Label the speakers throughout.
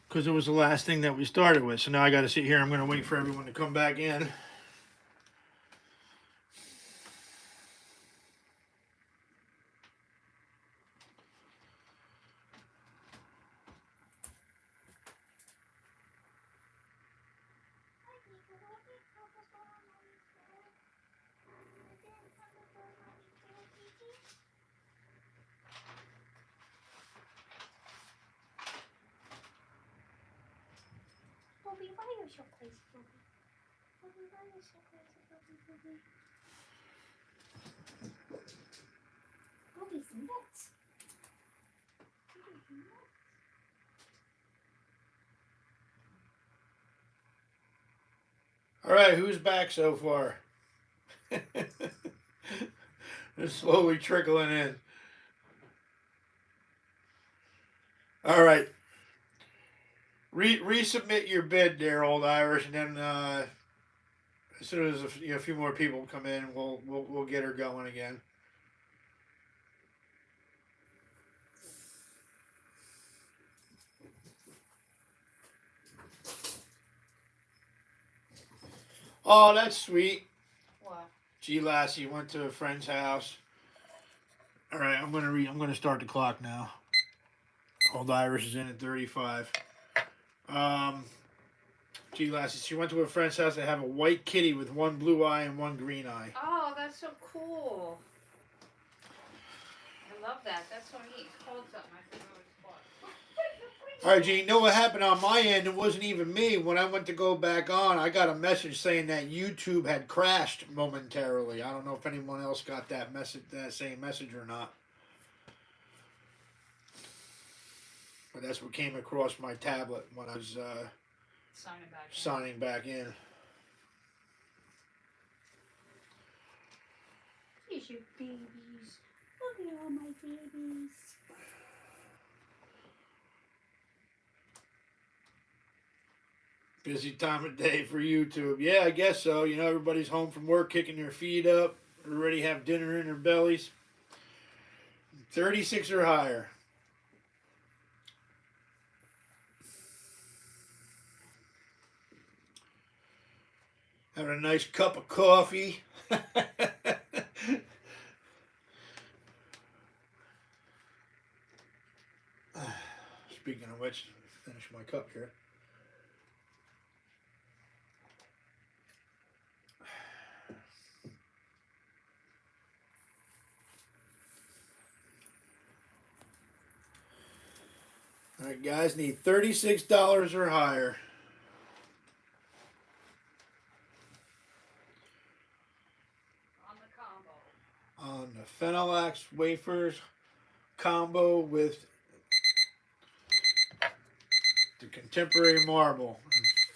Speaker 1: because it was the last thing that we started with. So now I got to sit here. I'm going to wait for everyone to come back in.
Speaker 2: Bobby, why are you so crazy, Bobby? Bobby, why are you so crazy, Bobby? Bobby's nuts. Bobby's nuts.
Speaker 1: All right, who's back so far? They're slowly trickling in. All right, resubmit your bid there, Old Irish, and then as soon as a few more people come in, we'll get her going again. Oh, that's sweet.
Speaker 2: What?
Speaker 1: G Lassie went to a friend's house. All right, I'm gonna read. I'm gonna start the clock now. Old Irish is in at 35. Um, G Lassie, she went to a friend's house. They have a white kitty with one blue eye and one green eye.
Speaker 2: Oh, that's so cool. I love that. That's so neat. It's called something. I forgot what it's called.
Speaker 1: All right, Gene, you know what happened on my end? It wasn't even me. When I went to go back on, I got a message saying that YouTube had crashed momentarily. I don't know if anyone else got that message, that same message or not. But that's what came across my tablet when I was signing back in.
Speaker 2: Here's your babies. Look at all my babies.
Speaker 1: Busy time of day for YouTube. Yeah, I guess so. You know, everybody's home from work, kicking their feet up, already have dinner in their bellies. 36 or higher. Having a nice cup of coffee. Speaking of which, finish my cup here. All right, guys, need $36 or higher. On the Phenolax wafers combo with the contemporary marble.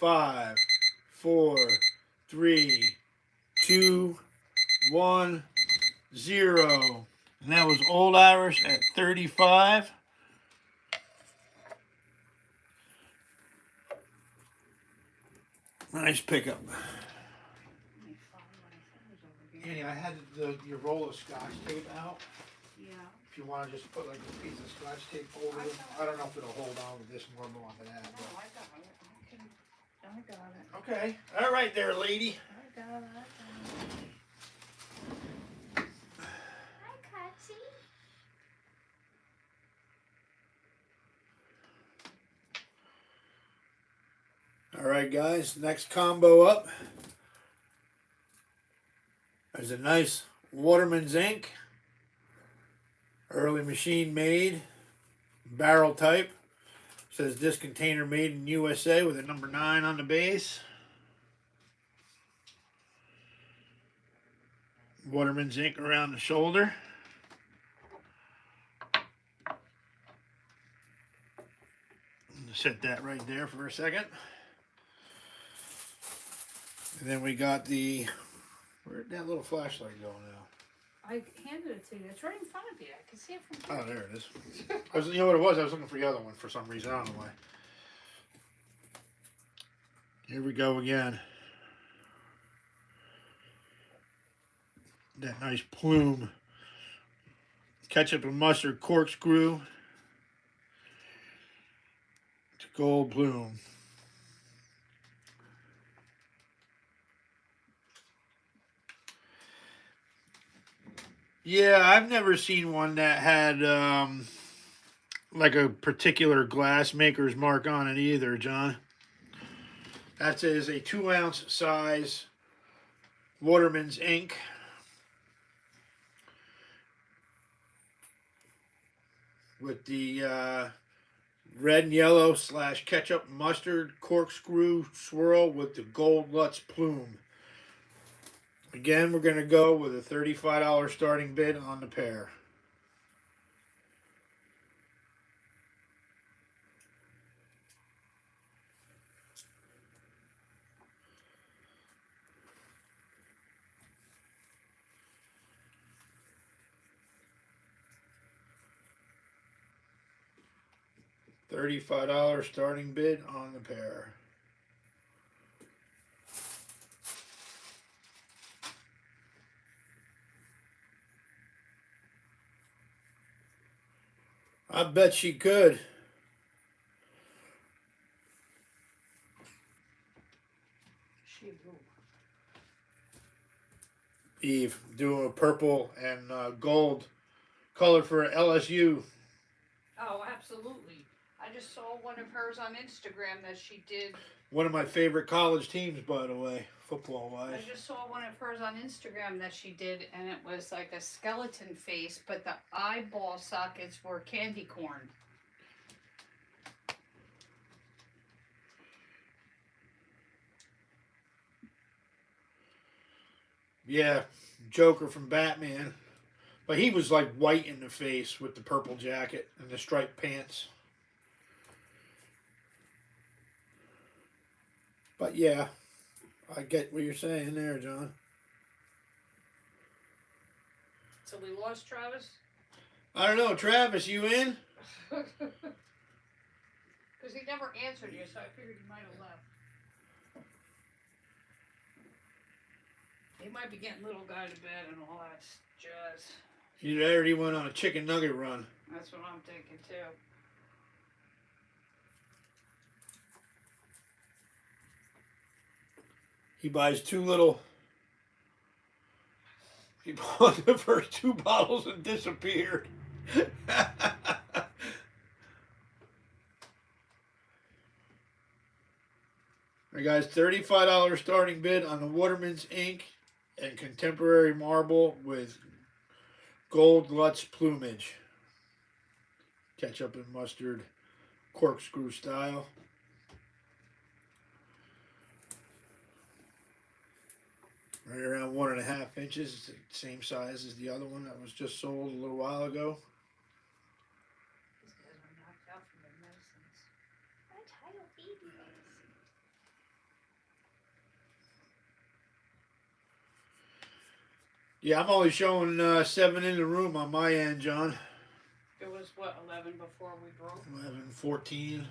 Speaker 1: 5, 4, 3, 2, 1, 0. And that was Old Irish at 35. Nice pickup. Annie, I had your roll of Scotch tape out.
Speaker 2: Yeah.
Speaker 1: If you want to just put like a piece of Scotch tape over it. I don't know if it'll hold on with this marble onto that.
Speaker 2: No, I got it. I got it.
Speaker 1: Okay. All right there, lady.
Speaker 2: I got it. Hi, Katzy.
Speaker 1: All right, guys. Next combo up. There's a nice Waterman's ink. Early machine made. Barrel type. Says this container made in USA with a number 9 on the base. Waterman's ink around the shoulder. Set that right there for a second. And then we got the, where'd that little flashlight go now?
Speaker 2: I handed it to you. It's right in front of you. I can see it from
Speaker 1: here. Oh, there it is. You know what it was? I was looking for the other one for some reason. I don't know why. Here we go again. That nice plume. Ketchup and mustard corkscrew. Gold plume. Yeah, I've never seen one that had like a particular glass maker's mark on it either, John. That is a 2 ounce size Waterman's ink. With the red and yellow / ketchup mustard corkscrew swirl with the gold Lutz plume. Again, we're going to go with a $35 starting bid on the pair. $35 starting bid on the pair. I bet she could.
Speaker 3: She will.
Speaker 1: Eve doing a purple and gold color for LSU.
Speaker 3: Oh, absolutely. I just saw one of hers on Instagram that she did.
Speaker 1: One of my favorite college teams, by the way, football
Speaker 3: I
Speaker 1: wise.
Speaker 3: just saw one of hers on Instagram that she did, and it was like a skeleton face, but the eyeball sockets were candy corn.
Speaker 1: Yeah, Joker from Batman. But he was like white in the face with the purple jacket and the striped pants. But yeah, I get what you're saying there, John.
Speaker 3: So we lost Travis?
Speaker 1: I don't know, Travis, you in?
Speaker 3: Because he never answered you, so I figured he might have left. He might be getting little guy to bed and all that jazz.
Speaker 1: He already went on a chicken nugget run.
Speaker 3: That's what I'm thinking too.
Speaker 1: He buys he bought the first 2 bottles and disappeared. Alright guys, $35 starting bid on the Waterman's ink and contemporary marble with gold Lutz plumage. Ketchup and mustard corkscrew style. Right around 1.5 inches, same size as the other one that was just sold a little while ago.
Speaker 3: These guys are knocked out from their medicines.
Speaker 2: I'm tired of baby medicine.
Speaker 1: Yeah, I'm only showing 7 in the room on my end, John.
Speaker 3: It was what, 11 before we broke?
Speaker 1: 11, 14.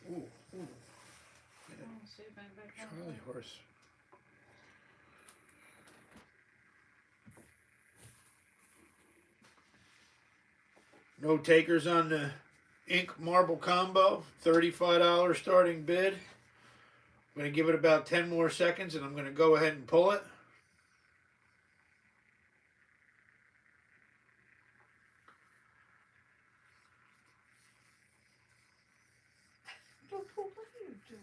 Speaker 1: Ooh, ooh.
Speaker 3: Oh, see if anybody comes
Speaker 1: Charlie
Speaker 3: up.
Speaker 1: horse. No takers on the ink marble combo. $35 starting bid. I'm going to give it about 10 more seconds and I'm going to go ahead and pull it.
Speaker 3: Boo-boo, what are you doing?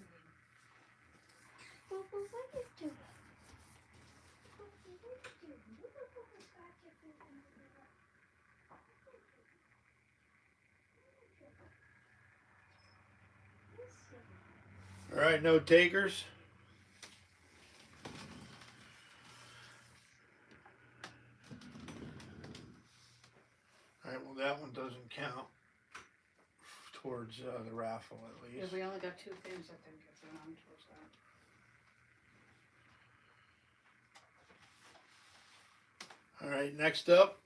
Speaker 2: Boo boo, what are you doing? Boo boo, what are you doing? Boo boo, boo boo, start your boo boo, boo boo. Listen.
Speaker 1: All right, no takers. All right, well, that one doesn't count towards the raffle at
Speaker 3: Yeah,
Speaker 1: least.
Speaker 3: we only got 2 things, I think, if they're on towards that.
Speaker 1: All right, next up,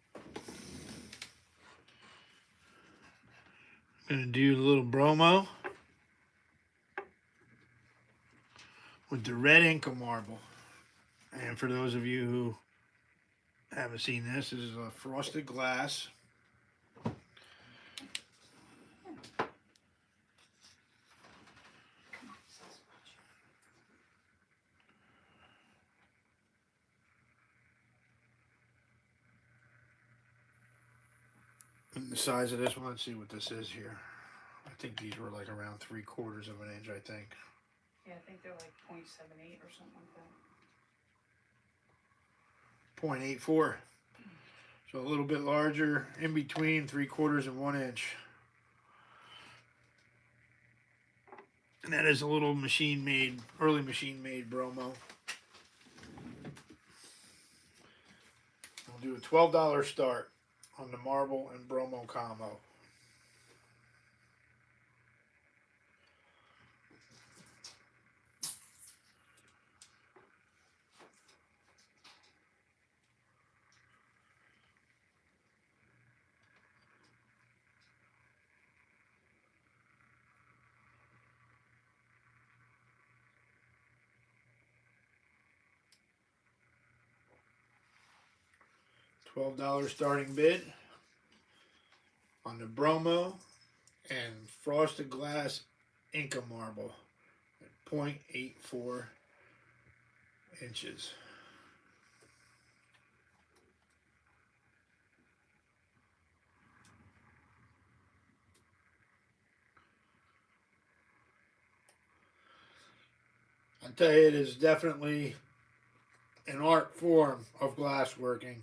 Speaker 1: I'm going to do a little bromo with the red Inca marble. And for those of you who haven't seen this, this is a frosted glass the size of this one. Let's see what this is here. I think these were like around 3/4 of an inch, I think.
Speaker 3: Yeah, I think they're like 0.78 or something like that.
Speaker 1: 0.84. So a little bit larger, in between 3/4 and 1 inch. And that is a little machine made, early machine made bromo. We'll do a $12 start on the marble and bromo combo. $12 starting bid on the bromo and frosted glass Inca marble at 0.84 inches. I tell you, it is definitely an art form of glass working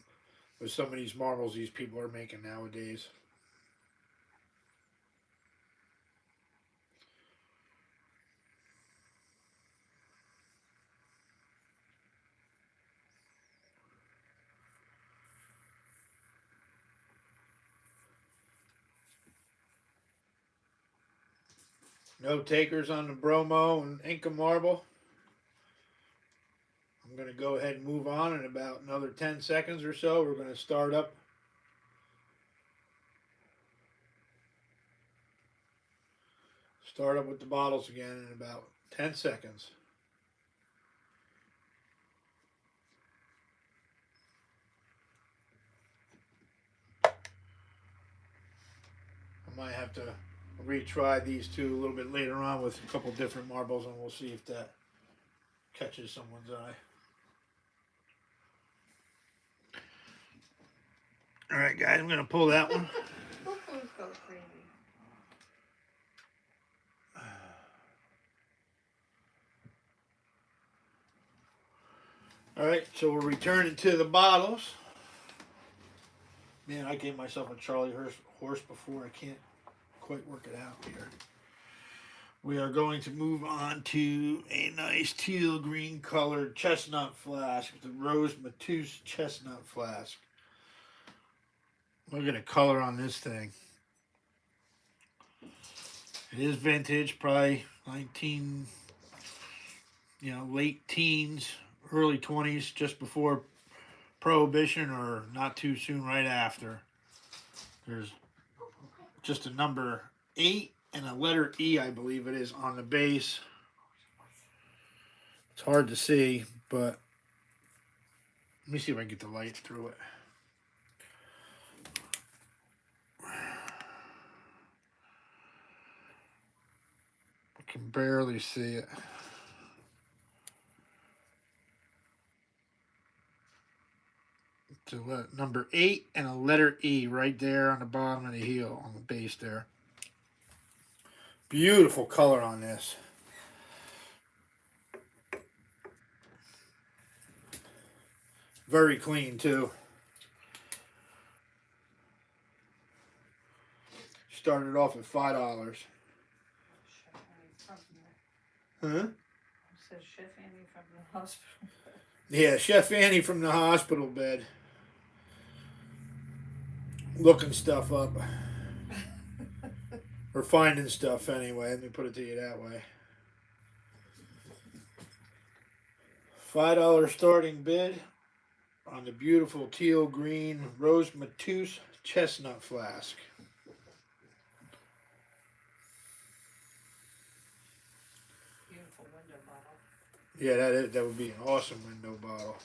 Speaker 1: with some of these marbles these people are making nowadays. No takers on the bromo and Inca marble. I'm going to go ahead and move on in about another 10 seconds or so. We're going to start up with the bottles again in about 10 seconds. I might have to retry these two a little bit later on with a couple different marbles, and we'll see if that catches someone's eye. All right, guys, I'm going to pull that one.
Speaker 3: Cuckoos go crazy.
Speaker 1: All right, so we're returning to the bottles. Man, I gave myself a Charlie horse before. I can't quite work it out here. We are going to move on to a nice teal green colored chestnut flask, the Rose Mateus chestnut flask. Look at the color on this thing. It is vintage, probably 19, late teens, early 20s, just before Prohibition or not too soon right after. There's just a number 8 and a letter E, I believe it is, on the base. It's hard to see, but let me see if I can get the light through it. I can barely see it. It's a number 8 and a letter E right there on the bottom of the heel, on the base there. Beautiful color on this. Very clean too. Started off at $5. Huh?
Speaker 3: It says Chef Annie from the hospital.
Speaker 1: Yeah, Chef Annie from the hospital bed. Looking stuff up. Or finding stuff anyway. Let me put it to you that way. $5 starting bid on the beautiful teal green Rose Mateus chestnut flask.
Speaker 3: Beautiful window bottle.
Speaker 1: Yeah, that would be an awesome window bottle.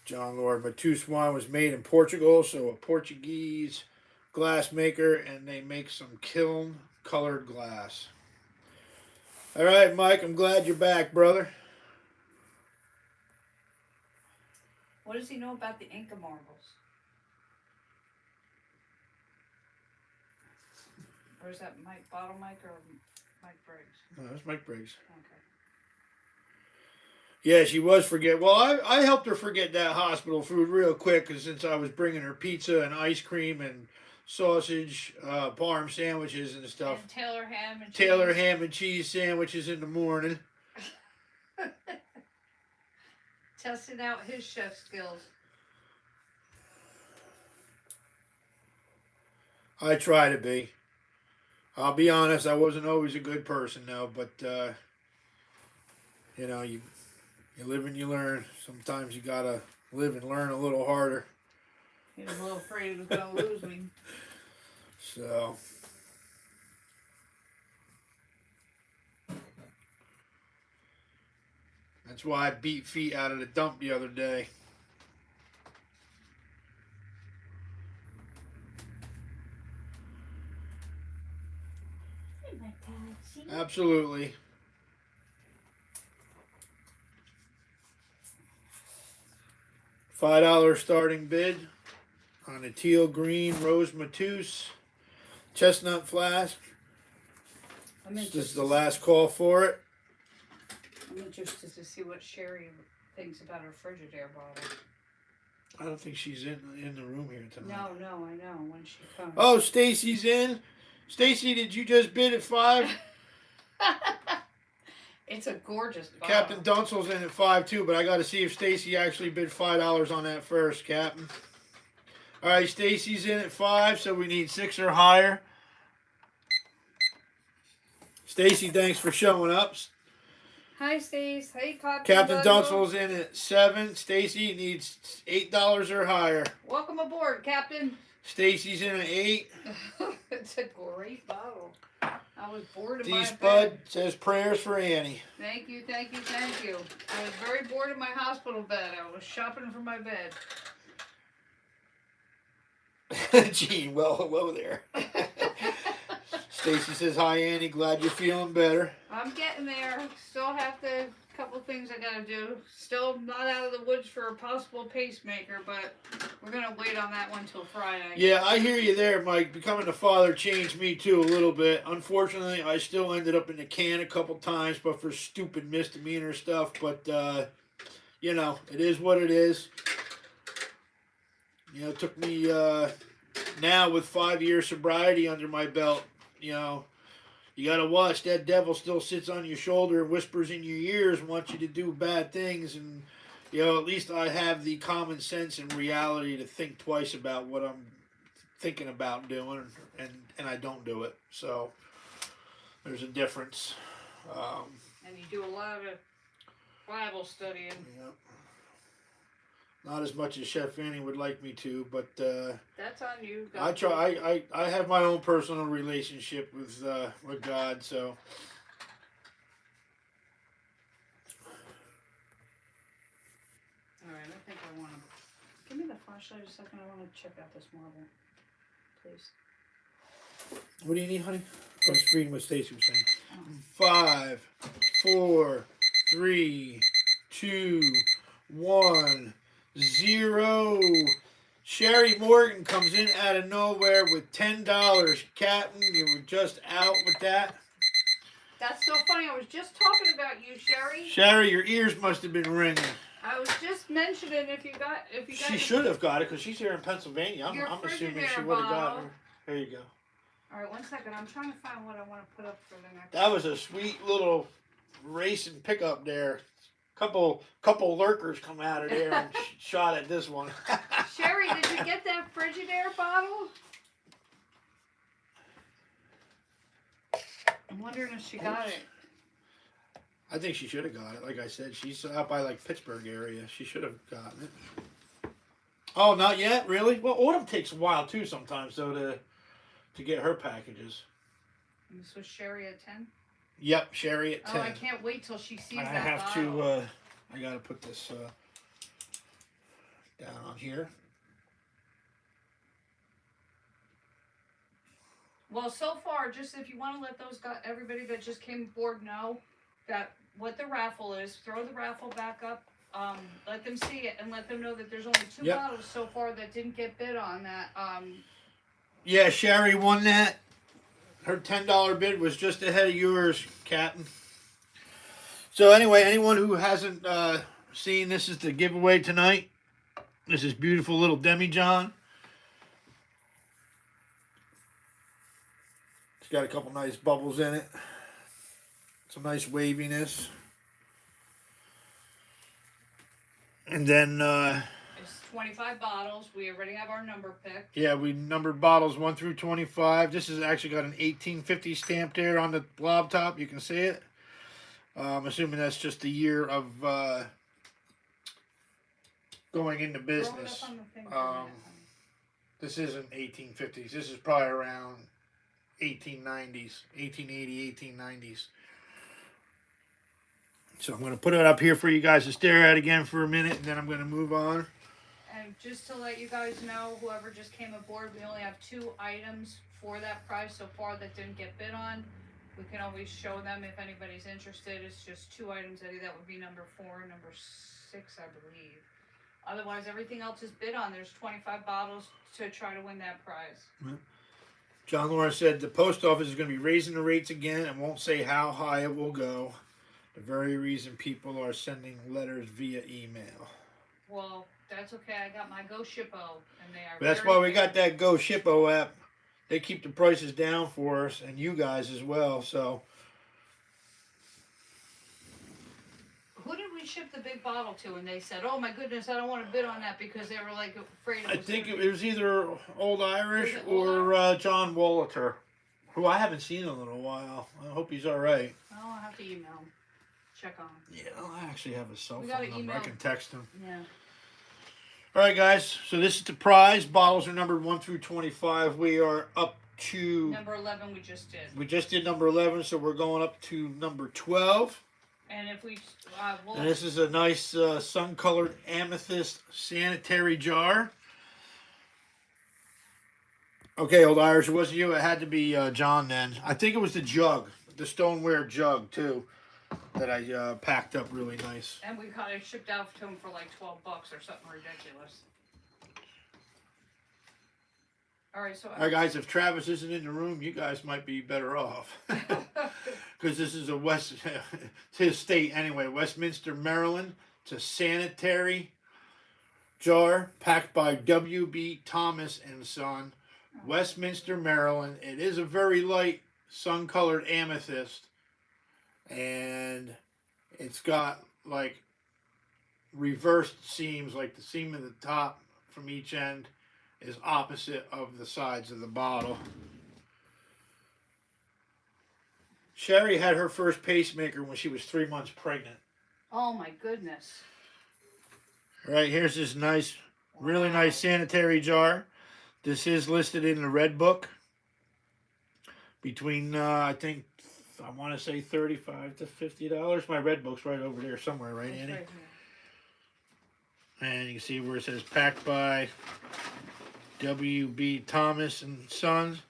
Speaker 1: John Lord Mateus wine was made in Portugal, so a Portuguese glass maker, and they make some kiln colored glass. All right, Mike. I'm glad you're back, brother.
Speaker 3: What does he know about the Inca marbles? Or is that Mike Bottle Mike or Mike Briggs?
Speaker 1: No, that's Mike Briggs.
Speaker 3: Okay.
Speaker 1: Yeah, she was forget. Well, I helped her forget that hospital food real quick, cause since I was bringing her pizza and ice cream and sausage, parm sandwiches and stuff.
Speaker 3: And Taylor ham and
Speaker 1: Taylor
Speaker 3: cheese.
Speaker 1: ham and cheese sandwiches in the morning.
Speaker 3: Testing out his chef skills.
Speaker 1: I try to be. I'll be honest, I wasn't always a good person though, but you know, you live and you learn. Sometimes you gotta live and learn a little harder.
Speaker 3: He was a little afraid he was gonna lose me.
Speaker 1: So that's why I beat feet out of the dump the other day.
Speaker 2: Hey, my taxi.
Speaker 1: Absolutely. $5 starting bid on a teal green rose Matus chestnut flask.
Speaker 3: I'm
Speaker 1: This is
Speaker 3: interested.
Speaker 1: the last call for it.
Speaker 3: I'm interested to see what Sherry thinks about her Frigidaire bottle.
Speaker 1: I don't think she's in the room here tonight.
Speaker 3: No, I know when she comes.
Speaker 1: Oh, Stacy's in. Stacy, did you just bid at 5?
Speaker 3: It's a gorgeous bottle.
Speaker 1: Captain Dunsel's in at 5 too, but I got to see if Stacy actually bid $5 on that first, Captain. All right, Stacy's in at 5, so we need 6 or higher. Stacy, thanks for showing up.
Speaker 3: Hi, Stace. Hey,
Speaker 1: Captain Dunsel's in at 7. Stacy needs $8 or higher.
Speaker 3: Welcome aboard, Captain.
Speaker 1: Stacy's in at 8.
Speaker 3: It's a great bottle. I was bored in my
Speaker 1: D-Spud
Speaker 3: bed.
Speaker 1: says prayers for Annie.
Speaker 3: Thank you. I was very bored in my hospital bed. I was shopping for my bed.
Speaker 1: Gene, well, hello there. Stacy says, hi, Annie. Glad you're feeling better.
Speaker 3: I'm getting there. Still have a couple things I gotta do. Still not out of the woods for a possible pacemaker, but we're gonna wait on that one till Friday.
Speaker 1: Yeah, I hear you there, Mike. Becoming a father changed me too a little bit. Unfortunately, I still ended up in the can a couple times, but for stupid misdemeanor stuff. But, you know, it is what it is. You know, it took me, now with 5 years sobriety under my belt, you know, you got to watch. That devil still sits on your shoulder and whispers in your ears and wants you to do bad things. And, you know, at least I have the common sense and reality to think twice about what I'm thinking about doing, and I don't do it. So there's a difference.
Speaker 3: And you do a lot of Bible studying.
Speaker 1: Yeah. Not as much as Chef Annie would like me to, but
Speaker 3: That's on you.
Speaker 1: I try. I have my own personal relationship with God. So
Speaker 3: All right, I think I want to. Give me the flashlight a second. I want to check out this marble, please.
Speaker 1: what do you need, honey? I was reading what Stacy was saying.
Speaker 3: Oh.
Speaker 1: 5, 4, 3, 2, 1, 0. Sherry Morgan comes in out of nowhere with $10. Captain, you were just out with that.
Speaker 3: That's so funny. I was just talking about you, Sherry.
Speaker 1: Sherry, your ears must have been ringing.
Speaker 3: I was just mentioning if you got.
Speaker 1: She should have got it because she's here in Pennsylvania. I'm assuming she
Speaker 3: Frigidaire
Speaker 1: would have got
Speaker 3: bottle.
Speaker 1: her. There you go.
Speaker 3: All right, 1 second. I'm trying to find what I want to put up for the next.
Speaker 1: That was a sweet little racing pickup there. Couple lurkers come out of there and shot at this one.
Speaker 3: Sherry, did you get that Frigidaire bottle? I'm wondering if she got it.
Speaker 1: I think she should have got it. Like I said, she's out by like Pittsburgh area. She should have gotten it. Oh, not yet? Really? Well, autumn takes a while too sometimes, though, to get her packages.
Speaker 3: And this was Sherry at 10?
Speaker 1: Yep, Sherry at 10.
Speaker 3: Oh, I can't wait till she sees
Speaker 1: I
Speaker 3: that
Speaker 1: have
Speaker 3: bottle.
Speaker 1: to, I gotta put this down on here.
Speaker 3: Well, so far, just if you want to let those guys, everybody that just came aboard know that what the raffle is, throw the raffle back up. Let them see it and let them know that there's only 2
Speaker 1: Yep.
Speaker 3: bottles so far that didn't get bid on that.
Speaker 1: Yeah, Sherry won that. Her $10 bid was just ahead of yours, Captain. So anyway, anyone who hasn't seen, this is the giveaway tonight. This is beautiful little demijohn. It's got a couple nice bubbles in it. Some nice waviness. And then,
Speaker 3: It's 25 bottles. We already have our number picked.
Speaker 1: yeah, we numbered bottles 1 through 25. This has actually got an 1850 stamp there on the blob top. You can see it. I'm assuming that's just the year of going into
Speaker 3: Throw it
Speaker 1: business.
Speaker 3: up on the thing for a minute.
Speaker 1: This isn't 1850s. This is probably around 1890s, 1880, 1890s. So I'm going to put it up here for you guys to stare at again for a minute, and then I'm going to move on.
Speaker 3: And just to let you guys know, whoever just came aboard, we only have 2 items for that price so far that didn't get bid on. We can always show them if anybody's interested. It's just 2 items, Eddie. That would be number 4 and number 6, I believe. Otherwise, everything else is bid on. There's 25 bottles to try to win that prize.
Speaker 1: John Lawrence said the post office is going to be raising the rates again and won't say how high it will go. The very reason people are sending letters via email.
Speaker 3: Well, that's okay. I got my Go Shippo, and they are.
Speaker 1: But that's
Speaker 3: very
Speaker 1: why we
Speaker 3: good.
Speaker 1: got that Go Shippo app. They keep the prices down for us and you guys as well. So
Speaker 3: Who did we ship the big bottle to? And they said, "Oh my goodness, I don't want to bid on that because they were like afraid."
Speaker 1: I think it was either Old Irish
Speaker 3: Was it Old
Speaker 1: or John Woliter, who I haven't seen in a little while. I hope he's all right.
Speaker 3: I'll have to email him. Check on him.
Speaker 1: Yeah, I actually have a cell
Speaker 3: We
Speaker 1: phone
Speaker 3: gotta
Speaker 1: number. I
Speaker 3: email-
Speaker 1: can text him.
Speaker 3: Yeah.
Speaker 1: All right, guys. So this is the prize. Bottles are numbered 1 through 25. We are up to.
Speaker 3: Number 11 we just did.
Speaker 1: We just did number 11, so we're going up to number 12.
Speaker 3: And if we, we'll,
Speaker 1: And this is a nice sun-colored amethyst sanitary jar. Okay, Old Irish, it wasn't you. It had to be John then. I think it was the jug, the stoneware jug too, that I packed up really nice.
Speaker 3: and we got it shipped out to him for like $12 or something ridiculous. All right, so
Speaker 1: All right, guys, if Travis isn't in the room, you guys might be better off. Because this is it's his state anyway, Westminster, Maryland. It's a sanitary jar packed by W.B. Thomas and Son, Westminster, Maryland. It is a very light sun-colored amethyst, and it's got like reversed seams, like the seam at the top from each end is opposite of the sides of the bottle. Sherry had her first pacemaker when she was 3 months pregnant.
Speaker 3: Oh my goodness.
Speaker 1: All right, here's this nice, really nice sanitary jar. This is listed in the Red Book. Between, I think, I want to say $35 to $50. My Red Book's right over there somewhere, right,
Speaker 3: It's
Speaker 1: Annie?
Speaker 3: right here.
Speaker 1: And you can see where it says packed by W.B. Thomas and Sons,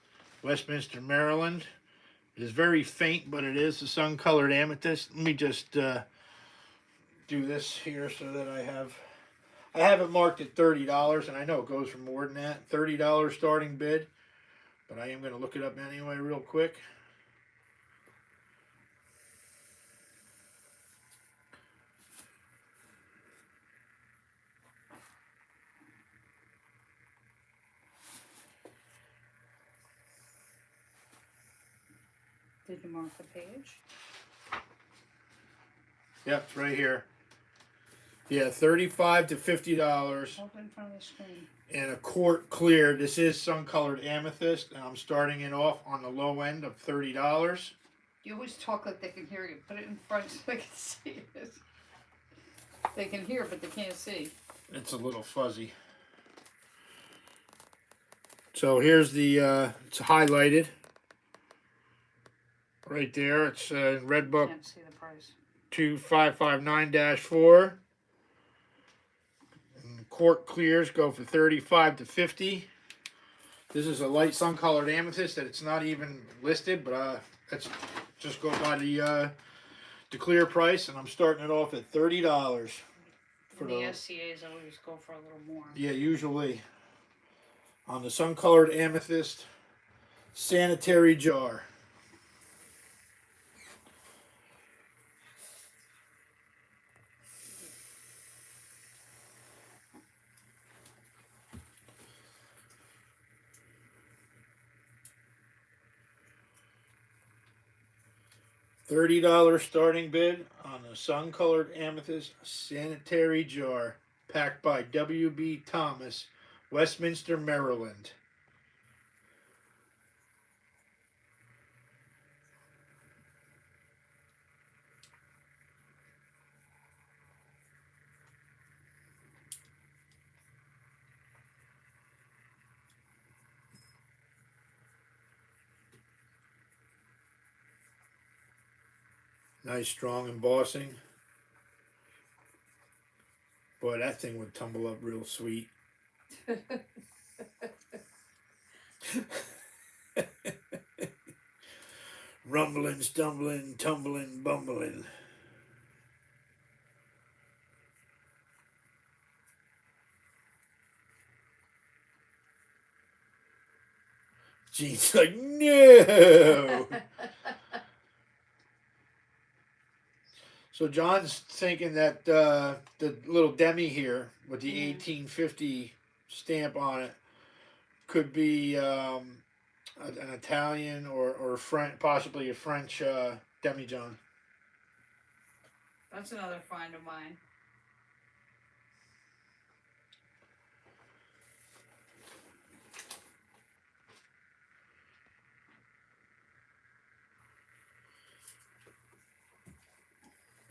Speaker 1: Westminster, Maryland. It is very faint, but it is a sun-colored amethyst. Let me just do this here so that I have it marked at $30, and I know it goes for more than that. $30 starting bid, but I am going to look it up anyway real quick.
Speaker 3: Did you mark the page?
Speaker 1: Yep, it's right here. Yeah, $35 to $50.
Speaker 3: Hold in front of the screen.
Speaker 1: And a quart clear. This is sun-colored amethyst, and I'm starting it off on the low end of $30.
Speaker 3: You always talk like they can hear you. Put it in front so they can see it. They can hear, but they can't see.
Speaker 1: It's a little fuzzy. So here's the, it's highlighted. Right there, it's Red Book
Speaker 3: Can't see the price.
Speaker 1: 2559-4. And quart clears go for $35 to $50. This is a light sun colored amethyst that it's not even listed, but let's just go by the clear price, and I'm starting it off at $30 for
Speaker 3: The
Speaker 1: the
Speaker 3: SCAs always go for a little more.
Speaker 1: yeah, usually on the sun colored amethyst sanitary jar. $30 starting bid on the sun colored amethyst sanitary jar, packed by W.B. Thomas, Westminster, Maryland. Nice strong embossing. Boy, that thing would tumble up real sweet. Rumbling, stumbling, tumbling, bumbling. Gene's like, no. So John's thinking that the little Demi here with the 1850 stamp on it could be an Italian or French, possibly a French demijohn.
Speaker 3: That's another find of mine.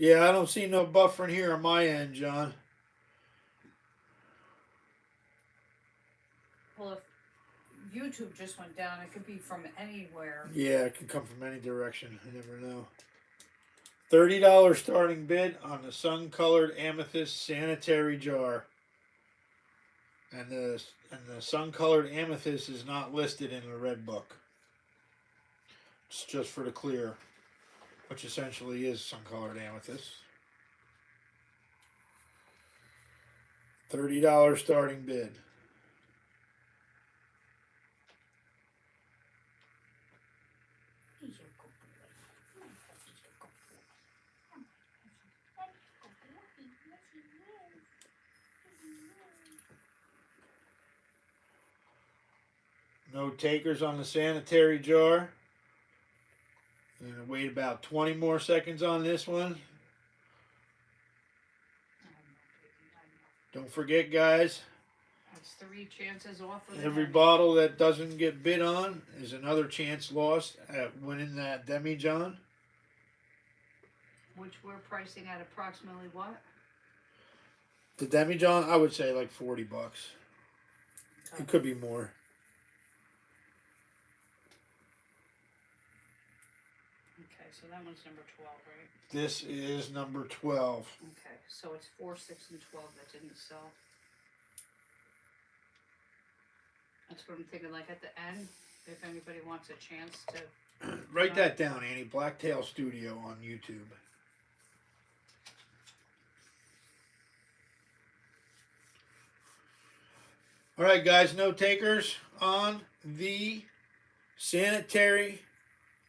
Speaker 1: Yeah, I don't see no buffering here on my end, John.
Speaker 3: Well, if YouTube just went down, it could be from anywhere.
Speaker 1: Yeah, it can come from any direction. I never know. $30 starting bid on the sun-colored amethyst sanitary jar. And the sun-colored amethyst is not listed in the red book. It's just for the clear, which essentially is sun-colored amethyst. $30 starting bid. No takers on the sanitary jar. I'm gonna wait about 20 more seconds on this one. Don't forget, guys,
Speaker 3: That's 3 chances off of
Speaker 1: every bottle that doesn't get bid on is another chance lost at winning that demijohn.
Speaker 3: Which we're pricing at approximately what?
Speaker 1: The demijohn, I would say like $40.
Speaker 3: Okay.
Speaker 1: It could be more.
Speaker 3: Okay, so that one's number 12, right?
Speaker 1: This is number 12.
Speaker 3: Okay, so it's 4, 6, and 12 that didn't sell. That's what I'm thinking, like at the end, if anybody wants a chance to.
Speaker 1: Write that down, Annie. Blacktail Studio on YouTube. All right, guys, no takers on the sanitary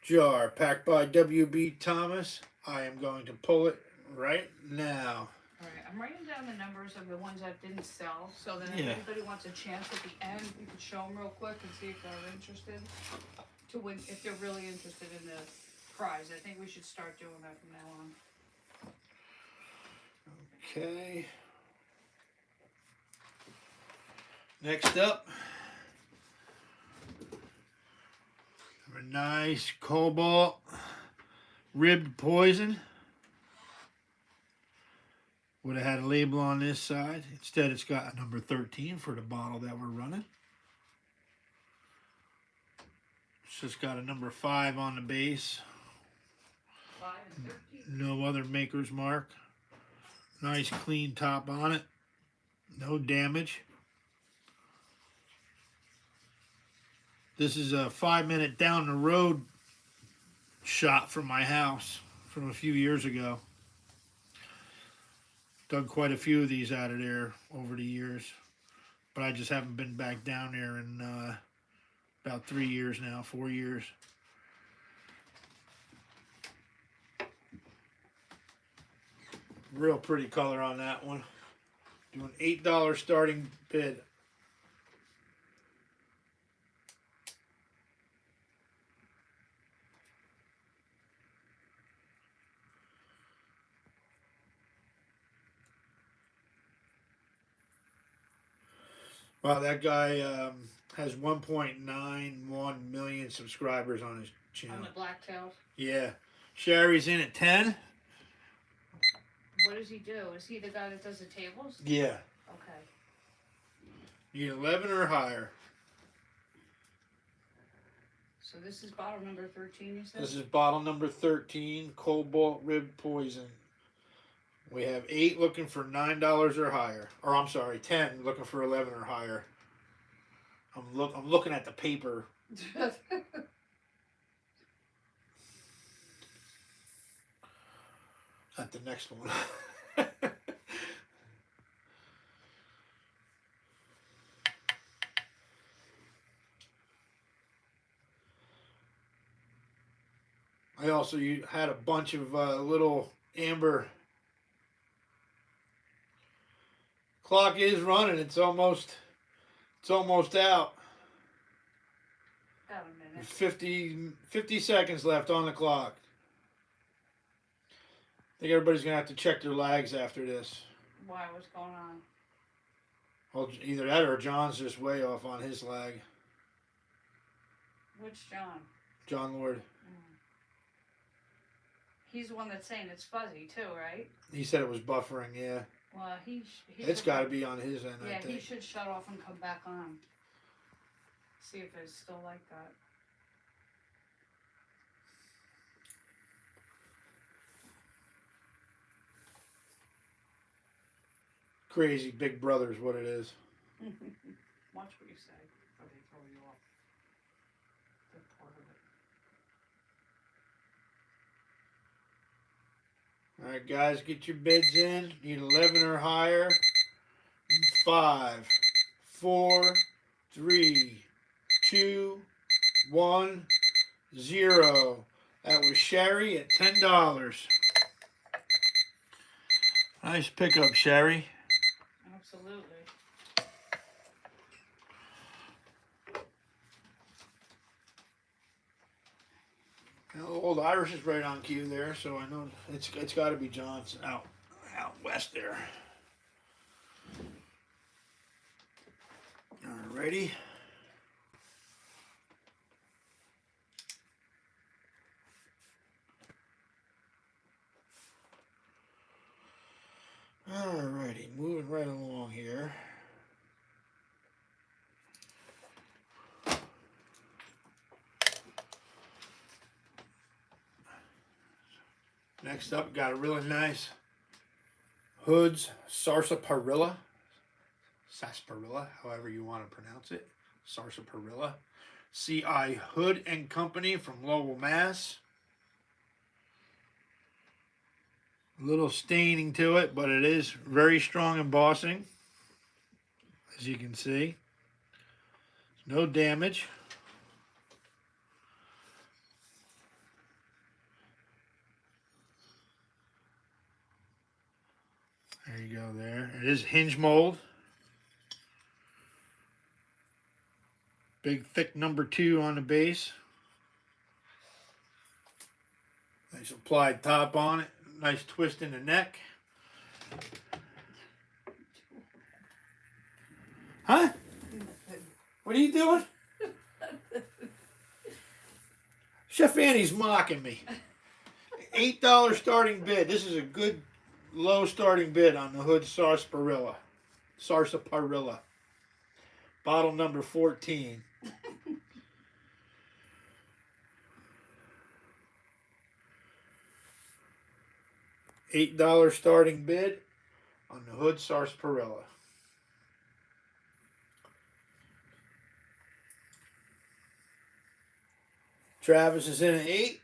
Speaker 1: jar packed by W.B. Thomas. I am going to pull it right now.
Speaker 3: Alright, I'm writing down the numbers of the ones that didn't sell, so that if
Speaker 1: Yeah.
Speaker 3: anybody wants a chance at the end, we could show them real quick and see if they're interested to win, if they're really interested in the prize. I think we should start doing that from now on.
Speaker 1: Okay. Next up, a nice cobalt ribbed poison. Would have had a label on this side. Instead, it's got a number 13 for the bottle that we're running. It's just got a number 5 on the base.
Speaker 3: 5 and 13.
Speaker 1: No other maker's mark. Nice clean top on it. No damage. This is a 5-minute down the road shot from my house from a few years ago. Dug quite a few of these out of there over the years, but I just haven't been back down there in about 3 years now, 4 years. Real pretty color on that one. Doing $8 starting bid. Wow, that guy has 1.91 million subscribers on his
Speaker 3: On
Speaker 1: channel.
Speaker 3: the blacktails.
Speaker 1: Yeah. Sherry's in at 10.
Speaker 3: What does he do? Is he the guy that does the tables?
Speaker 1: Yeah.
Speaker 3: Okay.
Speaker 1: Need 11 or higher.
Speaker 3: So this is bottle number 13, you said?
Speaker 1: This is bottle number 13, Cobalt Rib Poison. We have 8 looking for $9 or higher. Or I'm sorry, 10 looking for 11 or higher. I'm looking at the paper. At the next one. I also had a bunch of little amber. Clock is running. It's almost out.
Speaker 3: About a minute.
Speaker 1: 50 seconds left on the clock. I think everybody's gonna have to check their lags after this.
Speaker 3: Why? What's going on?
Speaker 1: Well, either that or John's just way off on his lag.
Speaker 3: Which John?
Speaker 1: John Lord.
Speaker 3: He's the one that's saying it's fuzzy too, right?
Speaker 1: He said it was buffering. Yeah,
Speaker 3: Well, he
Speaker 1: it's
Speaker 3: should-
Speaker 1: got to be on his end.
Speaker 3: Yeah,
Speaker 1: I think.
Speaker 3: he should shut off and come back on. See if it's still like that.
Speaker 1: Crazy Big Brother is what it is.
Speaker 3: Watch what you say, or they throw you off the part of it.
Speaker 1: All right, guys, get your bids in. Need 11 or higher. 5, 4, 3, 2, 1, 0. That was Sherry at $10. Nice pickup, Sherry.
Speaker 3: Absolutely.
Speaker 1: Now, Old Irish is right on cue there, so I know it's got to be John's out west there. Alrighty. Alrighty, moving right along here. Next up, got a really nice Hood's Sarsaparilla. Sarsaparilla, however you want to pronounce it. Sarsaparilla. C.I. Hood and Company from Lowell, Mass. A little staining to it, but it is very strong embossing, as you can see. No damage. There you go there. It is hinge mold. Big thick number 2 on the base. Nice applied top on it. Nice twist in the neck. Huh? What are you doing? Chef Annie's mocking me. $8 starting bid. This is a good low starting bid on the Hood Sarsaparilla. Sarsaparilla. Bottle number 14. $8 starting bid on the Hood Sarsaparilla. Travis is in at 8.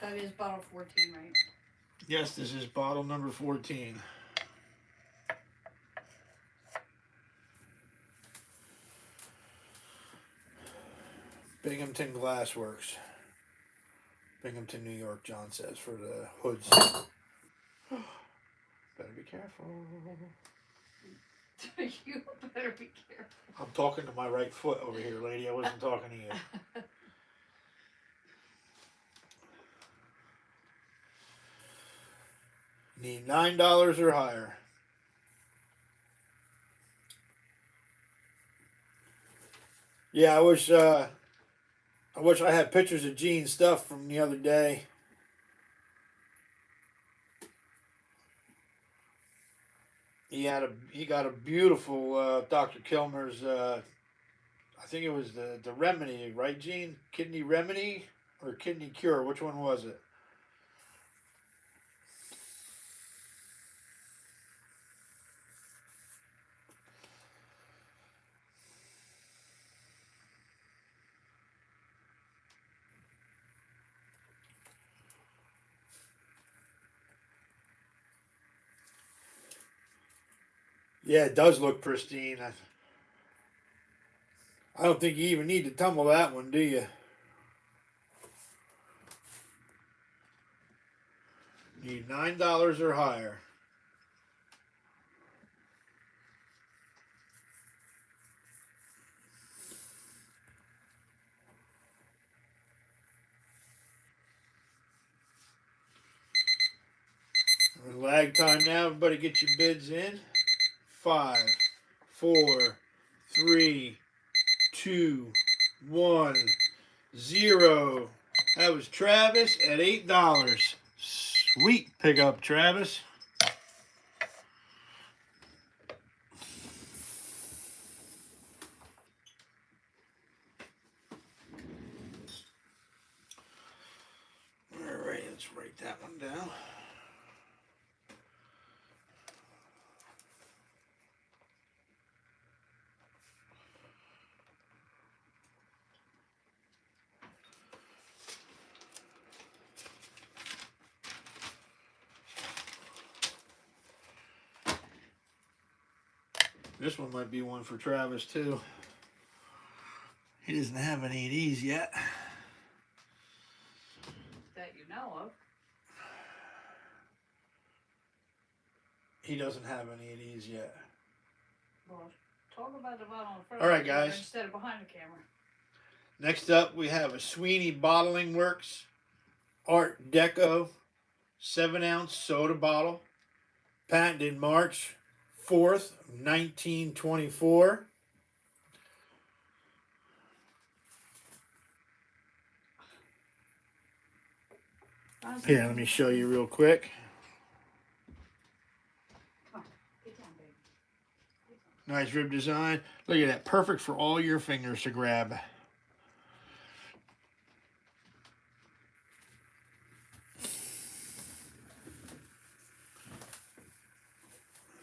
Speaker 3: That is bottle 14, right?
Speaker 1: Yes, this is bottle number 14. Binghamton Glassworks. Binghamton, New York, John says, for the hoods. Better be careful.
Speaker 3: You better be careful.
Speaker 1: I'm talking to my right foot over here, lady. I wasn't talking to you. Need $9 or higher. Yeah, I wish I had pictures of Gene's stuff from the other day. He got a beautiful Dr. Kilmer's I think it was the remedy, right, Gene? Kidney remedy or kidney cure? Which one was it? Yeah, it does look pristine. I don't think you even need to tumble that one, do you? Need $9 or higher. Lag time now. Everybody get your bids in. 5, 4, 3, 2, 1, 0. That was Travis at $8. Sweet pickup, Travis. All right, let's write that one down. This one might be one for Travis too. He doesn't have any of these yet.
Speaker 3: That you know of.
Speaker 1: He doesn't have any of these yet.
Speaker 3: Well, talk about the bottle in front
Speaker 1: All
Speaker 3: of
Speaker 1: right,
Speaker 3: the camera
Speaker 1: guys.
Speaker 3: instead of behind the camera.
Speaker 1: Next up, we have a Sweeney Bottling Works Art Deco 7-ounce soda bottle, patented March 4th, 1924. Here, let me show you real quick.
Speaker 3: Get down, baby.
Speaker 1: Nice rib design. Look at that. Perfect for all your fingers to grab.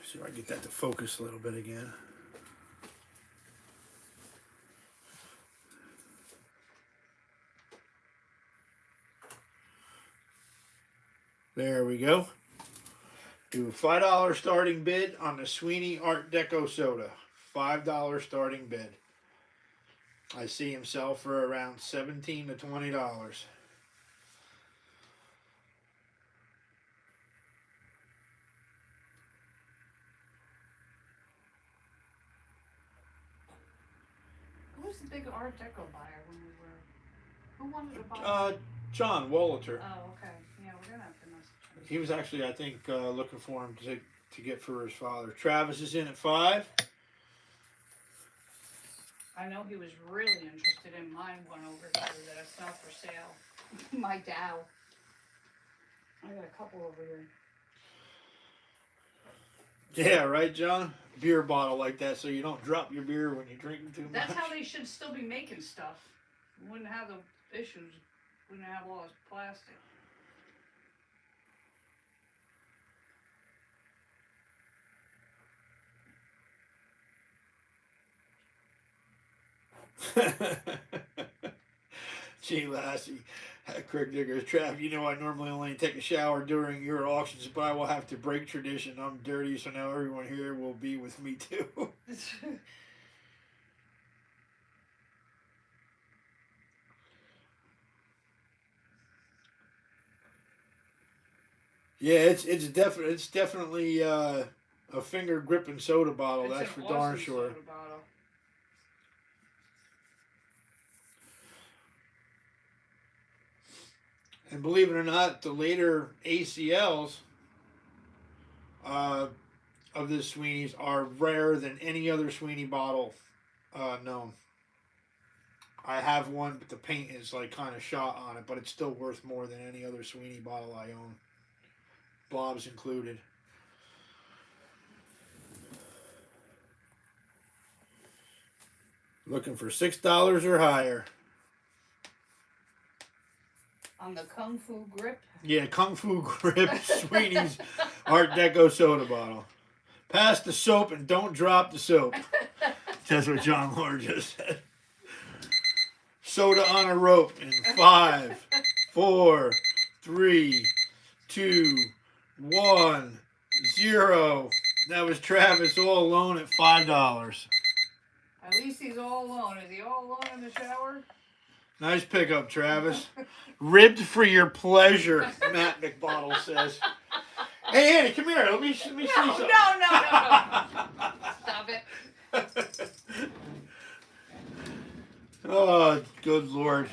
Speaker 1: See if I can get that to focus a little bit again. There we go. Do a $5 starting bid on the Sweeney Art Deco soda. $5 starting bid. I see him sell for around $17 to $20.
Speaker 3: Who was the big Art Deco buyer when we were? Who wanted to buy?
Speaker 1: John Woliter.
Speaker 3: Oh, okay. Yeah, we're gonna have to message him.
Speaker 1: He was actually, I think, looking for him to get for his father. Travis is in at 5.
Speaker 3: I know he was really interested in mine one over here that I saw for sale. My Dow. I got a couple over here.
Speaker 1: Yeah, right, John? Beer bottle like that so you don't drop your beer when you're drinking too much.
Speaker 3: That's how they should still be making stuff. We wouldn't have the issues. Wouldn't have all this plastic.
Speaker 1: G. Lassie, Crick Digger, Trav. You know I normally only take a shower during your auctions, but I will have to break tradition. I'm dirty, so now everyone here will be with me too. Yeah, it's definitely a finger gripping soda bottle.
Speaker 3: It's
Speaker 1: That's
Speaker 3: an
Speaker 1: for darn
Speaker 3: awesome
Speaker 1: sure.
Speaker 3: soda bottle.
Speaker 1: And believe it or not, the later ACLs uh, of this Sweeney's are rarer than any other Sweeney bottle known. I have one, but the paint is like kind of shot on it, but it's still worth more than any other Sweeney bottle I own. Blobs included. Looking for $6 or higher.
Speaker 3: On the Kung Fu Grip.
Speaker 1: Yeah, Kung Fu Grip Sweeney's Art Deco soda bottle. Pass the soap and don't drop the soap. That's what John Lord just said. Soda on a rope in 5, 4, 3, 2, 1, 0. That was Travis all alone at $5.
Speaker 3: At least he's all alone. Is he all alone in the shower?
Speaker 1: Nice pickup, Travis. Ribbed for your pleasure, Matt McBottle says. Hey, Annie, come here. Let me see
Speaker 3: No,
Speaker 1: something.
Speaker 3: no. Stop it.
Speaker 1: Oh, good Lord.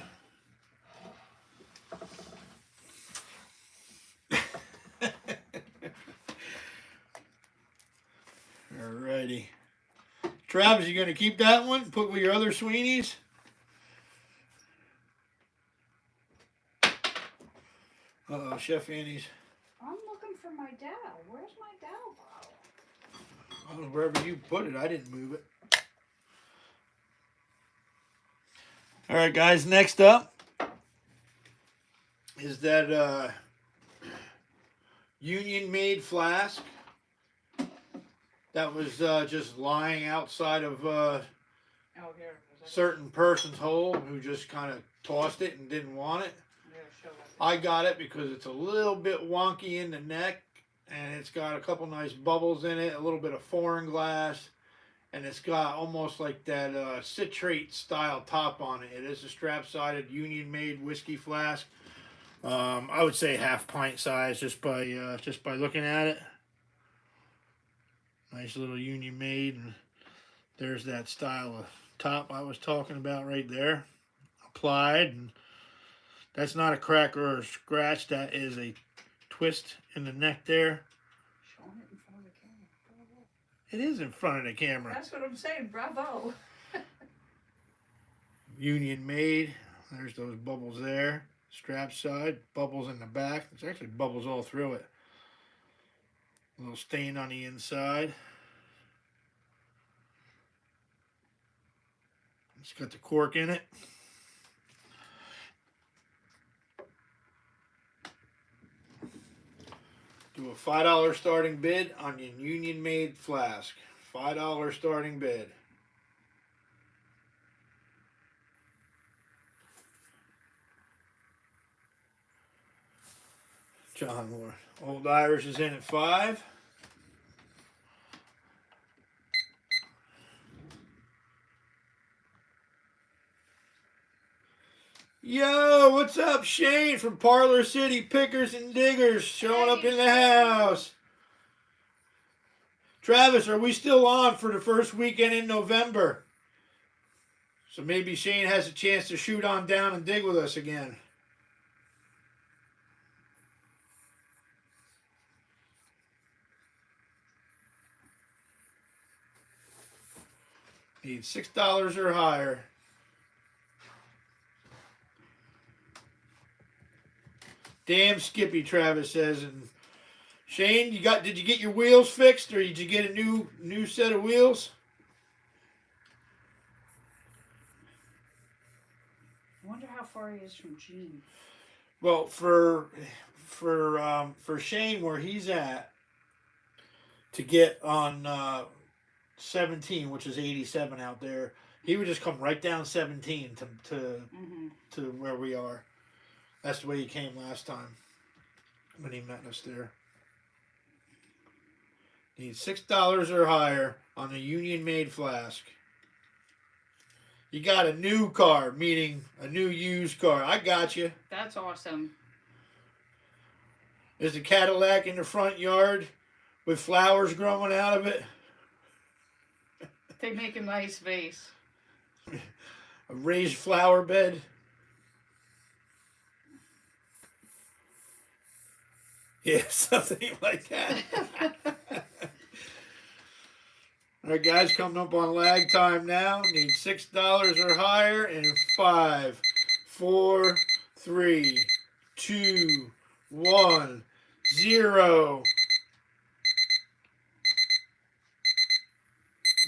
Speaker 1: Alrighty. Travis, you going to keep that one? Put with your other Sweeneys? Uh-oh, Chef Annie's.
Speaker 3: I'm looking for my Dow. Where's my Dow bottle?
Speaker 1: Oh, wherever you put it, I didn't move it. All right, guys, next up is that Union-made flask that was just lying outside of
Speaker 3: Oh, here.
Speaker 1: certain person's home who just kind of tossed it and didn't want it.
Speaker 3: Yeah, show that.
Speaker 1: I got it because it's a little bit wonky in the neck, and it's got a couple nice bubbles in it, a little bit of foreign glass, and it's got almost like that citrate style top on it. It is a strap-sided Union-made whiskey flask. I would say half pint size just by looking at it. Nice little Union-made, and there's that style of top I was talking about right there, applied, and that's not a crack or a scratch. That is a twist in the neck there.
Speaker 3: Showing it in front of the camera. Bravo.
Speaker 1: It is in front of the camera.
Speaker 3: That's what I'm saying. Bravo.
Speaker 1: Union made. There's those bubbles there. Strap side. Bubbles in the back. There's actually bubbles all through it. A little stain on the inside. It's got the cork in it. Do a $5 starting bid on your Union made flask. $5 starting bid. John Moore. Old Irish is in at 5. Yo, what's up, Shane from Parlor City Pickers and Diggers, showing up in the house. Travis, are we still on for the first weekend in November? So maybe Shane has a chance to shoot on down and dig with us again. Need $6 or higher. Damn Skippy, Travis says. And Shane, did you get your wheels fixed, or did you get a new set of wheels?
Speaker 3: I wonder how far he is from Gene.
Speaker 1: Well, for Shane, where he's at, to get on 17, which is 87 out there, He would just come right down 17
Speaker 3: Mhm.
Speaker 1: to where we are. That's the way he came last time when he met us there. Need $6 or higher on a Union Made flask. You got a new car, meaning a new used car. I got you.
Speaker 3: That's awesome.
Speaker 1: There's a Cadillac in the front yard with flowers growing out of it.
Speaker 3: They make a nice vase.
Speaker 1: A raised flower bed. Yeah, something like that. All right, guys, coming up on lag time now. Need $6 or higher in 5, 4, 3, 2, 1, 0.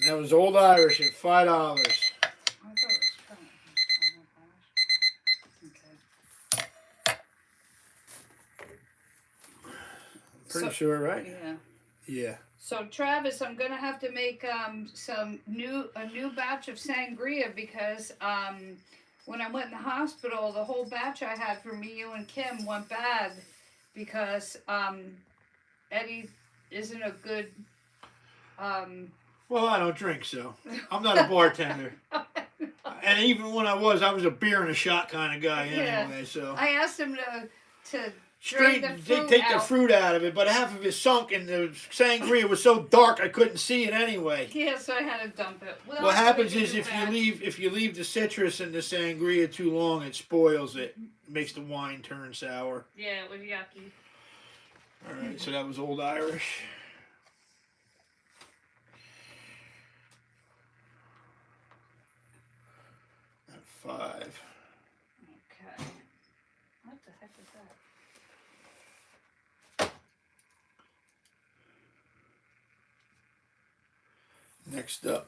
Speaker 1: That was Old Irish at $5.
Speaker 3: I thought it was trying. Okay.
Speaker 1: Pretty sure, right?
Speaker 3: Yeah.
Speaker 1: Yeah.
Speaker 3: So Travis, I'm gonna have to make a new batch of sangria because when I went in the hospital, the whole batch I had for me, you and Kim went bad because Eddie isn't a good.
Speaker 1: Well, I don't drink, so I'm not a bartender. And even when I was a beer and a shot kind of guy
Speaker 3: Yeah.
Speaker 1: anyway. So
Speaker 3: I asked him to
Speaker 1: straight
Speaker 3: drain the fruit
Speaker 1: take the
Speaker 3: out.
Speaker 1: fruit out of it, but half of it sunk, and the sangria was so dark I couldn't see it anyway.
Speaker 3: Yeah, so I had to dump it.
Speaker 1: What happens is if you leave the citrus in the sangria too long, it spoils it. It makes the wine turn sour.
Speaker 3: Yeah, it was yucky.
Speaker 1: All right, so that was Old Irish. At 5.
Speaker 3: Okay. What the heck is that?
Speaker 1: Next up,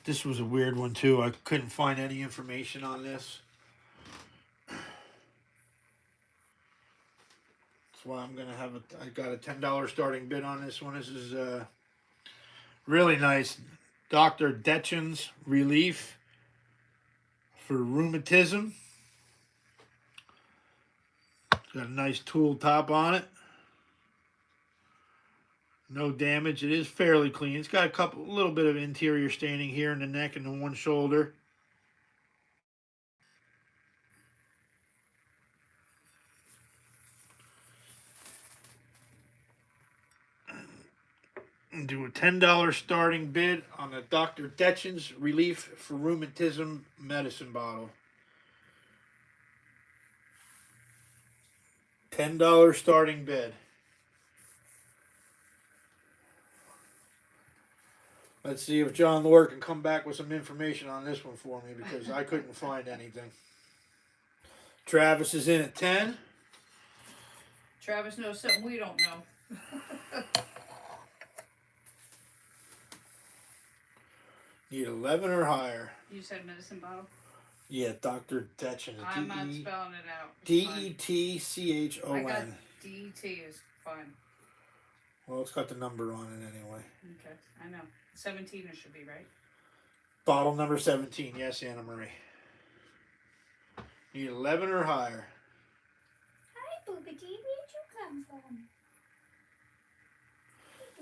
Speaker 1: this was a weird one too. I couldn't find any information on this. That's why I'm gonna have I got a $10 starting bid on this one. This is really nice. Dr. Detchen's Relief for Rheumatism. Got a nice tool top on it. No damage. It is fairly clean. It's got a little bit of interior staining here in the neck and the one shoulder. And do a $10 starting bid on the Dr. Detchen's Relief for Rheumatism medicine bottle. $10 starting bid. Let's see if John Lord can come back with some information on this one for me because I couldn't find anything. Travis is in at 10.
Speaker 3: Travis knows something we don't know.
Speaker 1: Need 11 or higher.
Speaker 3: You said medicine bottle?
Speaker 1: Yeah, Dr. Detchen.
Speaker 3: I'm not spelling it out. It's fine.
Speaker 1: Detchon.
Speaker 3: I got DET is fine.
Speaker 1: Well, it's got the number on it anyway.
Speaker 3: Okay, I know. 17 it should be, right?
Speaker 1: Bottle number 17. Yes, Anna Marie. Need 11 or higher.
Speaker 2: Hi, Boobity. Where'd you come from?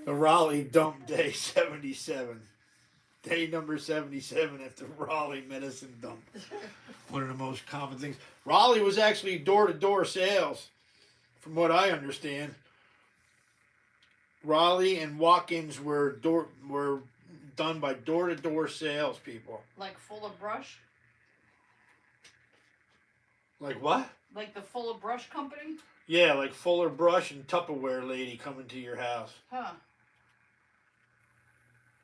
Speaker 1: The Raleigh Dump Day 77. Day number 77 at the Raleigh Medicine Dump. One of the most common things. Raleigh was actually door-to-door sales, from what I understand. Raleigh and walk-ins were done by door-to-door salespeople.
Speaker 3: Like full of brush?
Speaker 1: Like what?
Speaker 3: Like the full of brush company?
Speaker 1: Yeah, like Fuller Brush and Tupperware lady coming to your house.
Speaker 3: Huh.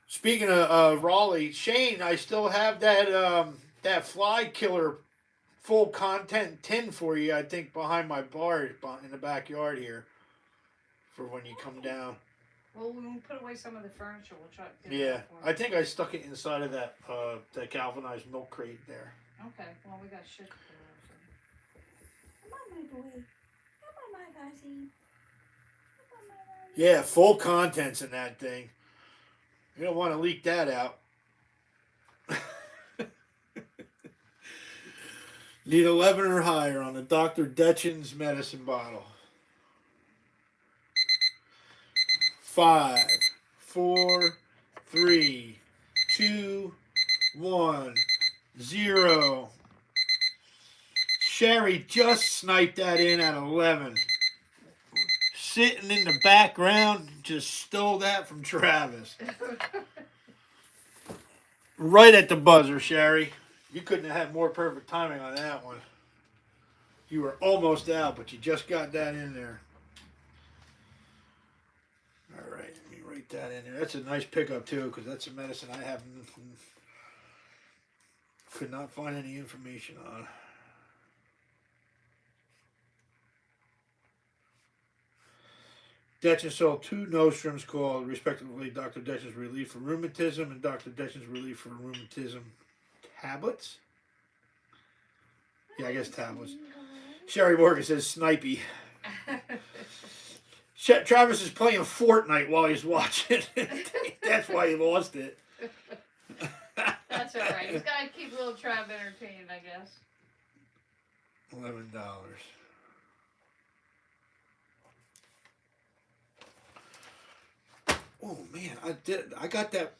Speaker 1: Speaking of Raleigh, Shane, I still have that fly killer full content tin for you, I think, behind my bar in the backyard here for when you come down.
Speaker 3: Well, when we put away some of the furniture, we'll try to get
Speaker 1: Yeah,
Speaker 3: that for
Speaker 1: I think I stuck it inside of that galvanized milk crate there.
Speaker 3: Okay, well, we got shit to do.
Speaker 2: Come on, my boy. Come on, my Fuzzy. Come on, my Fuzzy.
Speaker 1: Yeah, full contents in that thing. You don't want to leak that out. Need 11 or higher on the Dr. Detchen's medicine bottle. 5, 4, 3, 2, 1, 0. Sherry just sniped that in at 11. Sitting in the background, just stole that from Travis. Right at the buzzer, Sherry. You couldn't have had more perfect timing on that one. You were almost out, but you just got that in there. All right, let me write that in there. That's a nice pickup, too, because that's a medicine I haven't... Could not find any information on. Detchen sold 2 nostrums called, respectively, Dr. Detchen's Relief for Rheumatism and Dr. Detchen's Relief for Rheumatism tablets. Yeah, I guess tablets. Sherry Morgan says snipey. Travis is playing Fortnite while he's watching. That's why he lost it.
Speaker 3: That's all right. He's got to keep little Trav entertained, I guess.
Speaker 1: $11. Oh man, I got that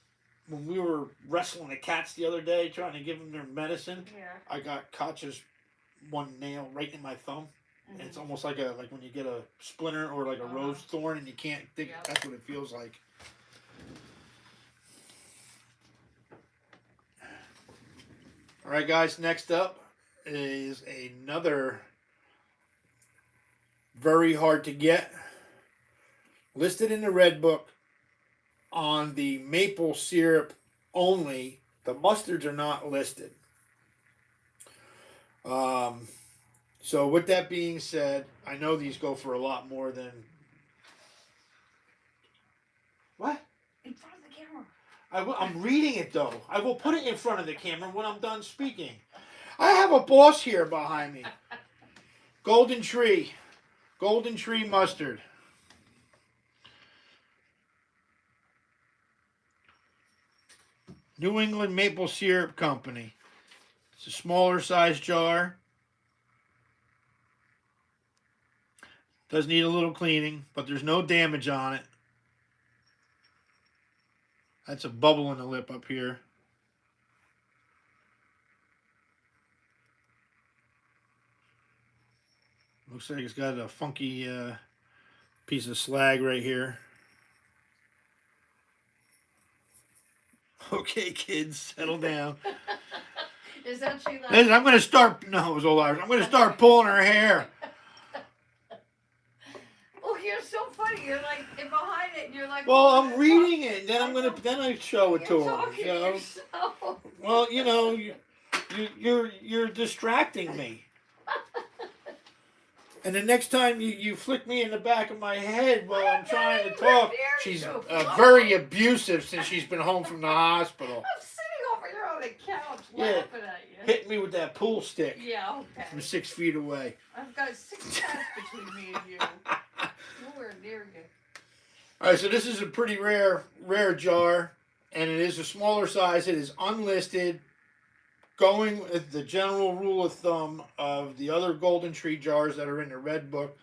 Speaker 1: when we were wrestling the cats the other day, trying to give them their medicine.
Speaker 3: Yeah.
Speaker 1: I got Katja's one nail right in my thumb. And it's almost like when you get a splinter or like a rose thorn and you can't dig.
Speaker 3: Yep.
Speaker 1: That's what it feels like. All right, guys. Next up is another very hard to get, listed in the Red Book on the maple syrup only. The mustards are not listed. So with that being said, I know these go for a lot more than... What?
Speaker 3: In front of the camera.
Speaker 1: I'm reading it, though. I will put it in front of the camera when I'm done speaking. I have a boss here behind me. Golden Tree. Golden Tree mustard. New England Maple Syrup Company. It's a smaller size jar. Does need a little cleaning, but there's no damage on it. That's a bubble in the lip up here. Looks like it's got a funky piece of slag right here. Okay, kids, settle down.
Speaker 3: Is that she like?
Speaker 1: Listen, I'm going to start... No, it was old Irish. I'm going to start pulling her hair.
Speaker 3: Oh, you're so funny. You're like behind it, and you're like.
Speaker 1: Well, I'm reading it, then then I show it to
Speaker 3: You're
Speaker 1: her.
Speaker 3: talking
Speaker 1: You
Speaker 3: to
Speaker 1: know?
Speaker 3: yourself.
Speaker 1: Well, you know, you're distracting me. And the next time you flick me in the back of my head while I'm trying to talk, she's very abusive since she's been home from the hospital.
Speaker 3: I'm sitting over here on the couch
Speaker 1: Yeah.
Speaker 3: laughing at you.
Speaker 1: Hit me with that pool stick
Speaker 3: Yeah, okay.
Speaker 1: from 6 feet away.
Speaker 3: I've got 6 cats between me and you. Nowhere near you.
Speaker 1: All right, so this is a pretty rare jar, and it is a smaller size. It is unlisted. Going with the general rule of thumb of the other Golden Tree jars that are in the Red Book,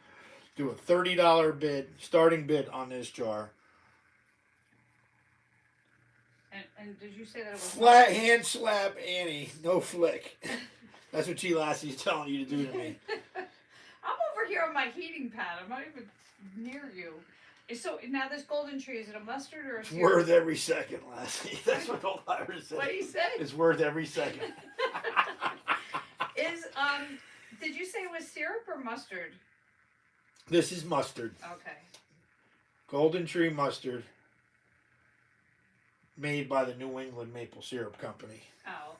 Speaker 1: do a $30 bid, starting bid on this jar.
Speaker 3: And did you say that it was
Speaker 1: Flat hand slap Annie, no flick. That's what G. Lassie's telling you to do to me.
Speaker 3: I'm over here on my heating pad. I'm not even near you. So now this Golden Tree, is it a mustard or a
Speaker 1: It's
Speaker 3: syrup?
Speaker 1: worth every second, Lassie. That's what old Iris said.
Speaker 3: What do you say?
Speaker 1: It's worth every second.
Speaker 3: Did you say it was syrup or mustard?
Speaker 1: This is mustard.
Speaker 3: Okay.
Speaker 1: Golden Tree mustard. Made by the New England Maple Syrup Company.
Speaker 3: Oh,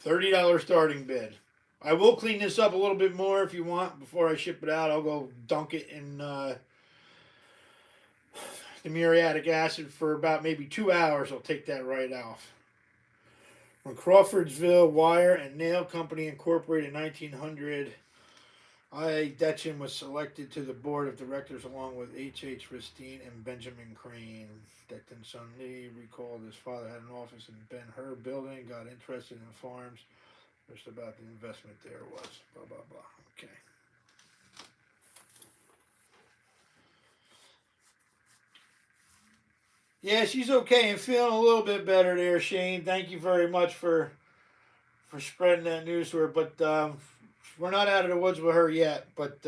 Speaker 3: okay.
Speaker 1: $30 starting bid. I will clean this up a little bit more if you want. Before I ship it out, I'll go dunk it in the muriatic acid for about maybe 2 hours. I'll take that right off. When Crawfordsville Wire and Nail Company Incorporated in 1900, I. Detchen was selected to the board of directors along with H. Ristine and Benjamin Crane. Detchen's son Lee recalled his father had an office in Ben Hur building, got interested in farms. Just about the investment there was. Blah, blah, blah. Okay. Yeah, she's okay and feeling a little bit better there, Shane. Thank you very much for spreading that news to her. But we're not out of the woods with her yet, but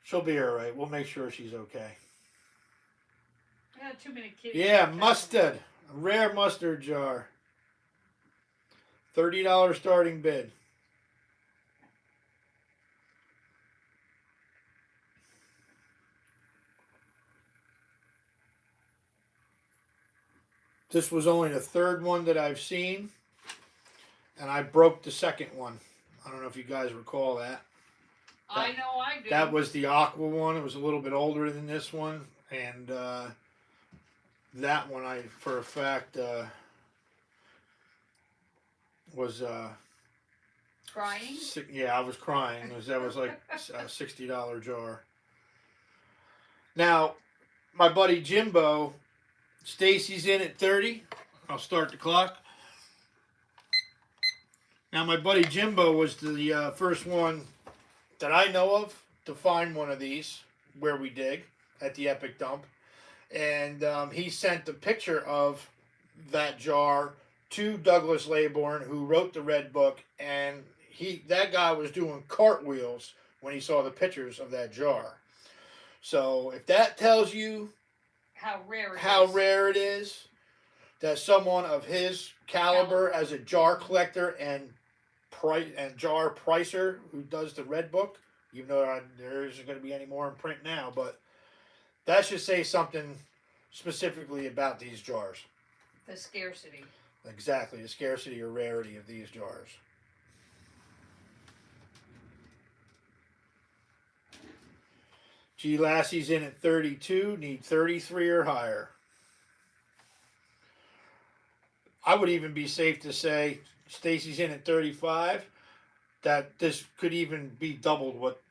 Speaker 1: she'll be all right. We'll make sure she's okay.
Speaker 3: Yeah, too many kids.
Speaker 1: Yeah, mustard. A rare mustard jar. $30 starting bid. This was only the third one that I've seen, and I broke the second one. I don't know if you guys recall that.
Speaker 3: I know I do.
Speaker 1: That was the aqua one. It was a little bit older than this one, and that one I, for a fact, was
Speaker 3: Crying?
Speaker 1: yeah, I was crying. That was like a $60 jar. Now, my buddy Jimbo, Stacy's in at 30. I'll start the clock. Now, my buddy Jimbo was the first one that I know of to find one of these where we dig at the Epic Dump. And he sent a picture of that jar to Douglas Laybourne, who wrote the Red Book. And that guy was doing cartwheels when he saw the pictures of that jar. So if that tells you
Speaker 3: how
Speaker 1: rare it is that someone of his caliber as a jar collector and jar pricer who does the Red Book, even though there isn't going to be any more in print now, but that should say something specifically about these jars.
Speaker 3: The scarcity.
Speaker 1: Exactly, the scarcity or rarity of these jars. G. Lassie's in at 32, need 33 or higher. I would even be safe to say Stacy's in at 35, that this could even be doubled what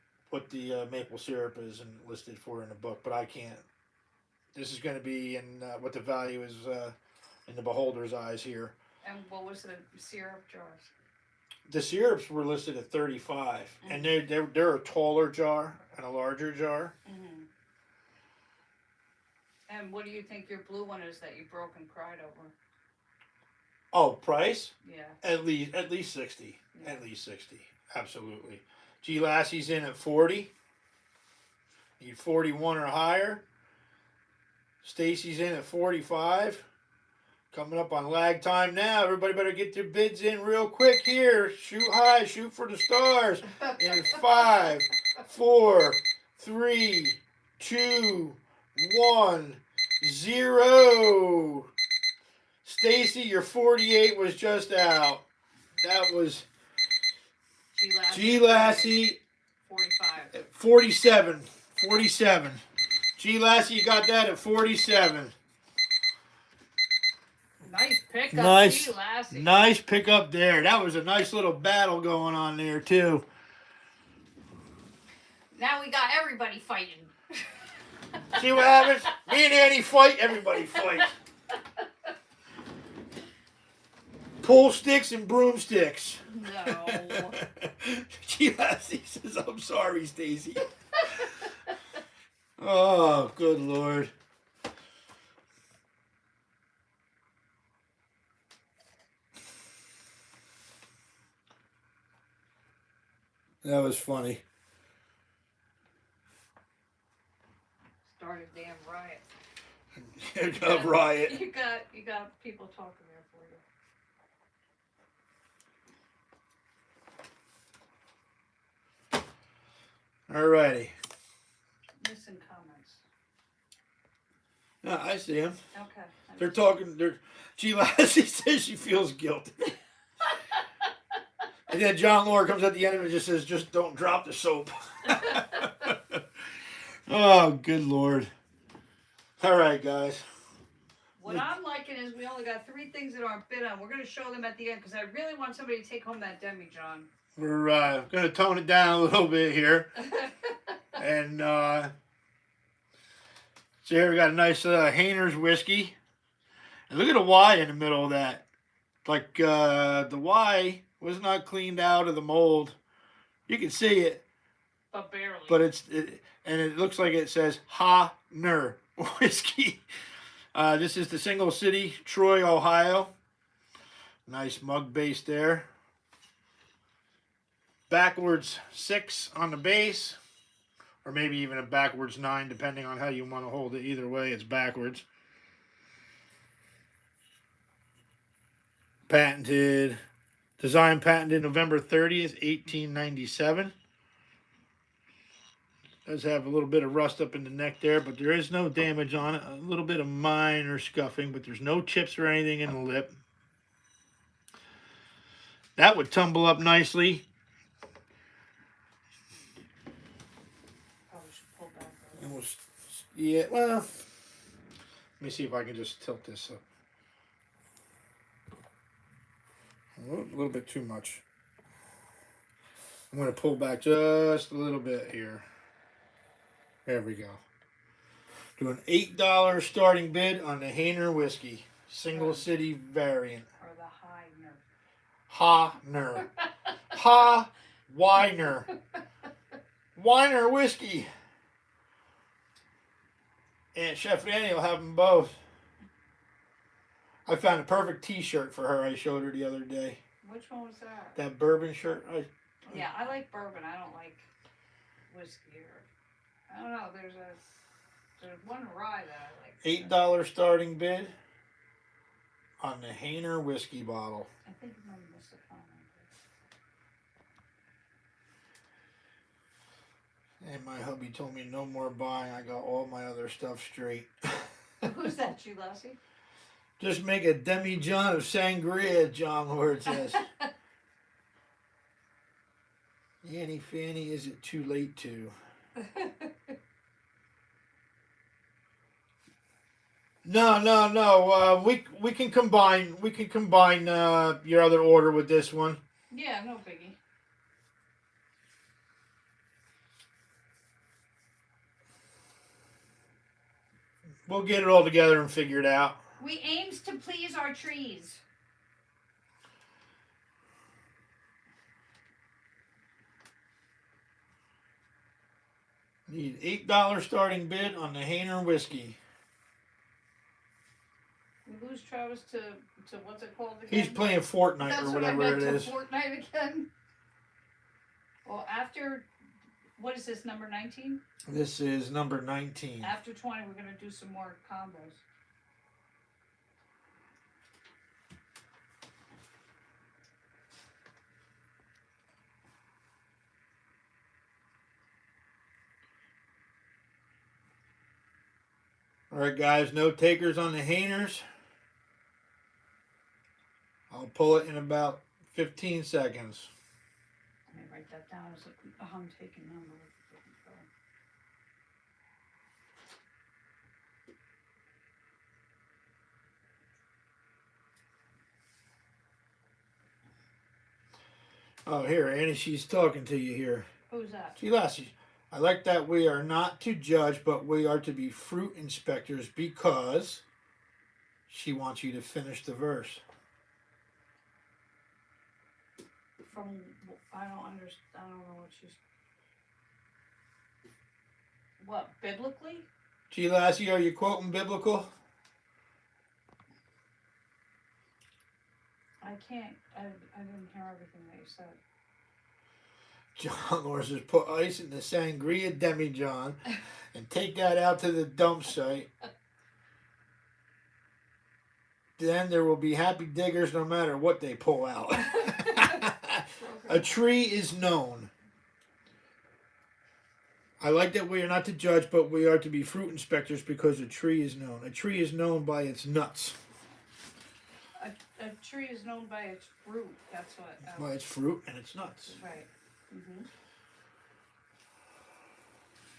Speaker 1: the maple syrup is and listed for in the book, but I can't. This is going to be in what the value is in the beholder's eyes here.
Speaker 3: And what was the syrup jars?
Speaker 1: The syrups were listed at 35, and they're a taller jar and a larger jar.
Speaker 3: Mm-hmm. And what do you think your blue one is that you broke and cried over?
Speaker 1: Oh, price?
Speaker 3: Yeah.
Speaker 1: At least 60.
Speaker 3: Yeah.
Speaker 1: At least 60. Absolutely. G. Lassie's in at 40. Need 41 or higher. Stacy's in at 45. Coming up on lag time now. Everybody better get their bids in real quick here. Shoot high, shoot for the stars. In 5, 4, 3, 2, 1, 0. Stacy, your 48 was just out. That was G. Lassie.
Speaker 3: 45.
Speaker 1: 47. 47. G. Lassie, you got that at 47.
Speaker 3: Nice pickup,
Speaker 1: Nice,
Speaker 3: G. Lassie.
Speaker 1: nice pickup there. That was a nice little battle going on there too.
Speaker 3: Now we got everybody fighting.
Speaker 1: See what happens? Me and Annie fight, everybody fights. Pull sticks and broomsticks.
Speaker 3: No.
Speaker 1: G. Lassie says, "I'm sorry, Stacy." Oh, good Lord. That was funny.
Speaker 3: Started damn riot.
Speaker 1: A riot.
Speaker 3: You got people talking there for you.
Speaker 1: Alrighty.
Speaker 3: Missing comments.
Speaker 1: No, I see him.
Speaker 3: Okay.
Speaker 1: They're talking. G. Lassie says she feels guilty. And then John Lord comes at the end of it and just says, "Just don't drop the soap." Oh, good Lord. All right, guys.
Speaker 3: What I'm liking is we only got 3 things that aren't bid on. We're gonna show them at the end because I really want somebody to take home that Demi-John.
Speaker 1: We're going to tone it down a little bit here. And so here we got a nice Hayner's whiskey. And look at the Y in the middle of that. Like the Y was not cleaned out of the mold. You can see it.
Speaker 3: But barely.
Speaker 1: But and it looks like it says Ha-ner whiskey. This is the Single City, Troy, Ohio. Nice mug base there. Backwards 6 on the base. Or maybe even a backwards 9, depending on how you want to hold it. Either way, it's backwards. Patented. Design patented November 30th, 1897. Does have a little bit of rust up in the neck there, but there is no damage on it. A little bit of minor scuffing, but there's no chips or anything in the lip. That would tumble up nicely.
Speaker 3: Probably should pull back.
Speaker 1: Almost, yeah, well, let me see if I can just tilt this up. A little bit too much. I'm going to pull back just a little bit here. There we go. Do an $8 starting bid on the Hayner whiskey. Single City variant.
Speaker 3: Or the Hayner.
Speaker 1: Ha-ner. Ha-winer. Winer whiskey. And Chef Annie will have them both. I found a perfect t-shirt for her I showed her the other day.
Speaker 3: Which one was that?
Speaker 1: That bourbon shirt.
Speaker 3: Yeah, I like bourbon. I don't like whiskey or... I don't know. There's one rye that I like.
Speaker 1: $8 starting bid on the Hayner whiskey bottle.
Speaker 3: I think I'm gonna miss a comment.
Speaker 1: And my hubby told me no more buying. I got all my other stuff straight.
Speaker 3: Who's that, G. Lassie?
Speaker 1: Just make a demi-john of sangria, John Lord says. Annie Fanny, is it too late to? No. We can combine. We can combine your other order with this one.
Speaker 3: Yeah, no biggie.
Speaker 1: We'll get it all together and figure it out.
Speaker 3: We aims to please our trees.
Speaker 1: Need $8 starting bid on the Hayner whiskey.
Speaker 3: We lose Travis to what's it called again?
Speaker 1: He's playing Fortnite
Speaker 3: That's
Speaker 1: or
Speaker 3: what I
Speaker 1: whatever
Speaker 3: meant,
Speaker 1: it is.
Speaker 3: to Fortnite again. Well, after, what is this, number 19?
Speaker 1: This is number 19.
Speaker 3: After 20, we're going to do some more combos.
Speaker 1: All right, guys, no takers on the Hayners. I'll pull it in about 15 seconds.
Speaker 3: Let me write that down as a taking number.
Speaker 1: Oh, here, Annie, she's talking to you here.
Speaker 3: Who's that?
Speaker 1: Gee, Lassie, I like that we are not to judge, but we are to be fruit inspectors because she wants you to finish the verse.
Speaker 3: From, I don't understand, I don't know what she's... What, biblically?
Speaker 1: Gee, Lassie, are you quoting biblical?
Speaker 3: I can't, I didn't hear everything that you said.
Speaker 1: John Lord says, put ice in the sangria demi-john and take that out to the dump site. Then there will be happy diggers no matter what they pull out. A tree is known. I like that we are not to judge, but we are to be fruit inspectors because a tree is known. A tree is known by its nuts.
Speaker 3: A tree is known by its fruit. That's what.
Speaker 1: By its fruit and its nuts.
Speaker 3: Right. Mm-hmm.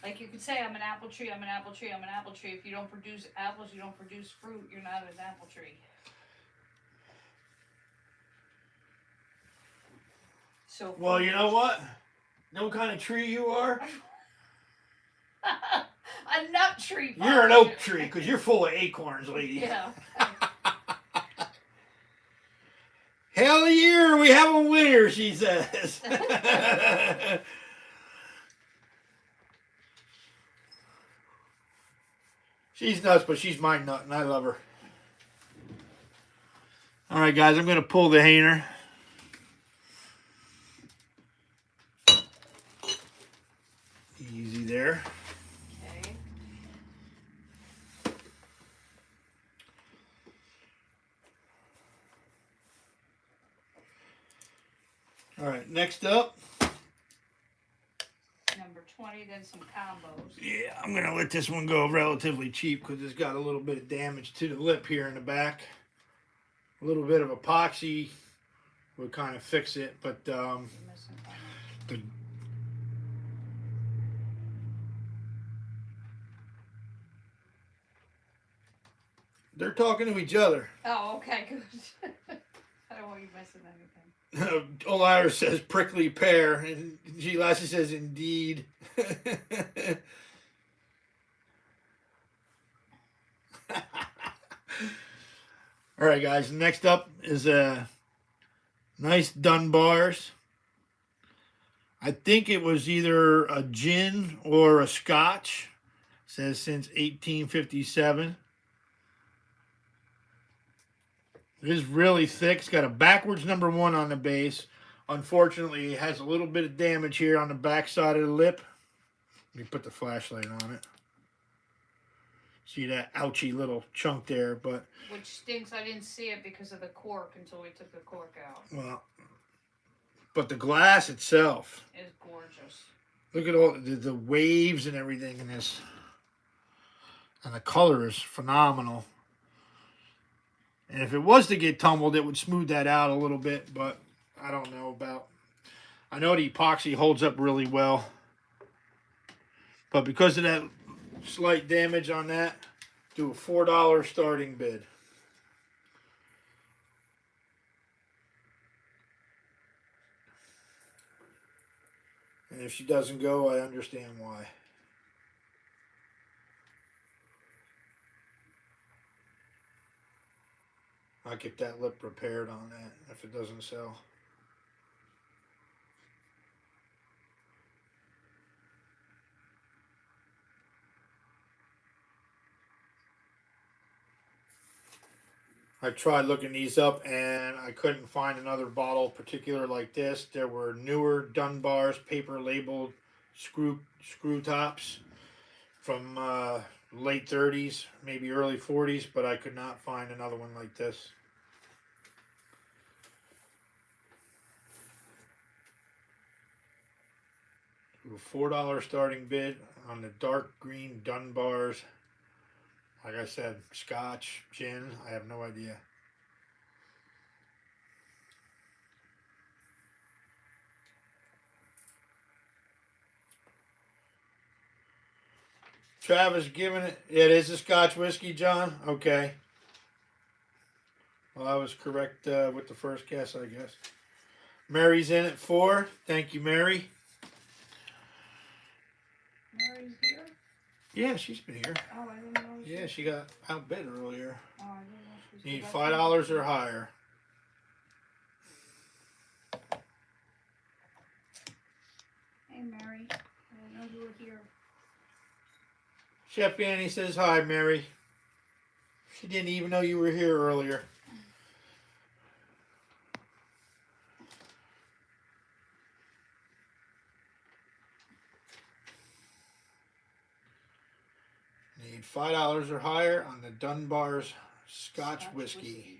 Speaker 3: Like you could say, I'm an apple tree, I'm an apple tree, I'm an apple tree. If you don't produce apples, you don't produce fruit, you're not an apple tree. So
Speaker 1: Well, you know what? Know what kind of tree you are?
Speaker 3: a nut tree.
Speaker 1: You're an oak tree because you're full of acorns, lady.
Speaker 3: Yeah.
Speaker 1: Hell yeah, we have a winner, she says. She's nuts, but she's my nut, and I love her. All right, guys, I'm going to pull the hanger. Easy there.
Speaker 3: Okay.
Speaker 1: All right, next up.
Speaker 3: Number 20, then some combos.
Speaker 1: Yeah, I'm going to let this one go relatively cheap because it's got a little bit of damage to the lip here in the back. A little bit of epoxy would kind of fix it, but
Speaker 3: You're missing one.
Speaker 1: they're talking to each other.
Speaker 3: Oh, okay, good. I don't want you missing anything.
Speaker 1: Olira says prickly pear, and G. Lassie says indeed. All right, guys. Next up is nice Dunbars. I think it was either a gin or a scotch. It says since 1857. It is really thick. It's got a backwards number 1 on the base. Unfortunately, it has a little bit of damage here on the back side of the lip. Let me put the flashlight on it. See that ouchy little chunk there, but...
Speaker 3: Which stinks, I didn't see it because of the cork until we took the cork out.
Speaker 1: Well, but the glass itself...
Speaker 3: It's gorgeous.
Speaker 1: Look at all the waves and everything in this. And the color is phenomenal. And if it was to get tumbled, it would smooth that out a little bit, but I don't know about... I know the epoxy holds up really well. But because of that slight damage on that, do a $4 starting bid. And if she doesn't go, I understand why. I'll get that lip repaired on that if it doesn't sell. I tried looking these up and I couldn't find another bottle particular like this. There were newer Dunbars paper labeled screw tops from late 30s, maybe early 40s, but I could not find another one like this. A $4 starting bid on the dark green Dunbars. Like I said, scotch, gin, I have no idea. Travis giving it. It is a Scotch whiskey, John. Okay. Well, I was correct with the first guess, I guess. Mary's in at 4. Thank you, Mary.
Speaker 3: Mary's here?
Speaker 1: Yeah, she's been here.
Speaker 3: Oh, I didn't know.
Speaker 1: Yeah, she got outbid earlier.
Speaker 3: Oh, I didn't know she was
Speaker 1: Need
Speaker 3: here.
Speaker 1: $5 or higher.
Speaker 3: Hey, Mary. I didn't know you were here.
Speaker 1: Chef Annie says hi, Mary. She didn't even know you were here earlier. Need $5 or higher on the Dunbar's Scotch whiskey.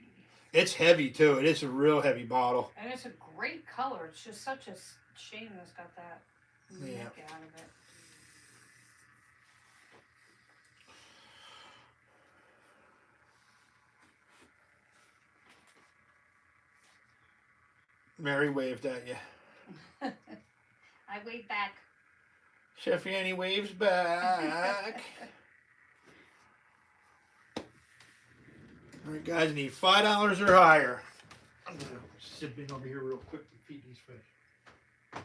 Speaker 1: It's heavy too. It is a real heavy bottle.
Speaker 3: And it's a great color. It's just such a shame it's got that
Speaker 1: Yeah.
Speaker 3: neck out of it.
Speaker 1: Mary waved at you.
Speaker 3: I wave back.
Speaker 1: Chef Annie waves back. All right, guys, I need $5 or higher. I'm gonna zip in over here real quick to feed these fish.
Speaker 2: Hi,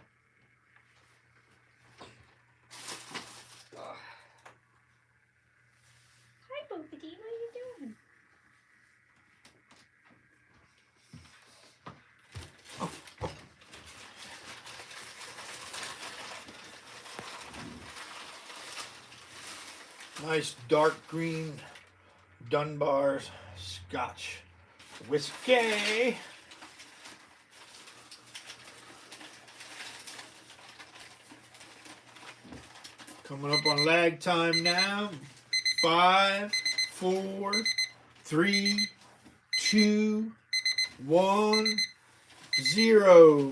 Speaker 2: Boopity. What are you doing?
Speaker 1: Nice dark green Dunbar's Scotch whiskey. Coming up on lag time now. 5, 4, 3, 2, 1, 0.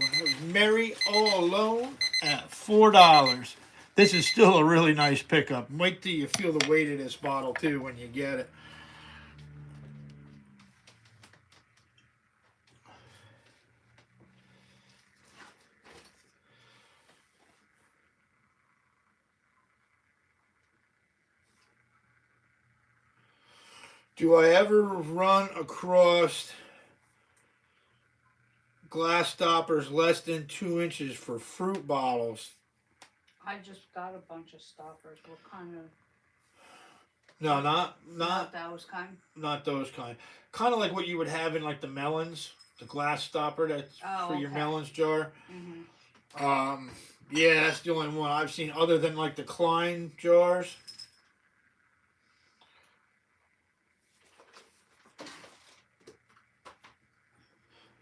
Speaker 1: Mary all alone at $4. This is still a really nice pickup. Wait till you feel the weight of this bottle too when you get it. Do I ever run across glass stoppers less than 2 inches for fruit bottles?
Speaker 3: I just got a bunch of stoppers. What kind of?
Speaker 1: No, not
Speaker 3: those kind.
Speaker 1: not those kind. Kind of like what you would have in like the melons, the glass stopper that's for your
Speaker 3: okay.
Speaker 1: melons jar.
Speaker 3: Mm-hmm.
Speaker 1: Yeah, that's the only one I've seen other than like the Klein jars.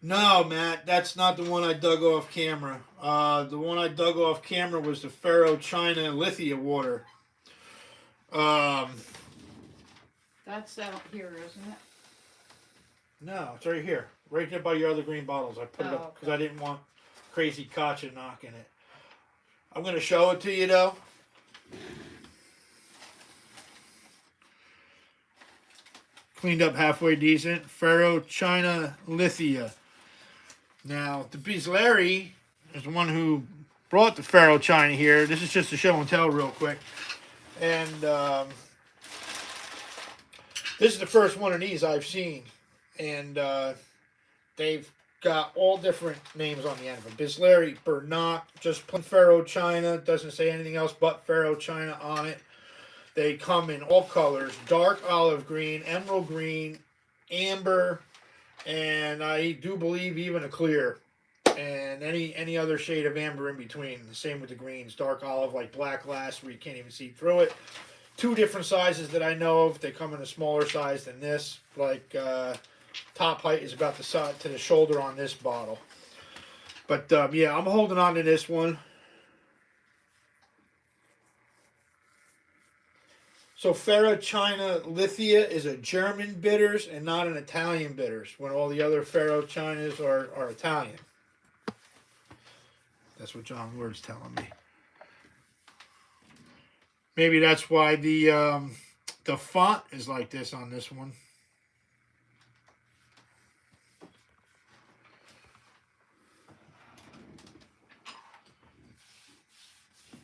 Speaker 1: No, Matt, that's not the one I dug off camera. The one I dug off camera was the Faro China Lithia water.
Speaker 3: That's out here, isn't it?
Speaker 1: No, it's right here. Right there by your other green bottles. I put it up because I didn't want crazy Katya knocking it. I'm going to show it to you, though. Cleaned up halfway decent. Faro China Lithia. Now, the Bislari is the one who brought the Faro China here. This is just a show and tell real quick. And this is the first one of these I've seen. And they've got all different names on the end of them. Bislari, Bernac, just plain Faro China. Doesn't say anything else but Faro China on it. They come in all colors. Dark olive green, emerald green, amber, and I do believe even a clear. And any other shade of amber in between. The same with the greens. Dark olive like black glass where you can't even see through it. 2 different sizes that I know of. They come in a smaller size than this. Like top height is about the side to the shoulder on this bottle. But yeah, I'm holding on to this one. So Faro China Lithia is a German bitters and not an Italian bitters, when all the other Faro Chinas are Italian. That's what John Ward's telling me. Maybe that's why the font is like this on this one.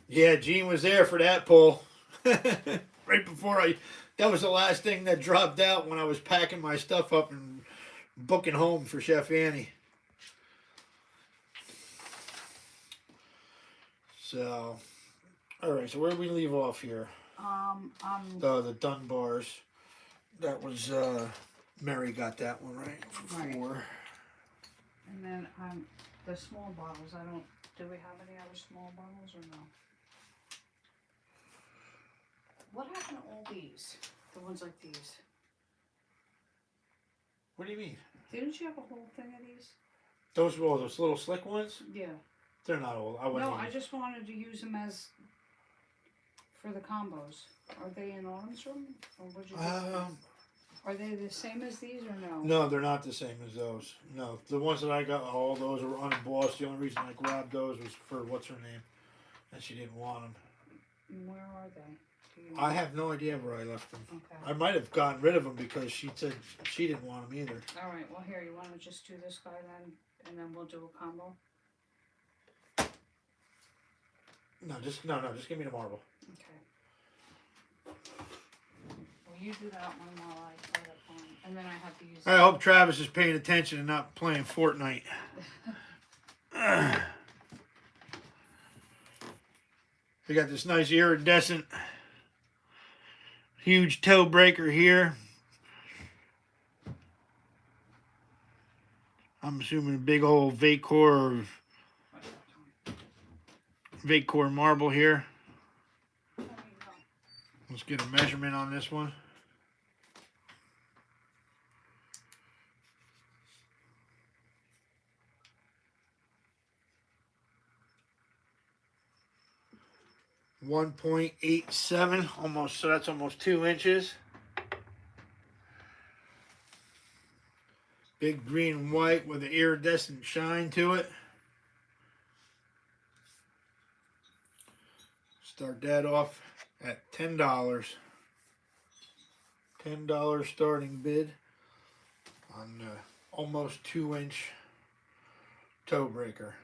Speaker 1: Yeah, Gene was there for that pull. Right before that was the last thing that dropped out when I was packing my stuff up and booking home for Chef Annie. So, all right. So where do we leave off here? The Dunbars. That was Mary got that one right for 4.
Speaker 3: And then the small bottles. Do we have any other small bottles or no? What happened to all these? The ones like these.
Speaker 1: What do you mean?
Speaker 3: Didn't you have a whole thing of these?
Speaker 1: Those little slick ones?
Speaker 3: Yeah.
Speaker 1: They're not old.
Speaker 3: I just wanted to use them as for the combos. Are they in Autumn's room? Or would you are they the same as these or no?
Speaker 1: No, they're not the same as those. No. The ones that I got, all those were unembossed. The only reason I grabbed those was for what's her name. And she didn't want them.
Speaker 3: Where are they?
Speaker 1: I have no idea where I left them.
Speaker 3: Okay.
Speaker 1: I might have gotten rid of them because she said she didn't want them either.
Speaker 3: All right. Well, here, you want to just do this guy then, and then we'll do a combo?
Speaker 1: Just give me the marble.
Speaker 3: Okay. Well, you do that one while I try to find, and then I have to use.
Speaker 1: I hope Travis is paying attention and not playing Fortnite. We got this nice iridescent, huge toe breaker here. I'm assuming a big old Vacor marble here. Let's get a measurement on this one. .87, almost. So that's almost 2 inches. Big green and white with an iridescent shine to it. Start that off at $10. $10 starting bid on the almost 2-inch toe breaker.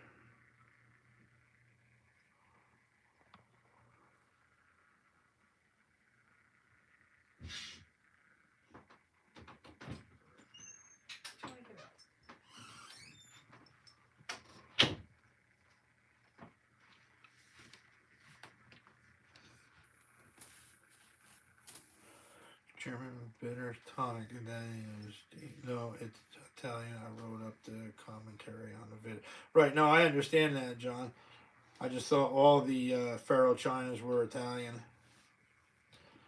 Speaker 1: German bitter tonic, and then no, it's Italian. I wrote up the commentary on the vid. Right, no, I understand that, John. I just thought all the Faro Chinas were Italian.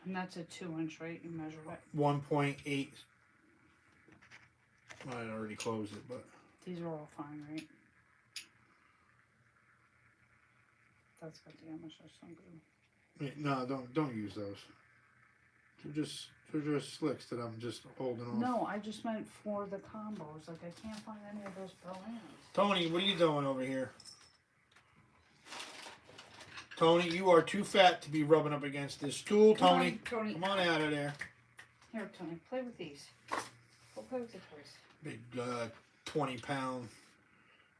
Speaker 3: And that's a 2-inch, right? You measure it.
Speaker 1: 1.8. I already closed it, but
Speaker 3: These are all fine, right? That's got the image. That's not good.
Speaker 1: no, don't use those. They're just slicks that I'm just holding on.
Speaker 3: No, I just meant for the combos. Like, I can't find any of those brands.
Speaker 1: Tony, what are you doing over here? Tony, you are too fat to be rubbing up against this stool, Tony.
Speaker 3: Tony.
Speaker 1: Come on out of there.
Speaker 3: Here, Tony, play with these. Go play with the toys.
Speaker 1: Big 20-pound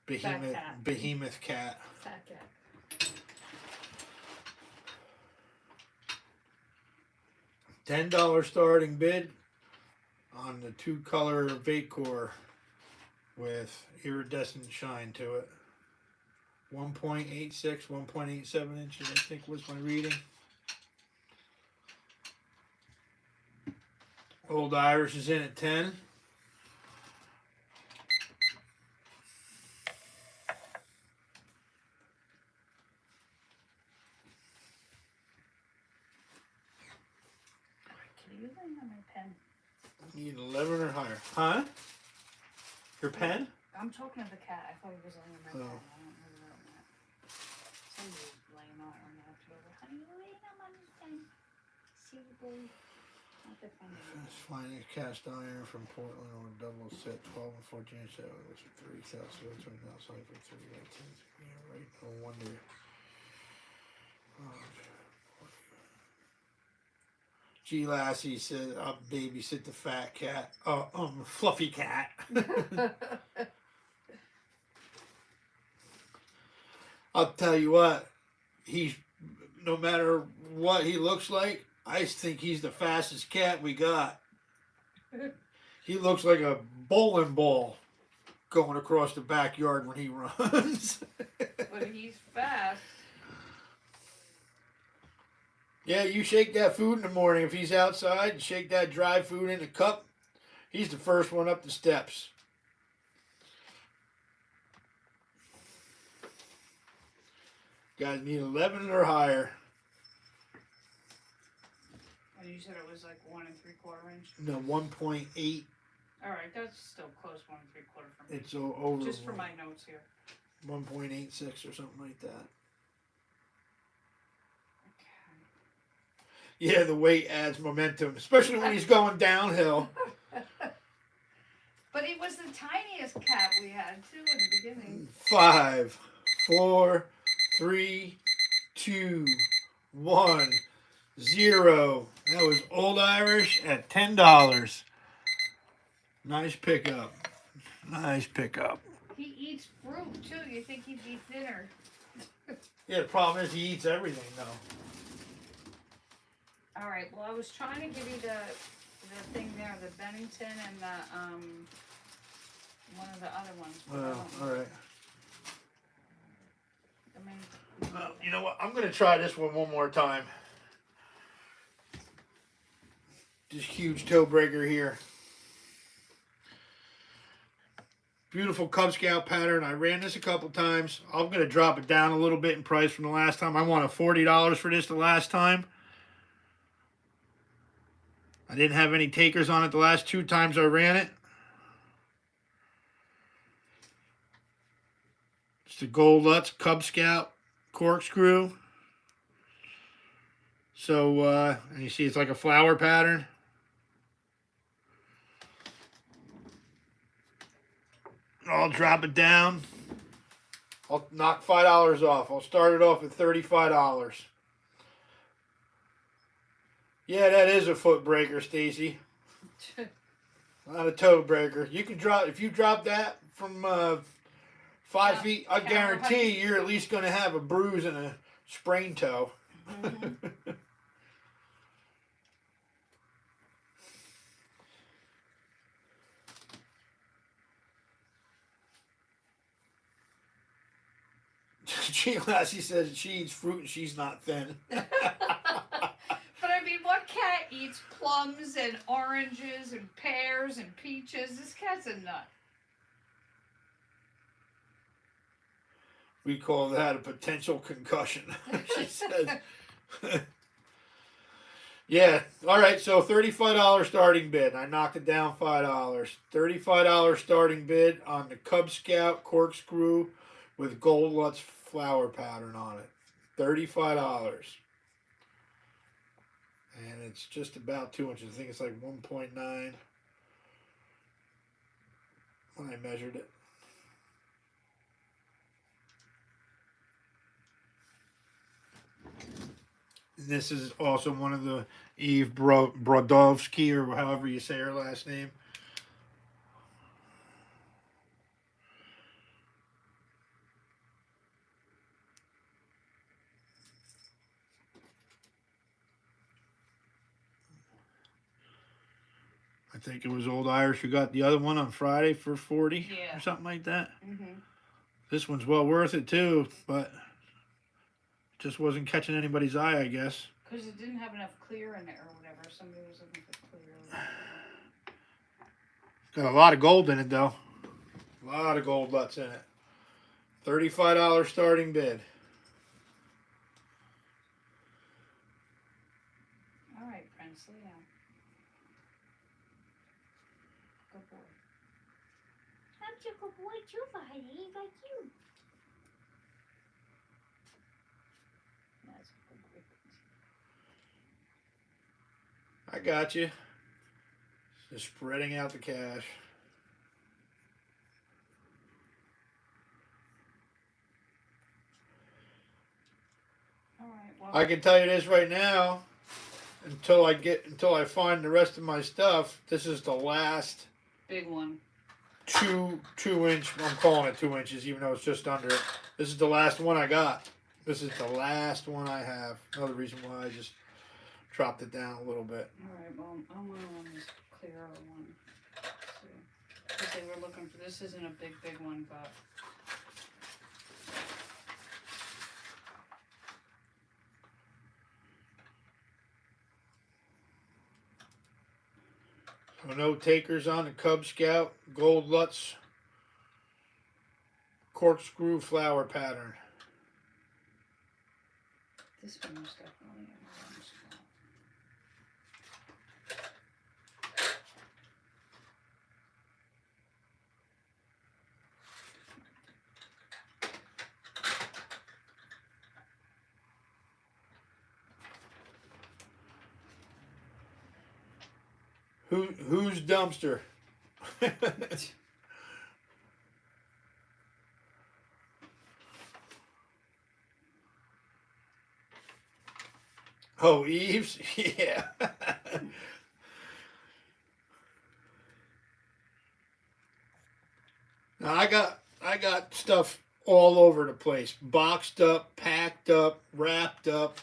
Speaker 3: cat.
Speaker 1: behemoth cat.
Speaker 3: Fat cat.
Speaker 1: $10 starting bid on the 2-color Vacor with iridescent shine to it. 1.86, 1.87 inches, I think was my reading. Old Irish is in at 10.
Speaker 3: Can you lay on my pen?
Speaker 1: Need 11 or higher. Huh? Your pen?
Speaker 3: I'm talking to the cat. I thought he was laying on my pen.
Speaker 1: Oh.
Speaker 3: I don't really know that. Somebody's laying on it right now too. Honey, you laying on my pen? See, boy. Not the pen.
Speaker 1: Let's find a cast iron from Portland or double set 12 and 14 inch. That was 3,000, 20,000 for 3 19. Yeah, right. No wonder. G Lassie said, "I'll babysit the fat cat. Fluffy cat." I'll tell you what. He's no matter what he looks like. I think he's the fastest cat we got. He looks like a bowling ball going across the backyard when he runs.
Speaker 3: But he's fast.
Speaker 1: Yeah, you shake that food in the morning. If he's outside, and shake that dry food in a cup, he's the first one up the steps. Guys need 11 or higher.
Speaker 3: And you said it was like 1 3/4 inch?
Speaker 1: No, 1.8.
Speaker 3: Alright, that's still close 1 3/4 for me.
Speaker 1: It's over.
Speaker 3: Just for my notes here.
Speaker 1: 1.86 or something like that.
Speaker 3: Okay.
Speaker 1: Yeah, the weight adds momentum, especially when he's going downhill.
Speaker 3: But he was the tiniest cat we had too in the beginning.
Speaker 1: 5, 4, 3, 2, 1, 0. That was Old Irish at $10. Nice pickup. Nice pickup.
Speaker 3: He eats fruit too. You think he'd be thinner?
Speaker 1: Yeah, the problem is he eats everything though.
Speaker 3: All right. Well, I was trying to give you the thing there, the Bennington and the one of the other ones. But I don't know.
Speaker 1: All right.
Speaker 3: I mean,
Speaker 1: You know what? I'm gonna try this one more time. This huge toe breaker here. Beautiful Cub Scout pattern. I ran this a couple times. I'm gonna drop it down a little bit in price from the last time. I wanted $40 for this the last time. I didn't have any takers on it the last 2 times I ran it. It's the Gold Lutz Cub Scout corkscrew. So, and you see it's like a flower pattern. I'll drop it down. I'll knock $5 off. I'll start it off at $35. Yeah, that is a foot breaker, Stacy. Not a toe breaker. You can drop, if you drop that from 5 feet, I guarantee you're at least going to have a bruise and a sprained toe.
Speaker 3: mm-hmm.
Speaker 1: Lassie says she eats fruit and she's not thin.
Speaker 3: But I mean, what cat eats plums and oranges and pears and peaches? This cat's a nut.
Speaker 1: We call that a potential concussion, she says. Yeah, all right, so $35 starting bid. I knocked it down $5. $35 starting bid on the Cub Scout corkscrew with Gold Lutz flower pattern on it. $35. And it's just about 2 inches. I think it's like 1.9 when I measured it. This is also one of the Eve Brodowski, or however you say her last name. I think it was Old Irish who got the other one on Friday for 40 or something like that.
Speaker 3: Mm-hmm.
Speaker 1: This one's well worth it too, but just wasn't catching anybody's eye, I guess.
Speaker 3: Because it didn't have enough clear in it or whatever. Somebody was looking for clear.
Speaker 1: Got a lot of gold in it though. A lot of Gold Lutz in it. $35 starting bid.
Speaker 3: All right, Prince, lay down. Good boy.
Speaker 2: I'm such a good boy too, Friday, like you.
Speaker 3: That's a good boy.
Speaker 1: I got you. Just spreading out the cash.
Speaker 3: All right, well.
Speaker 1: I can tell you this right now. Until I find the rest of my stuff, this is the last
Speaker 3: Big one.
Speaker 1: 2 inch. I'm calling it 2 inches, even though it's just under it. This is the last one I got. This is the last one I have. Another reason why I just dropped it down a little bit.
Speaker 3: All right, well, I want to run this clearer one. Because they were looking for, this isn't a big one, but.
Speaker 1: So no takers on the Cub Scout Gold Lutz corkscrew flower pattern.
Speaker 3: This one was definitely a orange spot.
Speaker 1: Who's dumpster? Oh, Eve's? Yeah. Now I got stuff all over the place. Boxed up, packed up, wrapped up,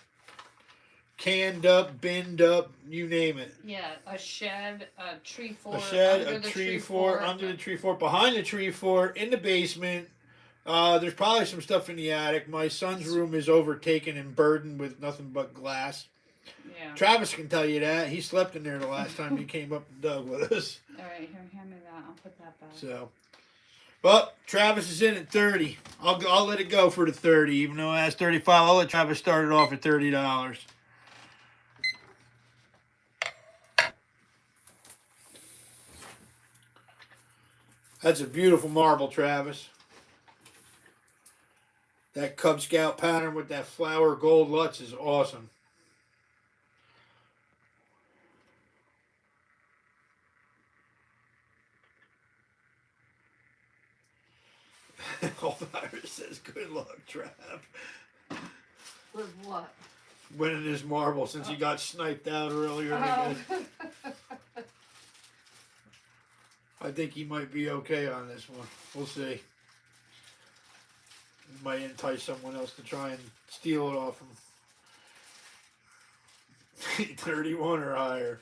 Speaker 1: canned up, binned up, you name it.
Speaker 3: Yeah, a shed, a tree fort,
Speaker 1: A shed,
Speaker 3: under
Speaker 1: a
Speaker 3: the
Speaker 1: tree fort, under the tree fort, behind the tree fort, in the basement. There's probably some stuff in the attic. My son's room is overtaken and burdened with nothing but glass.
Speaker 3: Yeah.
Speaker 1: Travis can tell you that. He slept in there the last time he came up and dug with us.
Speaker 3: All right, here, hand me that. I'll put that back.
Speaker 1: So, but Travis is in at 30. I'll let it go for the 30, even though I asked 35. I'll let Travis start it off at $30. That's a beautiful marble, Travis. That Cub Scout pattern with that flower gold Lutz is awesome. Old Irish says, "Good luck, Trav.
Speaker 3: With what?
Speaker 1: Winning his marble since he got sniped out earlier. I think he might be okay on this one. We'll see. Might entice someone else to try and steal it off him. 31 or higher.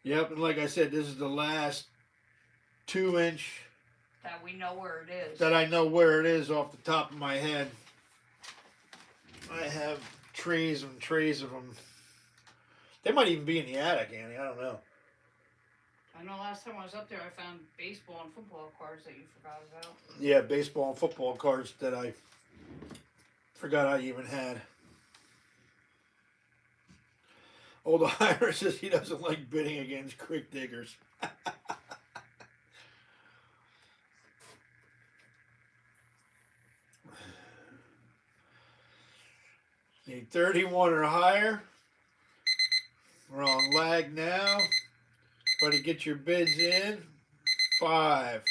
Speaker 1: Yep, and like I said, this is the last 2-inch
Speaker 3: That we know where it is.
Speaker 1: that I know where it is off the top of my head. I have trays and trays of them. They might even be in the attic, Annie. I don't know.
Speaker 3: I know last time I was up there, I found baseball and football cards that you forgot about.
Speaker 1: Yeah, baseball and football cards that I forgot I even had. Old Irish says he doesn't like bidding against creek diggers. Need 31 or higher. We're on lag now. Everybody get your bids in. 5,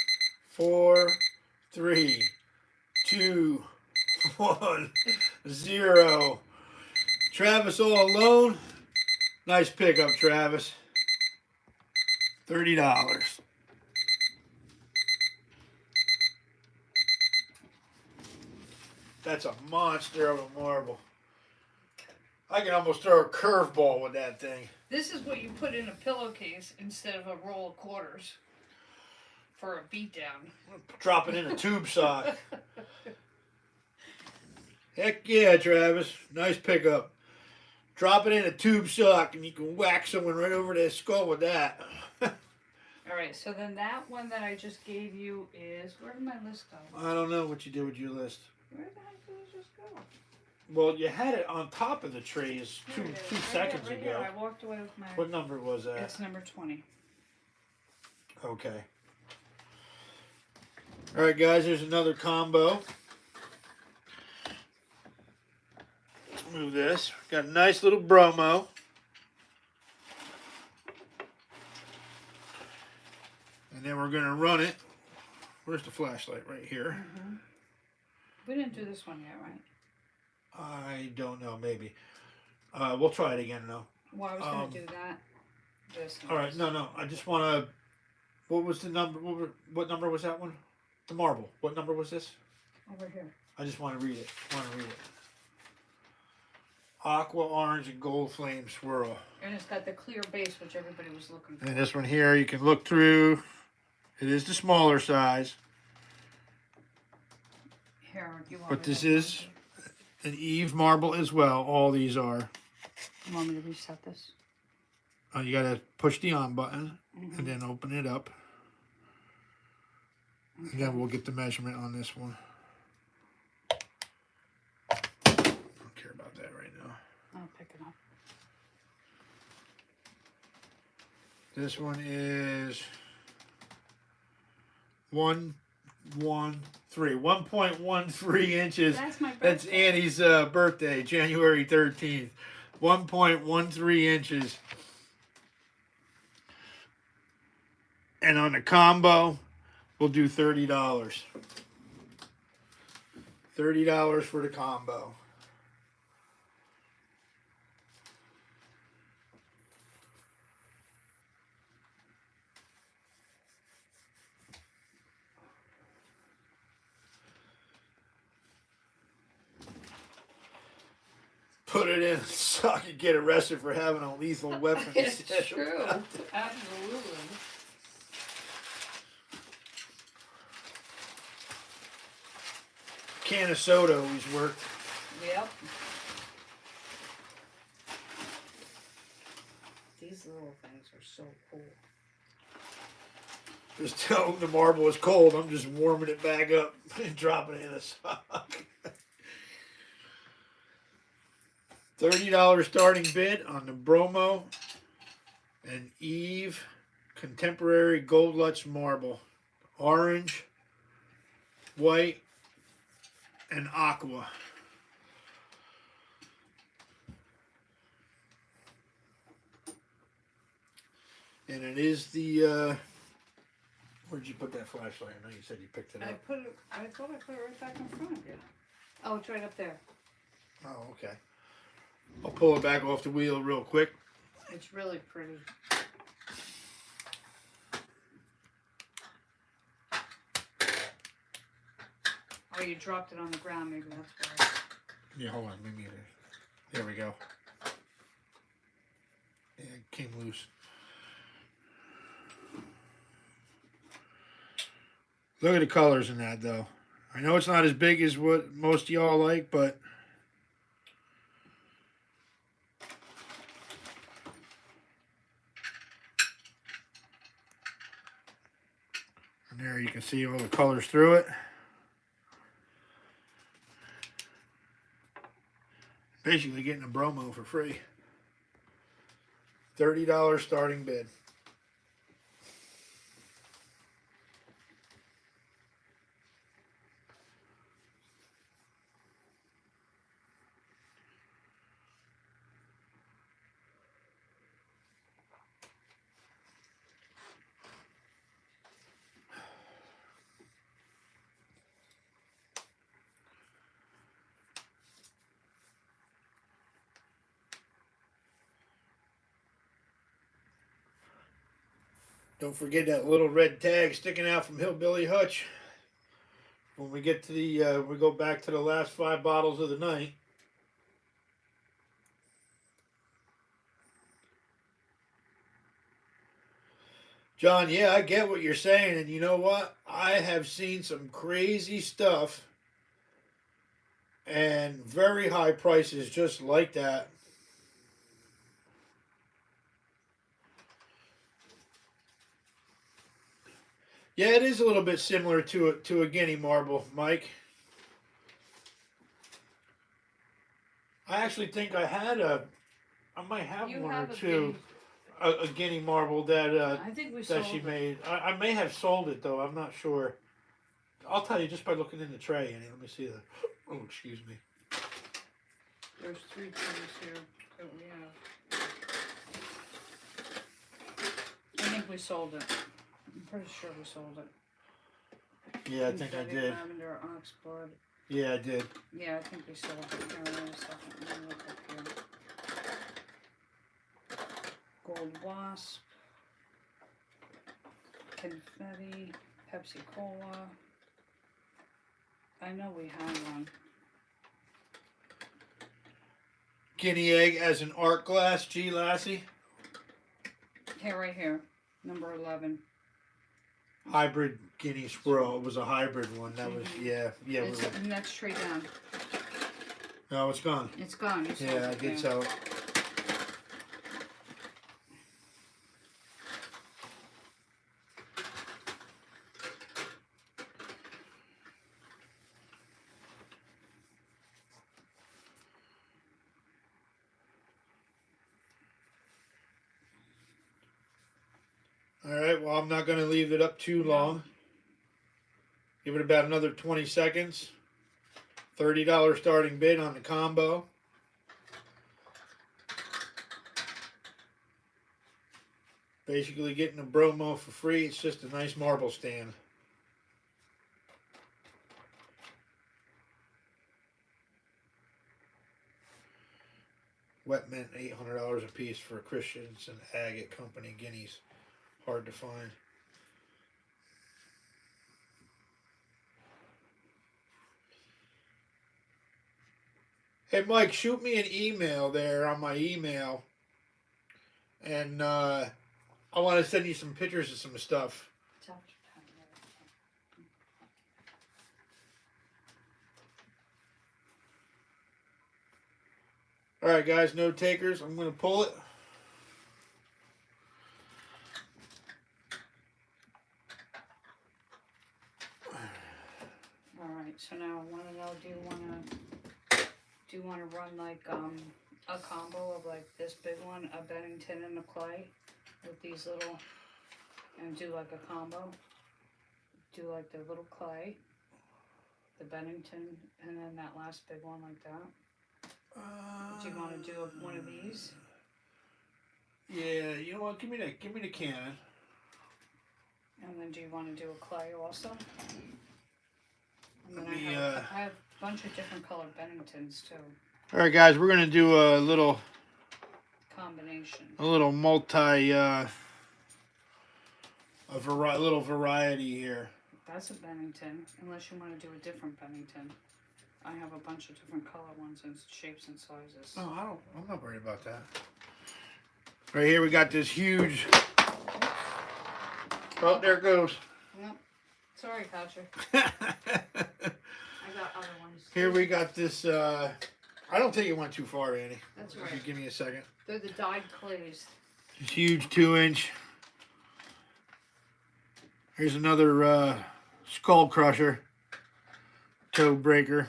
Speaker 1: 4, 3, 2, 1, 0. Travis all alone. Nice pickup, Travis. $30. That's a monster of a marble. I can almost throw a curveball with that thing.
Speaker 3: This is what you put in a pillowcase instead of a roll of quarters for a beatdown.
Speaker 1: Drop it in a tube sock. Heck yeah, Travis. Nice pickup. Drop it in a tube sock and you can whack someone right over their skull with that.
Speaker 3: All right, so then that one that I just gave you is, where did my list go?
Speaker 1: I don't know what you did with your list.
Speaker 3: Where the heck did it just go?
Speaker 1: Well, you had it on top of the trays
Speaker 3: Here it is,
Speaker 1: two
Speaker 3: right
Speaker 1: seconds
Speaker 3: here, right
Speaker 1: ago.
Speaker 3: here. I walked away with my.
Speaker 1: What number was that?
Speaker 3: It's number 20.
Speaker 1: Okay. All right, guys, there's another combo. Let's move this. Got a nice little bromo. And then we're going to run it. Where's the flashlight? Right here.
Speaker 3: Mm-hmm. We didn't do this one yet, right?
Speaker 1: I don't know, maybe. We'll try it again, though.
Speaker 3: Well, I was going to do that. This.
Speaker 1: All right, no. I just want to... What was the number? What number was that one? The marble. What number was this?
Speaker 3: Over here.
Speaker 1: I just want to read it. Aqua, orange, and gold flame swirl.
Speaker 3: And it's got the clear base, which everybody was looking for.
Speaker 1: And this one here, you can look through. It is the smaller size.
Speaker 3: Here, you want
Speaker 1: But
Speaker 3: me
Speaker 1: this
Speaker 3: to-
Speaker 1: is an Eve marble as well. All these are.
Speaker 3: You want me to reset this?
Speaker 1: You got to push the on button
Speaker 3: Mm-hmm.
Speaker 1: and then open it up. And then we'll get the measurement on this one. I don't care about that right now.
Speaker 3: I'll pick it up.
Speaker 1: This one is 1.13 inches.
Speaker 3: That's my
Speaker 1: That's
Speaker 3: birthday.
Speaker 1: Annie's birthday, January 13th. 1.13 inches. And on the combo, we'll do $30. $30 for the combo. Put it in so I could get arrested for having a lethal weapon.
Speaker 3: It's true. Absolutely.
Speaker 1: Can of soda always worked.
Speaker 3: Yep. These little things are so cool.
Speaker 1: Just tell them the marble is cold. I'm just warming it back up and dropping it in a sock. $30 starting bid on the Bromo and Eve Contemporary Gold Lutz marble. Orange, white, and aqua. And it is the, where'd you put that flashlight? I know you said you picked it up.
Speaker 3: I thought I put it right back in front of you. Oh, it's right up there.
Speaker 1: Oh, okay. I'll pull it back off the wheel real quick.
Speaker 3: It's really pretty. Oh, you dropped it on the ground, maybe that's why.
Speaker 1: Yeah, hold on. Maybe there we go. Yeah, it came loose. Look at the colors in that, though. I know it's not as big as what most of y'all like, but and there you can see all the colors through it. Basically getting a Bromo for free. $30 starting bid. Don't forget that little red tag sticking out from Hillbilly Hutch. When we get to the, we go back to the last 5 bottles of the night. John, yeah, I get what you're saying, and you know what? I have seen some crazy stuff and very high prices just like that. Yeah, it is a little bit similar to a Guinea marble, Mike. I actually think I might have
Speaker 3: You
Speaker 1: one
Speaker 3: have
Speaker 1: or
Speaker 3: a
Speaker 1: two, a Guinea marble that
Speaker 3: I think we
Speaker 1: that
Speaker 3: sold
Speaker 1: she
Speaker 3: it.
Speaker 1: made. I may have sold it though. I'm not sure. I'll tell you just by looking in the tray. Annie. Let me see that. Oh, excuse me.
Speaker 3: There's 3 trees here that we have. I think we sold it. I'm pretty sure we sold it.
Speaker 1: Yeah, I think I
Speaker 3: Confetti,
Speaker 1: did.
Speaker 3: Lavender, oxblood.
Speaker 1: Yeah, I did.
Speaker 3: Yeah, I think we sold it. Here, wait a second. Let me look up here. Gold Wasp. Confetti. Pepsi Cola. I know we had one.
Speaker 1: Guinea egg as an art glass, G. Lassie.
Speaker 3: Here, right here. Number 11.
Speaker 1: Hybrid Guinea squirrel. It was a hybrid one. That was yeah.
Speaker 3: It's the next tree down.
Speaker 1: No, it's gone.
Speaker 3: It's gone. You sold
Speaker 1: Yeah, I
Speaker 3: it,
Speaker 1: did sell it. All right, well, I'm not going to leave it up too long. Give it about another 20 seconds. $30 starting bid on the combo. Basically getting a Bromo for free. It's just a nice marble stand. Wet mint, $800 a piece for Christensen Agate Company guineas. Hard to find. Hey Mike, shoot me an email there on my email, and I want to send you some pictures of some stuff.
Speaker 3: It's after time,
Speaker 1: All right, guys, no takers. I'm gonna pull it.
Speaker 3: Alright, so now I wanna know, do you wanna run like, a combo of like this big one, a Bennington and a clay with these little, and do like a combo? Do like the little clay, the Bennington, and then that last big one like that? Do you wanna do one of these?
Speaker 1: Yeah, you know what? Give me the cannon.
Speaker 3: And then do you wanna do a clay also? And then
Speaker 1: Let me,
Speaker 3: I have a bunch of different colored Benningtons too,
Speaker 1: All right, guys, we're gonna do a little
Speaker 3: combination.
Speaker 1: multi little variety here.
Speaker 3: That's a Bennington, unless you want to do a different Bennington. I have a bunch of different color ones and shapes and sizes.
Speaker 1: Oh, I'm not worried about that. Right here we got this huge. Oh, there it goes.
Speaker 3: Yep. Sorry, Patrick. I got other ones.
Speaker 1: Here we got this. I don't think it went too far, Annie.
Speaker 3: That's
Speaker 1: If
Speaker 3: right.
Speaker 1: you give me a second.
Speaker 3: They're the dyed clays.
Speaker 1: This huge 2-inch. Here's another skull crusher, toe breaker,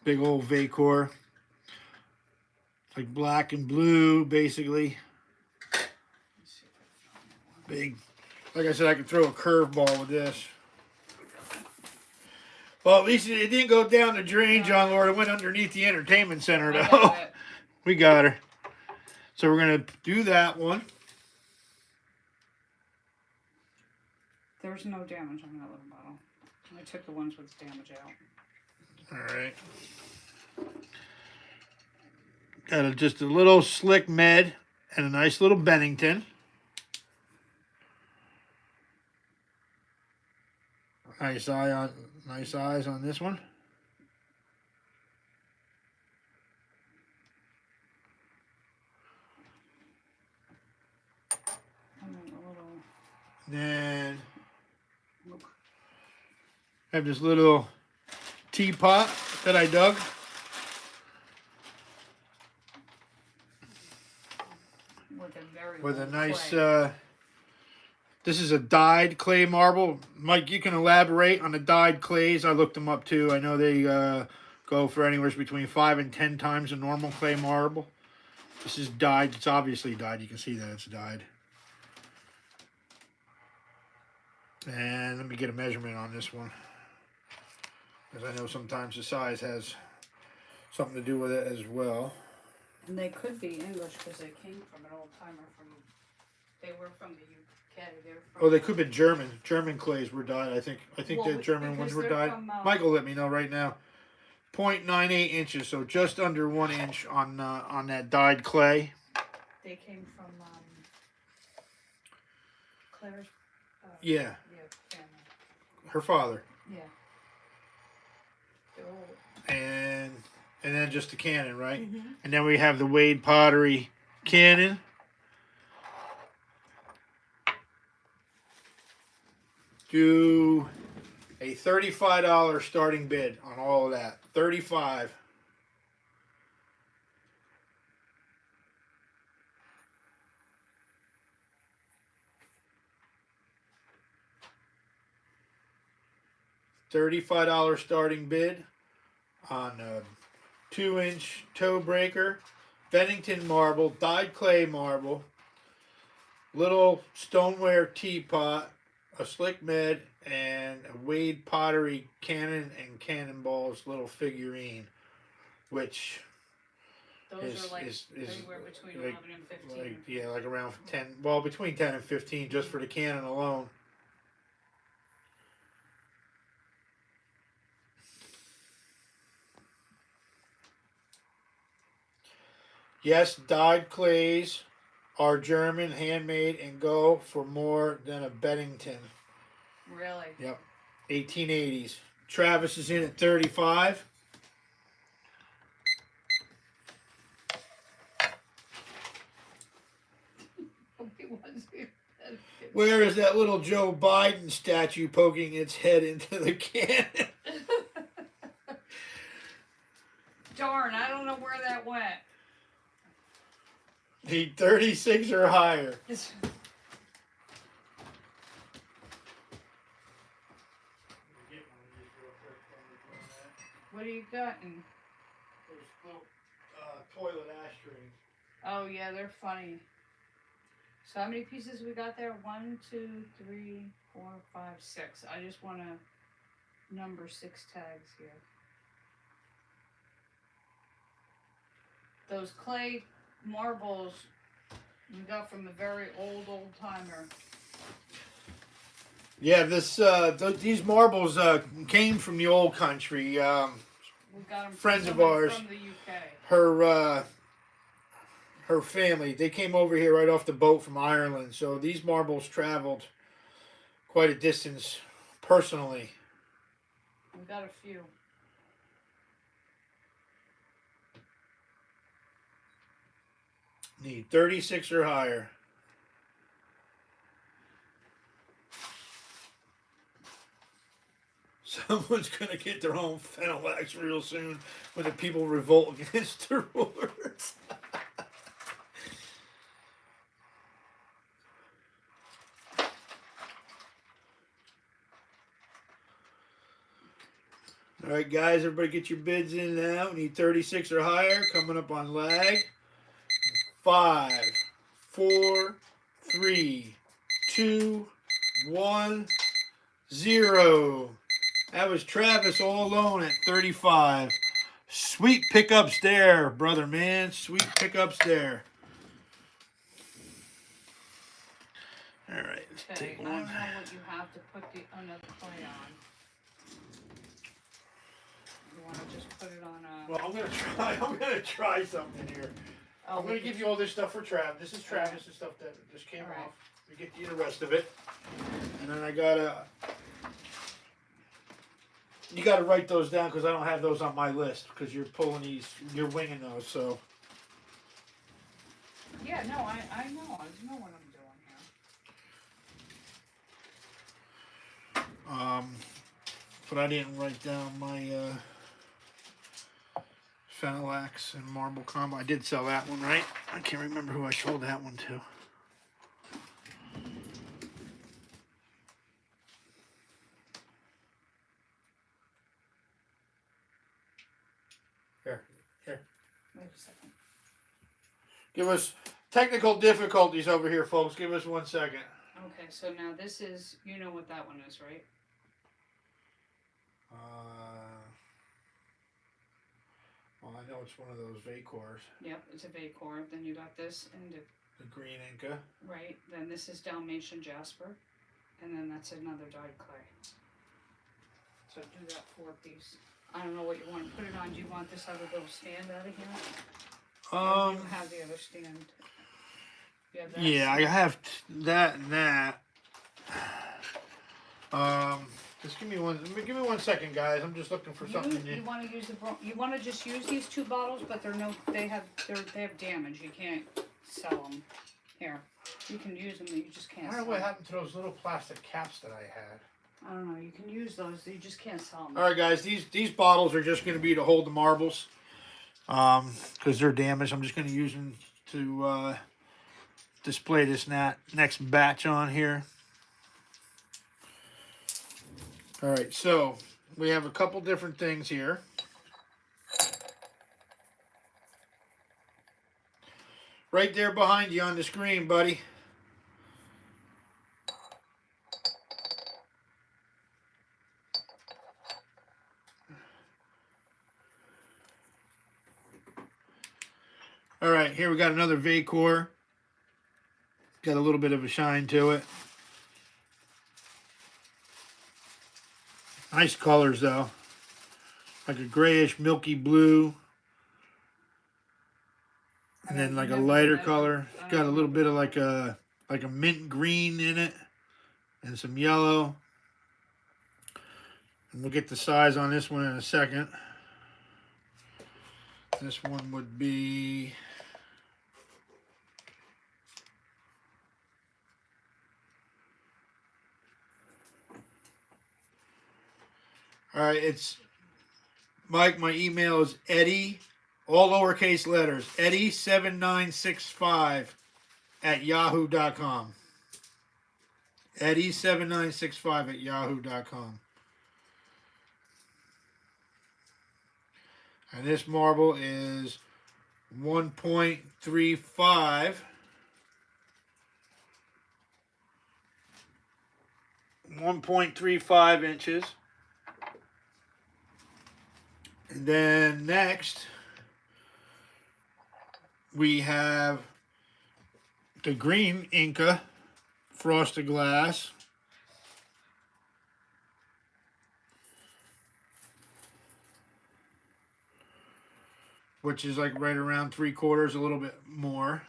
Speaker 1: big old Vacor. It's like black and blue, basically.
Speaker 3: Let's see if I can find that one.
Speaker 1: Big. Like I said, I could throw a curveball with this. Well, at least it didn't go down the drain, John Lord. It went underneath the entertainment center,
Speaker 3: I
Speaker 1: though.
Speaker 3: got it.
Speaker 1: We got her. So we're going to do that one.
Speaker 3: There's no damage on that little bottle. I took the ones with damage out.
Speaker 1: All right. Got just a little slick med and a nice little Bennington. Nice eyes on this one.
Speaker 3: And then a little,
Speaker 1: Then
Speaker 3: look,
Speaker 1: I have this little teapot that I dug.
Speaker 3: with a very
Speaker 1: With a
Speaker 3: little
Speaker 1: nice,
Speaker 3: clay.
Speaker 1: this is a dyed clay marble. Mike, you can elaborate on the dyed clays. I looked them up too. I know they go for anywhere between 5 and 10 times a normal clay marble. This is dyed. It's obviously dyed. You can see that it's dyed. And let me get a measurement on this one, because I know sometimes the size has something to do with it as well.
Speaker 3: And they could be English because they came from an old timer they were from the UK. They were from,
Speaker 1: Oh, they could be German. German clays were dyed. I think
Speaker 3: Well,
Speaker 1: the German ones
Speaker 3: because
Speaker 1: were
Speaker 3: they're
Speaker 1: dyed.
Speaker 3: from,
Speaker 1: Michael let me know right now. 0.98 inches, so just under 1 inch on that dyed clay.
Speaker 3: They came from Claire's.
Speaker 1: Yeah,
Speaker 3: Yeah, family.
Speaker 1: her father,
Speaker 3: Yeah. They're old.
Speaker 1: and then just the cannon, right?
Speaker 3: Mm-hmm.
Speaker 1: And then we have the Wade Pottery cannon. Do a $35 starting bid on all of that. 35. $35 starting bid on a 2-inch toe breaker, Bennington marble, dyed clay marble, little stoneware teapot, a slick med, and a Wade Pottery cannon and cannonballs little figurine, which
Speaker 3: Those
Speaker 1: is
Speaker 3: are like
Speaker 1: is
Speaker 3: anywhere between
Speaker 1: like-
Speaker 3: 11 and 15.
Speaker 1: like around 10, well, between 10 and 15 just for the cannon alone. Yes, dyed clays are German, handmade, and go for more than a Beddington.
Speaker 3: Really?
Speaker 1: Yep. 1880s. Travis is in at 35.
Speaker 3: He wants me to-
Speaker 1: Where is that little Joe Biden statue poking its head into the cannon?
Speaker 3: Darn, I don't know where that went.
Speaker 1: Need 36 or higher.
Speaker 3: What do you got? In?
Speaker 1: Those little toilet ashtrays.
Speaker 3: Oh yeah, they're funny. So how many pieces we got there? 1, 2, 3, 4, 5, 6. I just want to number 6 tags here. Those clay marbles we got from a very old timer.
Speaker 1: Yeah, these marbles came from the old country.
Speaker 3: We got them
Speaker 1: Friends of ours.
Speaker 3: from the UK.
Speaker 1: Her family, they came over here right off the boat from Ireland. So these marbles traveled quite a distance personally.
Speaker 3: We got a few.
Speaker 1: Need 36 or higher. Someone's gonna get their own Fenelax real soon when the people revolt against the rulers. All right, guys, everybody get your bids in now. We need 36 or higher. Coming up on lag. 5, 4, 3, 2, 1, 0. That was Travis all alone at 35. Sweet pickups there, brother man. Sweet pickups there. All right, let's
Speaker 3: Okay,
Speaker 1: take
Speaker 3: I don't
Speaker 1: one.
Speaker 3: know what you have to put the another clay on. You want to just put it on a...
Speaker 1: Well, I'm gonna try something here. I'm gonna give you all this stuff for Travis. This is Travis's stuff that just came
Speaker 3: All right.
Speaker 1: off. We get you the rest of it, and then I gotta. You gotta write those down because I don't have those on my list because you're pulling these, you're winging those. So.
Speaker 3: Yeah, no, I know. I know what I'm doing here.
Speaker 1: But I didn't write down my Fenelax and Marble Combo. I did sell that one, right? I can't remember who I sold that one to. Here.
Speaker 3: Wait a second.
Speaker 1: Give us technical difficulties over here, folks. Give us 1 second.
Speaker 3: Okay, so now this is, you know what that one is, right?
Speaker 1: Well, I know it's one of those Vacors.
Speaker 3: Yep, it's a Vacor. Then you got this and
Speaker 1: The green Inca.
Speaker 3: right. Then this is Dalmatian Jasper, and then that's another dyed clay. So do that 4-piece. I don't know what you want to put it on. Do you want this other little stand out of here? Or do you have the other stand? You have that
Speaker 1: Yeah, I
Speaker 3: stand?
Speaker 1: have that and that. Just give me 1 second, guys. I'm just looking for something.
Speaker 3: You want to use you want to just use these 2 bottles, but they have damage. You can't sell them. Here, you can use them. You just
Speaker 1: I
Speaker 3: can't.
Speaker 1: wonder
Speaker 3: Sell
Speaker 1: what
Speaker 3: them.
Speaker 1: happened to those little plastic caps that I had.
Speaker 3: I don't know. You can use those. You just can't sell them.
Speaker 1: All right, guys. These bottles are just going to be to hold the marbles, because they're damaged. I'm just going to use them to display this next batch on here. All right, so we have a couple different things here. Right there behind you on the screen, buddy. All right, here we got another Vacor. Got a little bit of a shine to it. Nice colors though. Like a grayish milky blue. and then like a
Speaker 3: Never
Speaker 1: lighter
Speaker 3: measured.
Speaker 1: color.
Speaker 3: I
Speaker 1: Got a
Speaker 3: don't
Speaker 1: little
Speaker 3: know.
Speaker 1: bit of like a mint green in it, and some yellow. And we'll get the size on this one in a second. This one would be. All right, it's Mike. My email is Eddie, all lowercase letters, Eddie7965 @yahoo.com. Eddie7965 @yahoo.com. And this marble is 1.35. 1.35 inches. And then next, we have the green Inca frosted glass. Which is like right around 3/4, a little bit more.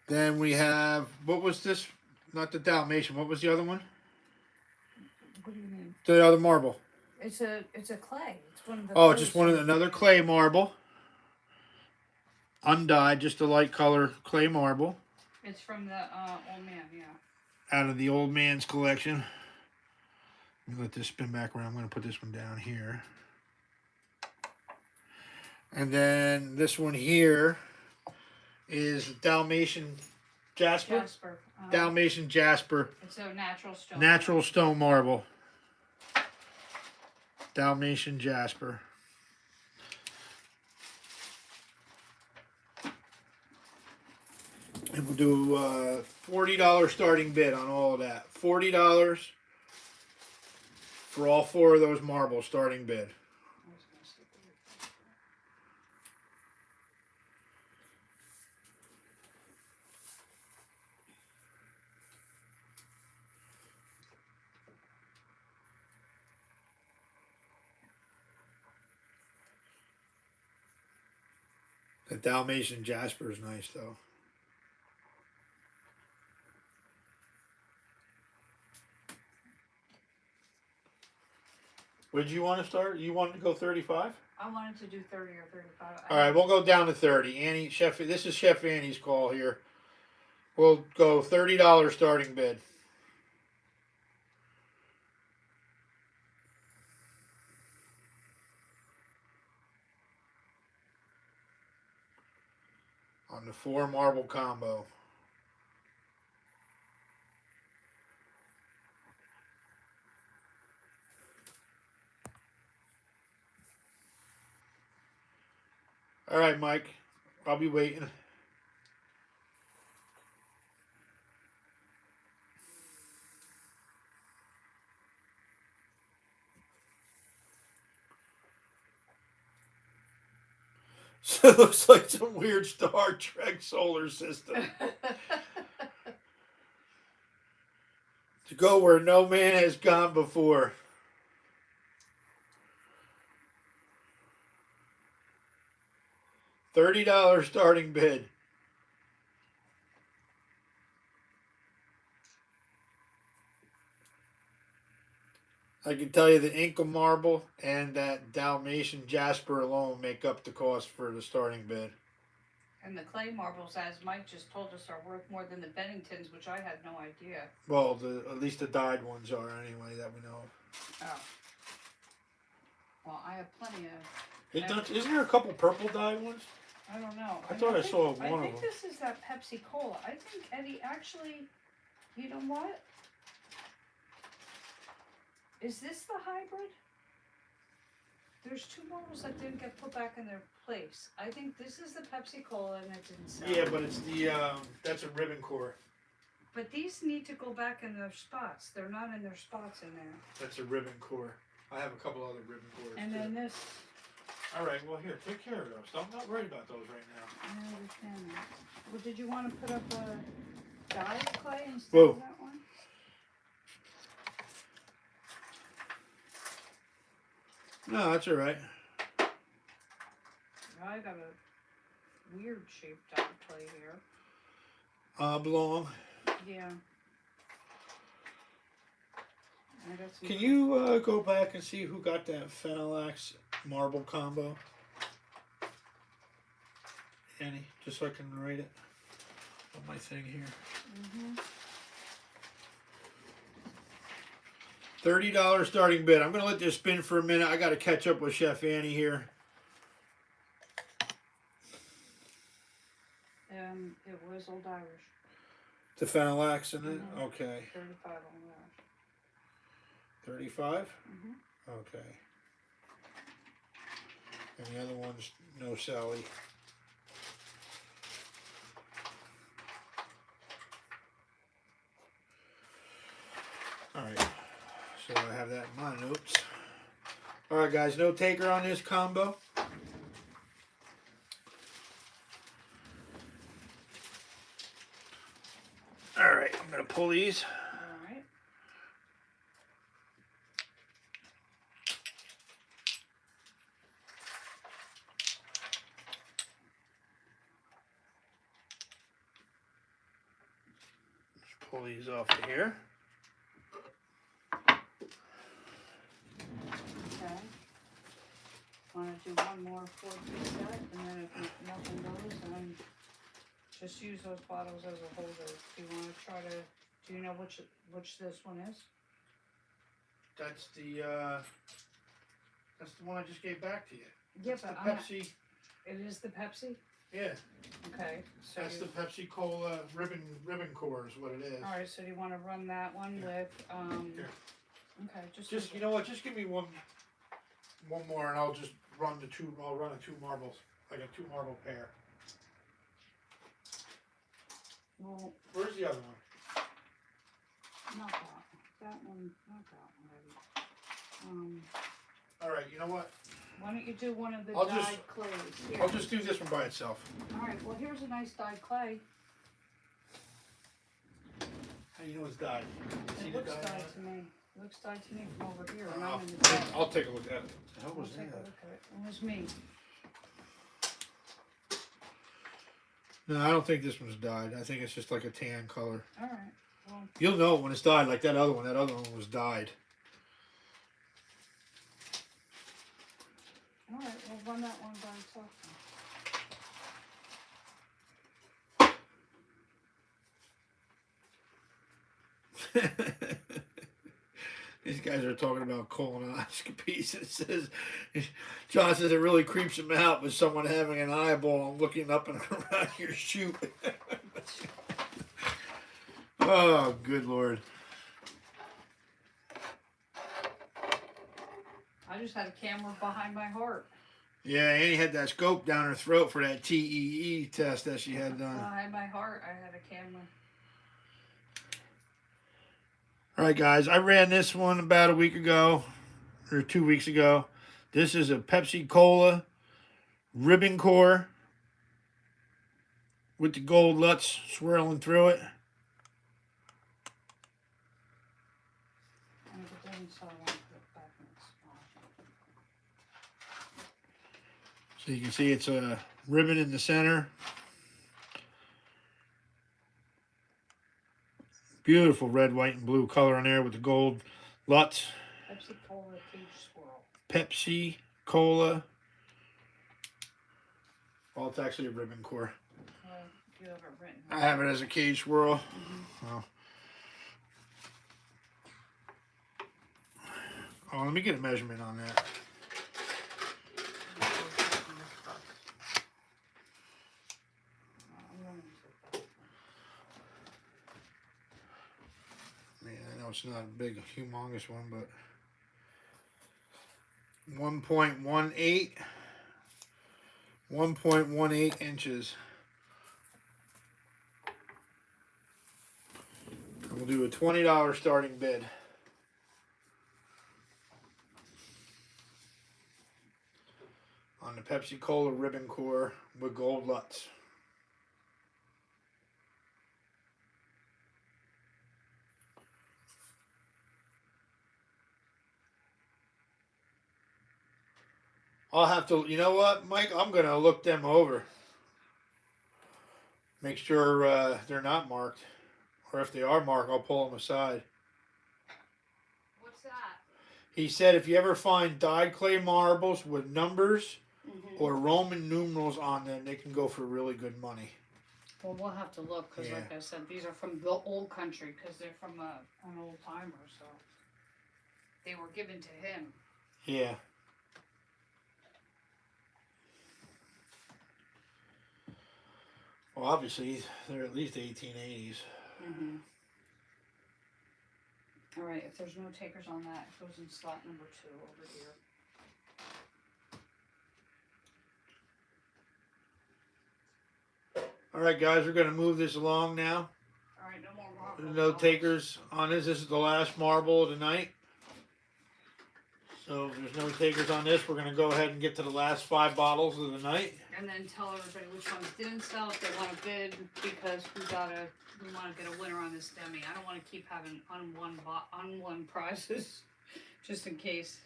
Speaker 1: Then we have, what was this? Not the Dalmatian. What was the other one?
Speaker 3: What do you mean?
Speaker 1: The other marble.
Speaker 3: It's a clay. It's one of the.
Speaker 1: Oh, just one of another clay marble. Undyed, just a light color clay marble.
Speaker 3: It's from the old man, yeah.
Speaker 1: Out of the old man's collection. Let me let this spin back around. I'm going to put this one down here. And then this one here is Dalmatian Jasper.
Speaker 3: Jasper.
Speaker 1: Dalmatian Jasper.
Speaker 3: It's a natural stone.
Speaker 1: Natural stone marble. Dalmatian Jasper. And we'll do $40 starting bid on all of that. $40 for all 4 of those marbles starting bid. The Dalmatian Jasper is nice though. What did you want to start? You wanted to go 35?
Speaker 3: I wanted to do 30 or 35.
Speaker 1: All right, we'll go down to 30. Annie, Chef, this is Chef Annie's call here. We'll go $30 starting bid. On the 4 marble combo. All right, Mike. I'll be waiting. So it looks like some weird Star Trek solar system. To go where no man has gone before. $30 starting bid. I can tell you the Inca marble and that Dalmatian Jasper alone make up the cost for the starting bid.
Speaker 3: And the clay marbles, as Mike just told us, are worth more than the Benningtons, which I had no idea.
Speaker 1: Well, at least the dyed ones are anyway that we know of.
Speaker 3: Oh. Well, I have plenty of.
Speaker 1: Isn't there a couple purple dyed ones?
Speaker 3: I don't know.
Speaker 1: I thought I saw one
Speaker 3: I
Speaker 1: of
Speaker 3: think
Speaker 1: them.
Speaker 3: this is that Pepsi Cola. I think Eddie actually. You know what? Is this the hybrid? There's 2 bottles that didn't get put back in their place. I think this is the Pepsi Cola and it didn't sell.
Speaker 1: Yeah, but it's the that's a ribbon core.
Speaker 3: But these need to go back in their spots. They're not in their spots in there.
Speaker 1: That's a ribbon core. I have a couple other ribbon cores.
Speaker 3: And
Speaker 1: too.
Speaker 3: then this.
Speaker 1: All right, well here, take care of those. I'm not worried about those right now.
Speaker 3: I understand that. Well, did you want to put up a dyed clay instead
Speaker 1: Whoa.
Speaker 3: of that one?
Speaker 1: No, that's all right.
Speaker 3: I got a weird shaped dog clay here.
Speaker 1: Oblong.
Speaker 3: Yeah. I got some.
Speaker 1: Can you go back and see who got that Phenolax marble combo? Annie, just so I can write it on my thing here. $30 starting bid. I'm gonna let this spin for a minute. I gotta catch up with Chef Annie here.
Speaker 3: It was Old Irish.
Speaker 1: The Phenolax in it?
Speaker 3: Mhm.
Speaker 1: Okay.
Speaker 3: 35 on that.
Speaker 1: 35?
Speaker 3: Mhm.
Speaker 1: Okay. And the other one's no Sally. Alright. So I have that in my notes. Alright guys, no taker on this combo. Alright, I'm gonna pull these.
Speaker 3: Alright.
Speaker 1: Just pull these off of here.
Speaker 3: Okay. Want to do one more 4-piece set, and then if nothing goes, then just use those bottles as a holder. Do you want to try to? Do you know which this one is?
Speaker 1: That's the one I just gave back to you.
Speaker 3: Yeah,
Speaker 1: That's the
Speaker 3: but I'm not,
Speaker 1: Pepsi.
Speaker 3: it is the Pepsi.
Speaker 1: Yeah,
Speaker 3: Okay. So
Speaker 1: that's the Pepsi Cola ribbon core is what it is.
Speaker 3: All right. So do you want to run that one with
Speaker 1: Here.
Speaker 3: Okay.
Speaker 1: Just you know what? Just give me one more, and I'll just run the two. I'll run a 2 marbles, like a 2 marble pair.
Speaker 3: Well,
Speaker 1: Where's the other one?
Speaker 3: not that. That one. Not that one.
Speaker 1: All right. You know what?
Speaker 3: Why don't you do one of the
Speaker 1: I'll
Speaker 3: dyed
Speaker 1: just-
Speaker 3: clays? Here.
Speaker 1: I'll just do this one by itself.
Speaker 3: All right. Well, here's a nice dyed clay.
Speaker 1: How do you know it's dyed? See
Speaker 3: It
Speaker 1: the
Speaker 3: looks
Speaker 1: dye on
Speaker 3: dyed
Speaker 1: it?
Speaker 3: to me. Looks dyed to me from over here, and
Speaker 1: I'll,
Speaker 3: I'm in the back.
Speaker 1: I'll take a look at it. How
Speaker 3: We'll
Speaker 1: was
Speaker 3: take a
Speaker 1: that?
Speaker 3: look at it. It was me.
Speaker 1: No, I don't think this one's dyed. I think it's just like a tan color.
Speaker 3: All right. Well,
Speaker 1: You'll know when it's dyed, like that other one. That other one was dyed.
Speaker 3: all right. We'll run that one by itself.
Speaker 1: These guys are talking about colonoscopies. It says, John says it really creeps him out with someone having an eyeball and looking up and around your chute. Oh, good Lord.
Speaker 3: I just had a camera behind my heart.
Speaker 1: Yeah, Annie had that scope down her throat for that TEE test that she had done.
Speaker 3: Behind my heart, I had a camera.
Speaker 1: All right, guys, I ran this one about a week ago, or 2 weeks ago. This is a Pepsi Cola ribbon core with the gold Lutz swirling through it.
Speaker 3: And if it doesn't sell, I want to put it back in its spot.
Speaker 1: So you can see it's a ribbon in the center. Beautiful red, white, and blue color on there with the gold Lutz.
Speaker 3: Pepsi Cola Cage Swirl.
Speaker 1: Pepsi Cola. Well, it's actually a ribbon core.
Speaker 3: You have it written.
Speaker 1: I have it as a cage swirl.
Speaker 3: Mhm.
Speaker 1: Oh, let me get a measurement on that. Man, I know it's not a big, humongous one, but 1.18 1.18 inches. We'll do a $20 starting bid. On the Pepsi Cola ribbon core with gold Lutz. I'll have to. You know what, Mike? I'm gonna look them over. Make sure they're not marked, or if they are marked, I'll pull them aside.
Speaker 3: What's that?
Speaker 1: He said if you ever find dyed clay marbles with numbers
Speaker 3: Mm-hmm.
Speaker 1: or Roman numerals on them, they can go for really good money.
Speaker 3: Well, we'll have to look because,
Speaker 1: Yeah.
Speaker 3: like I said, these are from the old country because they're from an old timer, so they were given to him.
Speaker 1: Yeah. Well, obviously they're at least 1880s.
Speaker 3: Mm-hmm. All right, if there's no takers on that, it goes in slot number 2 over here.
Speaker 1: All right, guys, we're gonna move this along now.
Speaker 3: All right, no more
Speaker 1: There's
Speaker 3: marbles.
Speaker 1: no takers on this. This is the last marble of the night. So if there's no takers on this, we're gonna go ahead and get to the last 5 bottles of the night.
Speaker 3: And then tell everybody which ones didn't sell if they want to bid because we want to get a winner on this demi. I don't want to keep having unwon prizes just in case.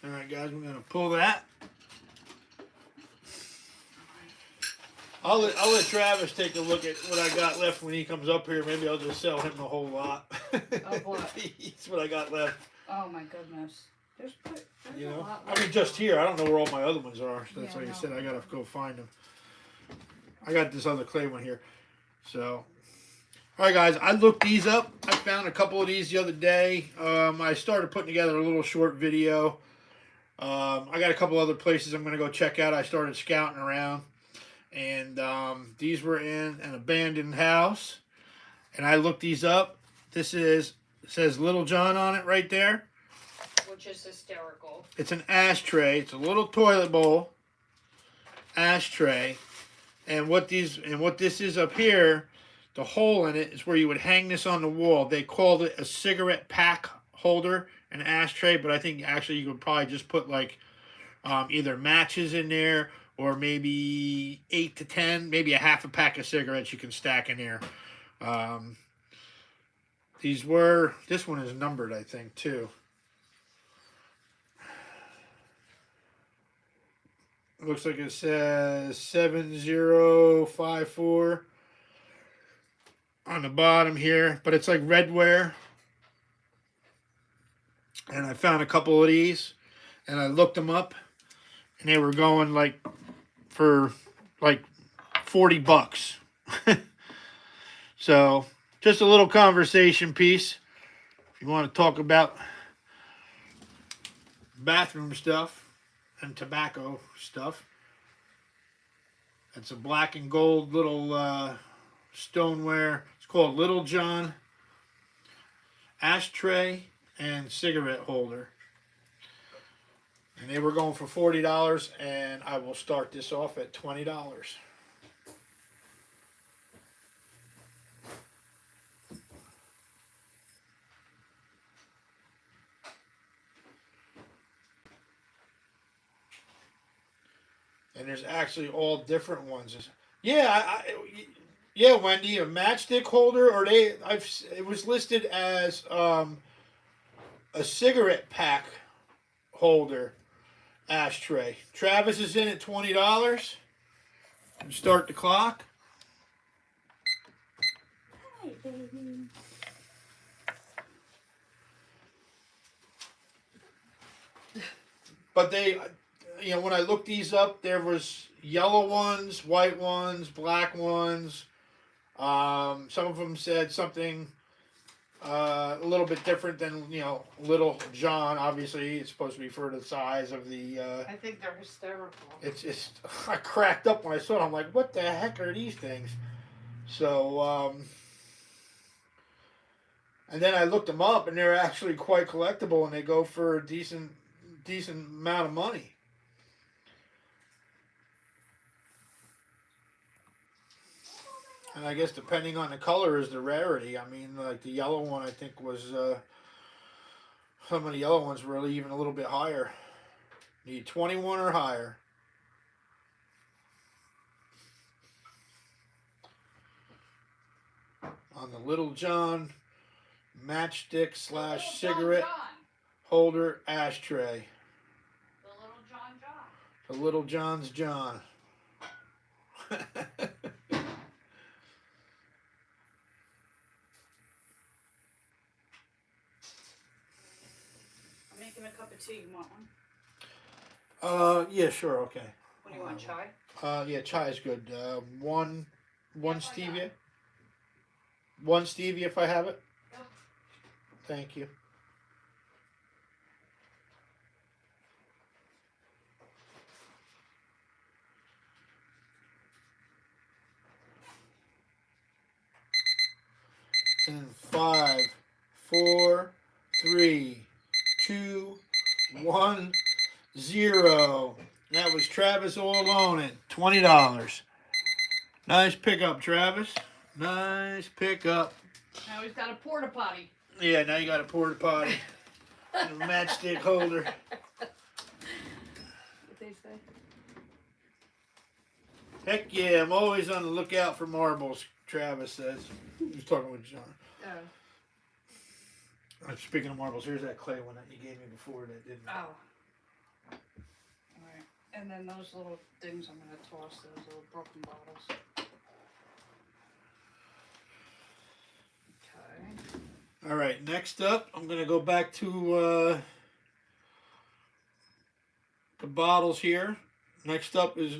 Speaker 1: All right, guys, we're gonna pull that. I'll let Travis take a look at what I got left when he comes up here. Maybe I'll just sell him the whole lot.
Speaker 3: Of what?
Speaker 1: That's what I got left.
Speaker 3: Oh my goodness. There's
Speaker 1: You
Speaker 3: a
Speaker 1: know,
Speaker 3: lot
Speaker 1: I mean, just here. I don't know where all my other ones are. So that's
Speaker 3: Yeah,
Speaker 1: like I
Speaker 3: no.
Speaker 1: said. I gotta go find them. I got this other clay one here. So, all right, guys. I looked these up. I found a couple of these the other day. I started putting together a little short video. I got a couple other places I'm gonna go check out. I started scouting around, and these were in an abandoned house, and I looked these up. It says Little John on it right there.
Speaker 3: which is hysterical.
Speaker 1: It's an ashtray. It's a little toilet bowl ashtray. And what this is up here, the hole in it is where you would hang this on the wall. They called it a cigarette pack holder, an ashtray, but I think actually you could probably just put like either matches in there or maybe 8 to 10, maybe a half a pack of cigarettes you can stack in there. This one is numbered, I think, too. Looks like it says 7054 on the bottom here, but it's like redware. And I found a couple of these, and I looked them up, and they were going like for like $40. So just a little conversation piece. If you want to talk about bathroom stuff and tobacco stuff. It's a black and gold little stoneware. It's called Little John ashtray and cigarette holder. And they were going for $40, and I will start this off at $20. And there's actually all different ones. Yeah, yeah, Wendy, a matchstick holder, or it was listed as a cigarette pack holder ashtray. Travis is in at $20. Start the clock.
Speaker 2: Hi, baby.
Speaker 1: But when I looked these up, there was yellow ones, white ones, black ones. Some of them said something a little bit different than, Little John. Obviously, it's supposed to be for the size of the...
Speaker 3: I think they're hysterical.
Speaker 1: It's I cracked up when I saw it. I'm like, what the heck are these things? So, and then I looked them up, and they're actually quite collectible, and they go for a decent amount of money. And I guess depending on the color is the rarity. I mean, like the yellow one, I think was some of the yellow ones were really even a little bit higher. Need 21 or higher. On the Little John matchstick
Speaker 3: The little
Speaker 1: /
Speaker 3: John
Speaker 1: cigarette
Speaker 3: John.
Speaker 1: holder ashtray.
Speaker 3: The little John John.
Speaker 1: The Little John's John.
Speaker 3: I'm making a cup of tea. You want one?
Speaker 1: Yeah, sure, okay.
Speaker 3: What do you want, chai?
Speaker 1: Yeah, chai is good. One
Speaker 3: Yep, I got
Speaker 1: stevia.
Speaker 3: it.
Speaker 1: One stevia if I have it.
Speaker 3: Yep.
Speaker 1: Thank you. And 5, 4, 3, 2, 1, 0. That was Travis all alone at $20. Nice pickup, Travis. Nice pickup.
Speaker 3: Now he's got a porta potty.
Speaker 1: Yeah, now you got a porta potty and a matchstick holder.
Speaker 3: What they say?
Speaker 1: Heck yeah, I'm always on the lookout for marbles, Travis says. He was talking with John. Speaking of marbles, here's that clay one that you gave me before that didn't.
Speaker 3: Oh. Alright. And then those little things I'm gonna toss, those little broken bottles. Okay.
Speaker 1: All right, next up, I'm going to go back to the bottles here. Next up is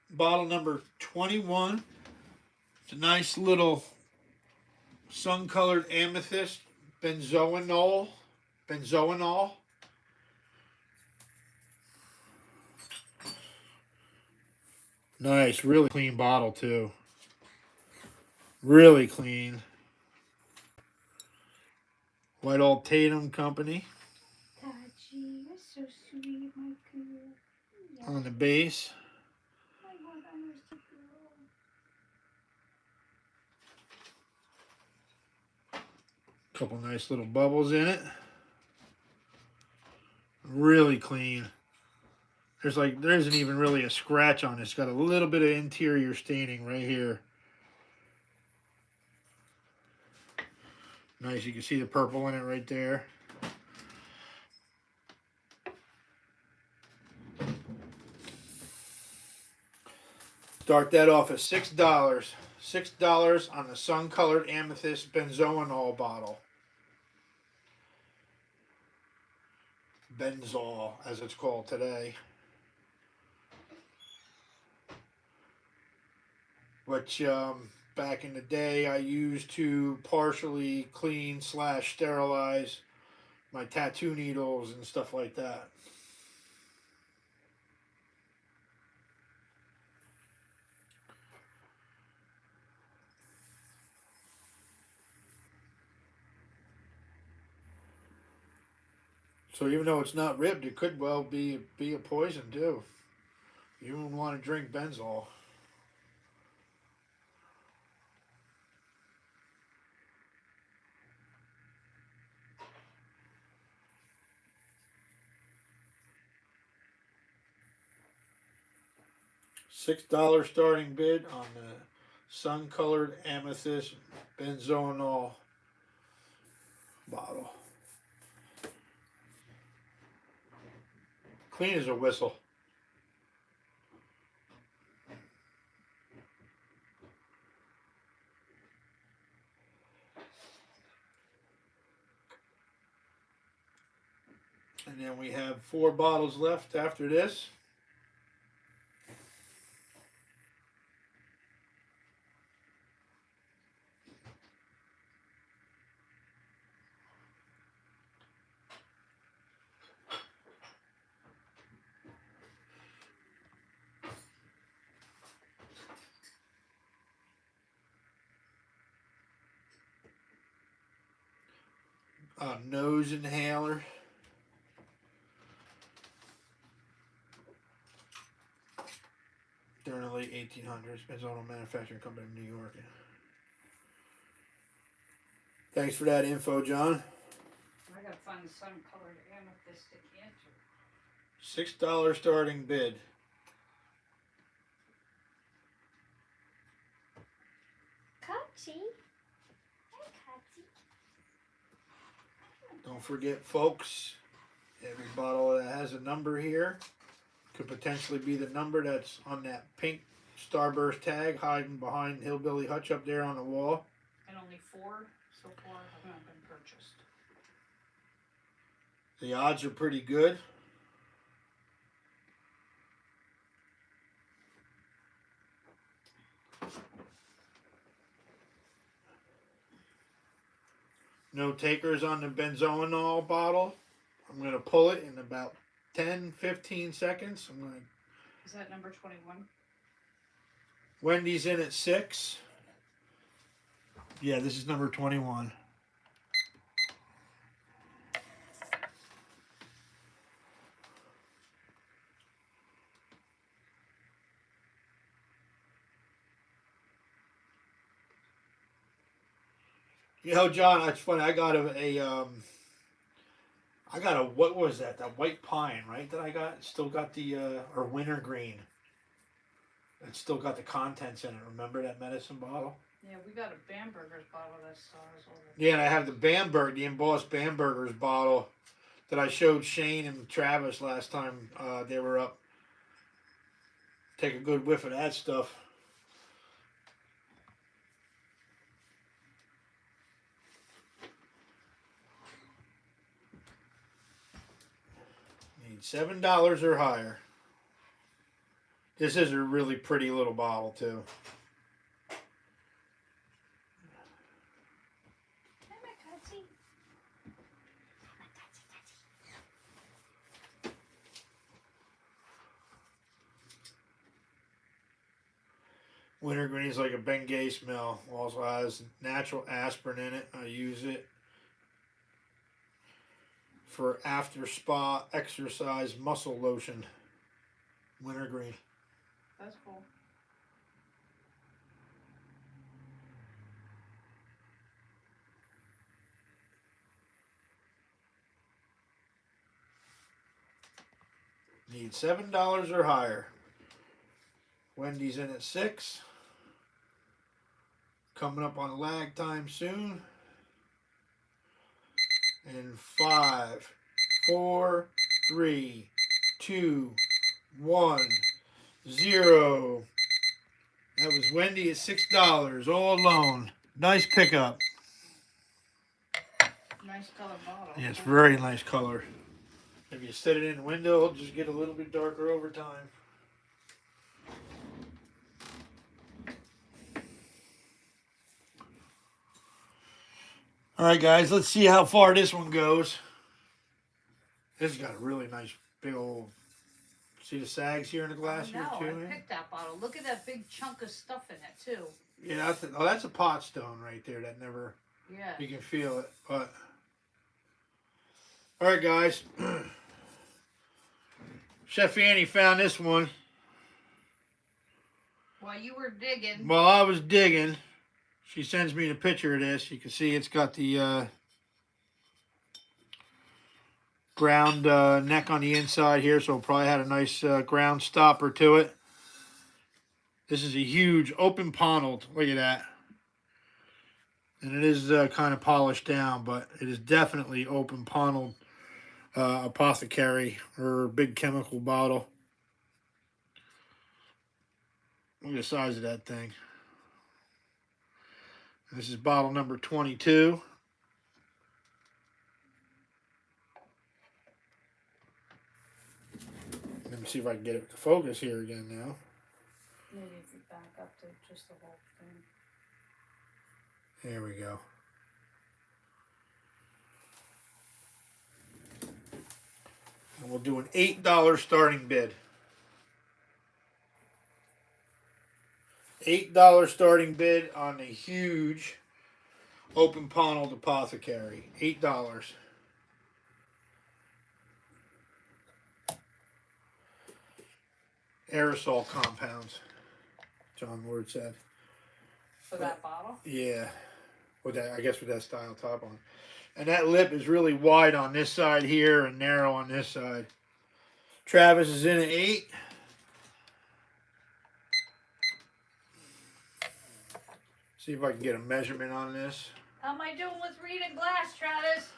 Speaker 1: bottle number 21. It's a nice little sun-colored amethyst benzoinol. Nice, really clean bottle too. Really clean. White Old Tatum Company
Speaker 2: Tachi, you're so sweet, my girl. Yeah.
Speaker 1: on the base.
Speaker 2: My one honest girl.
Speaker 1: Couple nice little bubbles in it. Really clean. There isn't even really a scratch on it. It's got a little bit of interior staining right here. Nice, you can see the purple in it right there. Start that off at $6. $6 on the sun-colored amethyst benzoinol bottle. Benzol, as it's called today. Which, back in the day, I used to partially clean / sterilize my tattoo needles and stuff like that. So even though it's not ribbed, it could well be a poison too. You wouldn't want to drink Benzol. $6 starting bid on the sun-colored amethyst benzoinol bottle. Clean as a whistle. And then we have 4 bottles left after this. Nose inhaler. During the late 1800s, Benzoinol Manufacturing Company of New York. Thanks for that info, John.
Speaker 3: I gotta find the sun-colored amethyst decanter.
Speaker 1: $6 starting bid.
Speaker 2: Kachi. Hi, Kachi.
Speaker 1: Don't forget, folks, every bottle that has a number here could potentially be the number that's on that pink Starburst tag hiding behind Hillbilly Hutch up there on the wall.
Speaker 3: And only 4 so far have not been purchased.
Speaker 1: The odds are pretty good. No takers on the benzoinol bottle. I'm going to pull it in about 10-15 seconds. I'm going to.
Speaker 3: Is that number 21?
Speaker 1: Wendy's in at 6. Yeah, this is number 21. You know, John, it's funny. I got a what was that? That white pine, right? That I got. Still got the or wintergreen. It's still got the contents in it. Remember that medicine bottle?
Speaker 3: Yeah, we got a Bamberger's bottle that stars over.
Speaker 1: Yeah, and I have the embossed Bamberger's bottle that I showed Shane and Travis last time they were up. Take a good whiff of that stuff. Need $7 or higher. This is a really pretty little bottle too.
Speaker 2: Hi, my cutsy.
Speaker 1: Wintergreen is like a Bengay smell. Also has natural aspirin in it. I use it for after spa exercise muscle lotion. Wintergreen.
Speaker 3: That's cool.
Speaker 1: Need $7 or higher. Wendy's in at 6. Coming up on lag time soon. And 5, 4, 3, 2, 1, 0. That was Wendy at $6 all alone. Nice pickup.
Speaker 3: Nice color bottle.
Speaker 1: Yeah, it's very nice color. If you set it in the window, it'll just get a little bit darker over time. All right, guys, let's see how far this one goes. This has got a really nice big old. See the sags here in the glass here
Speaker 3: No,
Speaker 1: too?
Speaker 3: I picked that bottle. Look at that big chunk of stuff in it too.
Speaker 1: Yeah, that's a pot stone right there. That never.
Speaker 3: Yeah.
Speaker 1: You can feel it, but. All right, guys. Chef Annie found this one
Speaker 3: While you were digging.
Speaker 1: while I was digging. She sends me the picture of this. You can see it's got the ground neck on the inside here, so it probably had a nice ground stopper to it. This is a huge open paneled. Look at that. And it is kind of polished down, but it is definitely open paneled apothecary or big chemical bottle. Look at the size of that thing. This is bottle number 22. Let me see if I can get it to focus here again now.
Speaker 3: Maybe if you back up to just the whole thing.
Speaker 1: There we go. And we'll do an $8 starting bid. $8 starting bid on the huge open paneled apothecary. $8. Aerosol compounds, John Ward said.
Speaker 3: For that bottle?
Speaker 1: Yeah, with that, I guess with that style top on. And that lip is really wide on this side here and narrow on this side. Travis is in at 8. See if I can get a measurement on this.
Speaker 3: How am I doing with reading glass, Travis?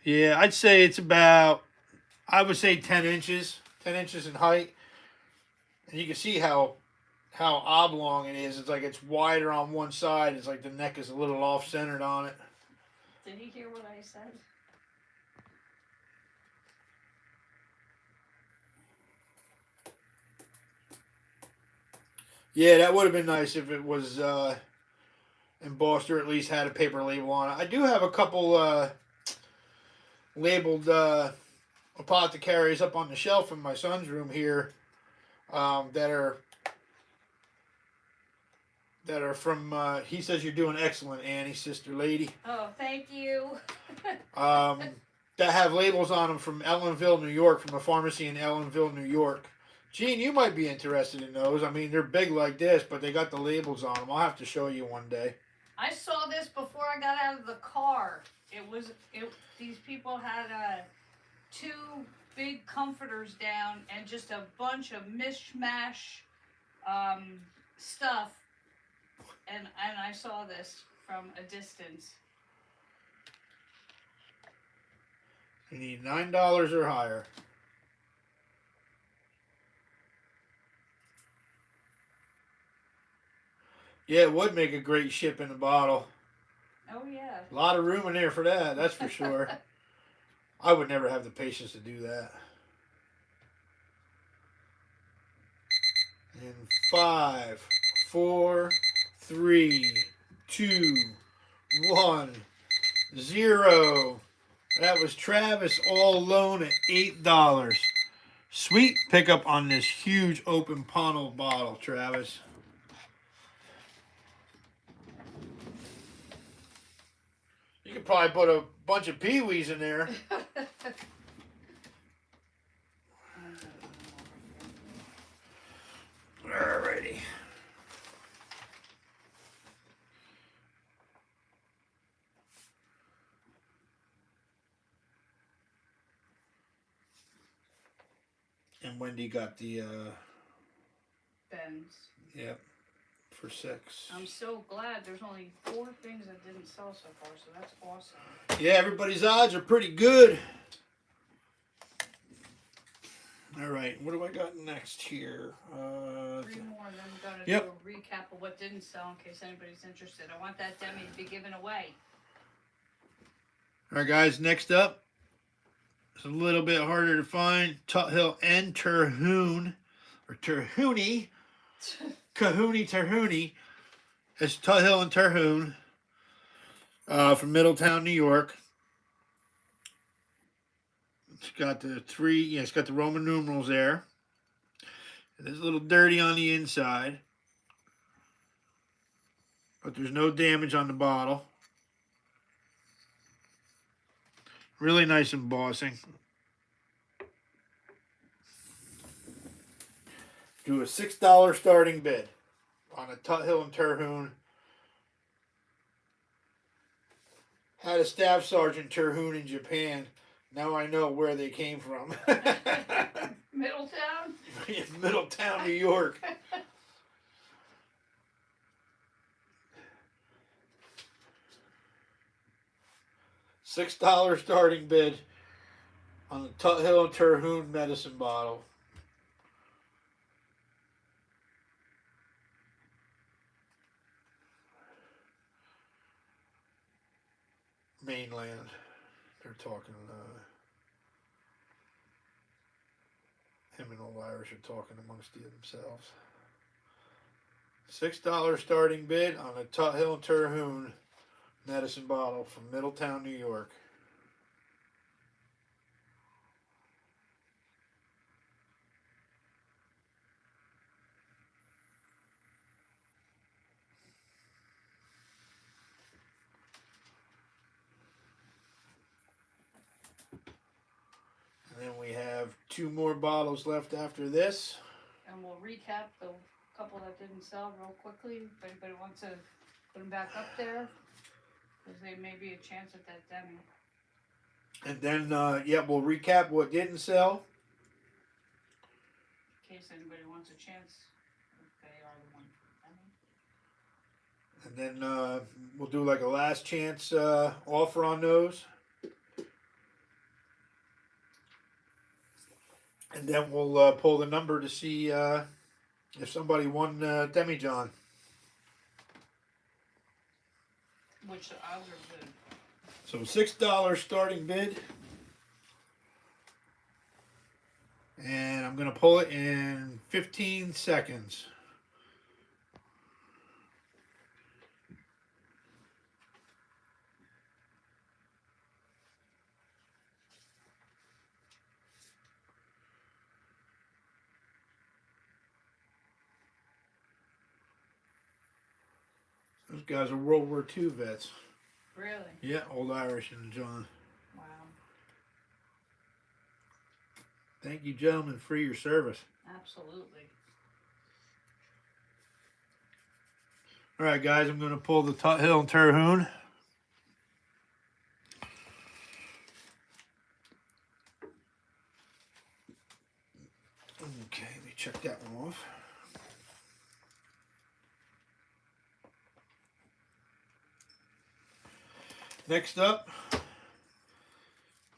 Speaker 1: Yeah, I'd say it's about, I would say 10 inches, 10 inches in height. And you can see how oblong it is. It's like it's wider on one side. It's like the neck is a little off centered on it.
Speaker 3: Did he hear what I said?
Speaker 1: Yeah, that would have been nice if it was embossed or at least had a paper label on it. I do have a couple labeled apothecaries up on the shelf in my son's room here that are from. He says you're doing excellent, Annie, sister lady.
Speaker 3: Oh, thank you.
Speaker 1: That have labels on them from Ellenville, New York, from a pharmacy in Ellenville, New York. Gene, you might be interested in those. I mean, they're big like this, but they got the labels on them. I'll have to show you one day.
Speaker 3: I saw this before I got out of the car. These people had two big comforters down and just a bunch of mishmash stuff, and I saw this from a distance.
Speaker 1: You need $9 or higher. Yeah, it would make a great ship in a bottle.
Speaker 3: Oh yeah.
Speaker 1: A lot of room in there for that, that's for sure. I would never have the patience to do that. In 5, 4, 3, 2, 1, 0. That was Travis all alone at $8. Sweet pickup on this huge open Pono bottle, Travis. You could probably put a bunch of peewees in there. Alrighty. And Wendy got the
Speaker 3: Ben's.
Speaker 1: yep, for $6.
Speaker 3: I'm so glad there's only 4 things that didn't sell so far, so that's awesome.
Speaker 1: Yeah, everybody's odds are pretty good. All right, what do I got next here?
Speaker 3: 3 more, and then we're gonna
Speaker 1: Yep.
Speaker 3: do a recap of what didn't sell in case anybody's interested. I want that Demi to be given away.
Speaker 1: All right, guys, next up, it's a little bit harder to find. Tut Hill and Terhune, or Terhune, Kahuni Terhune. It's Tut Hill and Terhune from Middletown, New York. It's got the it's got the Roman numerals there. It is a little dirty on the inside, but there's no damage on the bottle. Really nice embossing. Do a $6 starting bid on a Tut Hill and Terhune. Had a staff sergeant Terhune in Japan. Now I know where they came from.
Speaker 3: Middletown?
Speaker 1: Middletown, New York. $6 starting bid on the Tut Hill and Terhune medicine bottle. Mainland. They're talking, him and old Irish are talking amongst themselves. $6 starting bid on a Tut Hill and Terhune medicine bottle from Middletown, New York. And then we have 2 more bottles left after this.
Speaker 3: And we'll recap the couple that didn't sell real quickly. If anybody wants to put them back up there, because they may be a chance at that Demi.
Speaker 1: And then, we'll recap what didn't sell.
Speaker 3: In case anybody wants a chance, if they are the one.
Speaker 1: And then we'll do like a last chance offer on those. And then we'll pull the number to see if somebody won Demijohn.
Speaker 3: Which the odds are good.
Speaker 1: So $6 starting bid. And I'm going to pull it in 15 seconds. Those guys are World War II vets.
Speaker 3: Really?
Speaker 1: Yeah, Old Irish and John.
Speaker 3: Wow.
Speaker 1: Thank you, gentlemen, for your service.
Speaker 3: Absolutely.
Speaker 1: All right, guys, I'm going to pull the Hill and Terhune. Okay, let me check that one off. Next up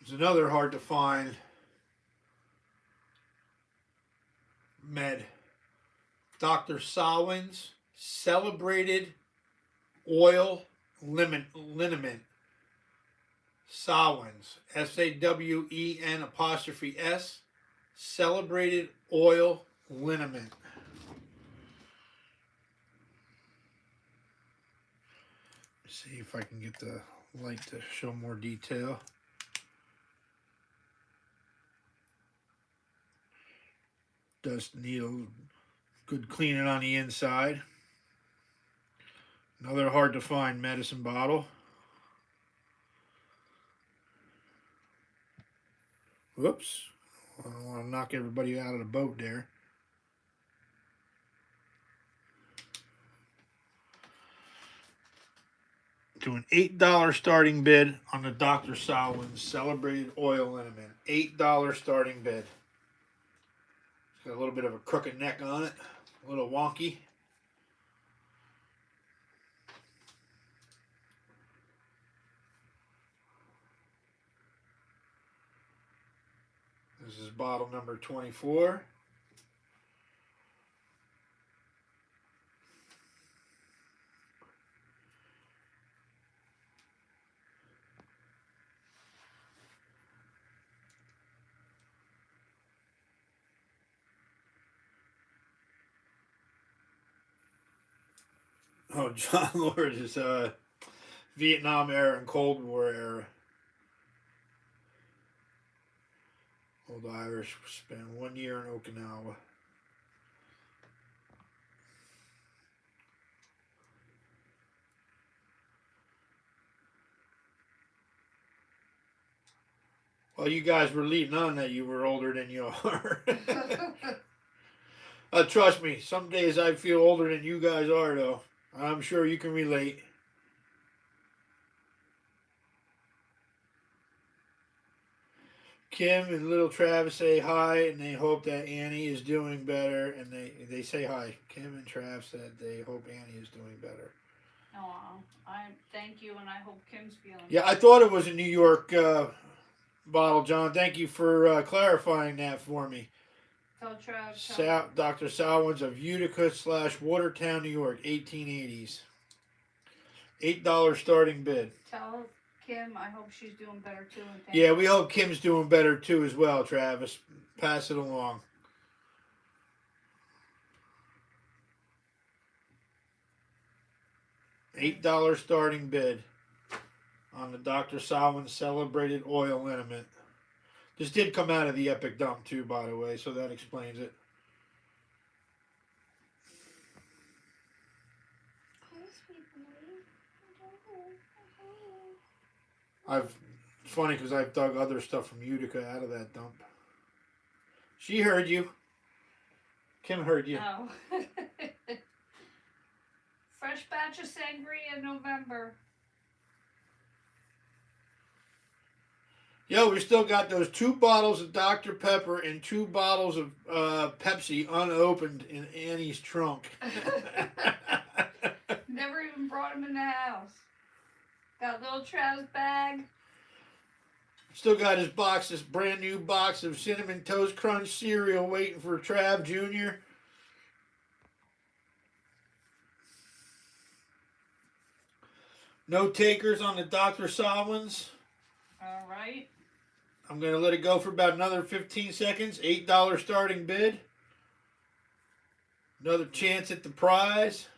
Speaker 1: is another hard to find med. Dr. Sawin's Celebrated Oil Liniment. Sawin's, SAWEN''S, Celebrated Oil Liniment. See if I can get the light to show more detail. Does need a good cleaning on the inside. Another hard to find medicine bottle. Whoops. I don't want to knock everybody out of the boat there. To an $8 starting bid on the Dr. Sawin's Celebrated Oil Liniment. $8 starting bid. It's got a little bit of a crooked neck on it. A little wonky. This is bottle number 24. Oh, John Lord is Vietnam era and Cold War era. Old Irish spent 1 year in Okinawa. Well, you guys were leading on that you were older than you are. Trust me, some days I feel older than you guys are, though. I'm sure you can relate. Kim and little Travis say hi, and they hope that Annie is doing better. And they say hi. Kim and Trav said they hope Annie is doing better.
Speaker 3: Oh, I thank you, and I hope Kim's feeling.
Speaker 1: Yeah, I thought it was a New York bottle, John. Thank you for clarifying that for me.
Speaker 3: Tell Trav.
Speaker 1: Dr. Sawin's of Utica / Watertown, New York, 1880s. $8 starting bid.
Speaker 3: Tell Kim I hope she's doing better too. And
Speaker 1: Yeah, we hope Kim's doing better too as well, Travis. Pass it along. $8 starting bid on the Dr. Sawin's Celebrated Oil Liniment. This did come out of the Epic Dump too, by the way, so that explains it. It's funny because I've dug other stuff from Utica out of that dump. She heard you. Kim heard you.
Speaker 3: Oh. Fresh batch of sangria in November.
Speaker 1: Yo, we still got those 2 bottles of Dr. Pepper and 2 bottles of Pepsi unopened in Annie's trunk.
Speaker 3: Never even brought them in the house. Got little Trav's bag.
Speaker 1: Still got his box, this brand new box of Cinnamon Toast Crunch cereal waiting for Trav Jr. No takers on the Dr. Solomons.
Speaker 3: All right.
Speaker 1: I'm going to let it go for about another 15 seconds. $8 starting bid. Another chance at the prize.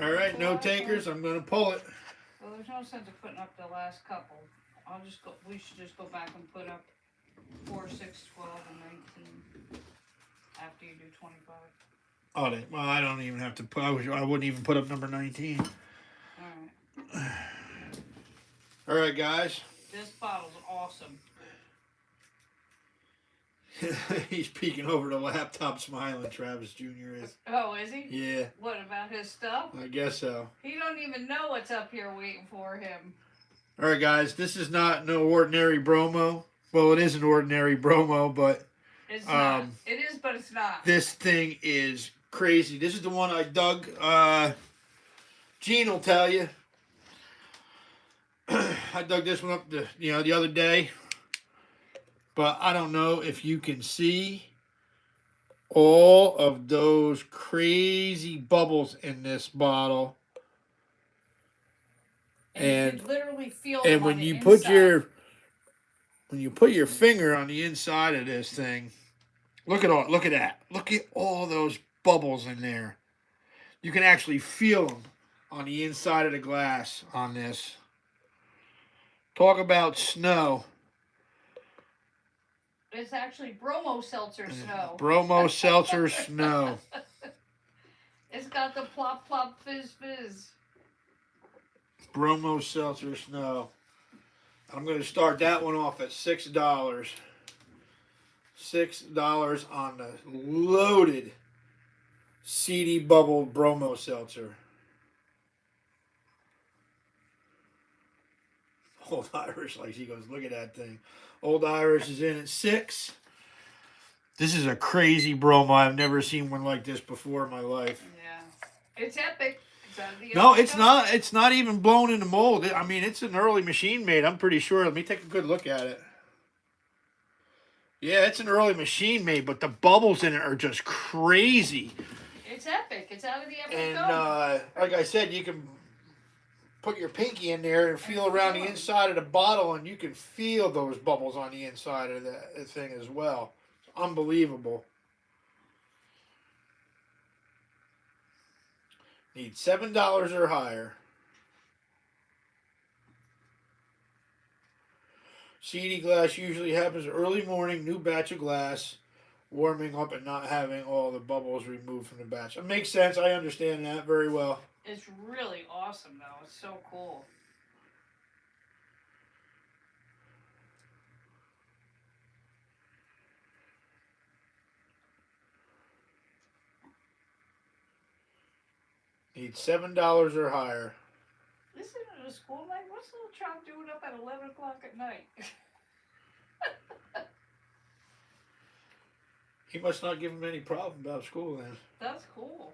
Speaker 1: All right, no takers. I'm going to pull it.
Speaker 3: Well, there's no sense of putting up the last couple. I'll just go. We should just go back and put up 4, 6, 12, and 19 after you do 25.
Speaker 1: Oh, well, I don't even have to put. I wouldn't even put up number 19.
Speaker 3: All right.
Speaker 1: All right, guys.
Speaker 3: This bottle's awesome.
Speaker 1: He's peeking over the laptop, smiling. Travis Jr. is.
Speaker 3: Oh, is he?
Speaker 1: Yeah,
Speaker 3: What about his stuff?
Speaker 1: I guess so.
Speaker 3: He don't even know what's up here waiting for him.
Speaker 1: All right, guys. This is not no ordinary bromo. Well, it is an ordinary bromo, but
Speaker 3: It's not. It is, but it's not.
Speaker 1: this thing is crazy. This is the one I dug. Gene will tell you. I dug this one up the other day. But I don't know if you can see all of those crazy bubbles in this bottle.
Speaker 3: And you can literally feel them
Speaker 1: And
Speaker 3: on
Speaker 1: when
Speaker 3: the
Speaker 1: you
Speaker 3: inside.
Speaker 1: put your finger on the inside of this thing, look at that. Look at all those bubbles in there. You can actually feel them on the inside of the glass on this. Talk about snow.
Speaker 3: It's actually bromo seltzer snow.
Speaker 1: Bromo seltzer snow.
Speaker 3: It's got the plop plop fizz fizz.
Speaker 1: Bromo seltzer snow. I'm going to start that one off at $6. $6 on the loaded seedy bubble bromo seltzer. Old Irish, like he goes, look at that thing. Old Irish is in at $6. This is a crazy bromo. I've never seen one like this before in my life.
Speaker 3: Yeah. It's epic. It's out of the
Speaker 1: No,
Speaker 3: oven.
Speaker 1: it's not. It's not even blown in the mold. I mean, it's an early machine made. I'm pretty sure. Let me take a good look at it. Yeah, it's an early machine made, but the bubbles in it are just crazy.
Speaker 3: It's epic. It's out of the epic
Speaker 1: And
Speaker 3: oven.
Speaker 1: like I said, you can put your pinky in there and feel around the inside of the bottle, and you can feel those bubbles on the inside of that thing as well. It's unbelievable. Need $7 or higher. CD glass usually happens early morning, new batch of glass, warming up and not having all the bubbles removed from the batch. It makes sense. I understand that very well.
Speaker 3: It's really awesome, though. It's so cool.
Speaker 1: Need $7 or higher.
Speaker 3: Listen to the school night. What's little Trump doing up at 11 o'clock at night?
Speaker 1: He must not give him any problem about school then.
Speaker 3: That's cool.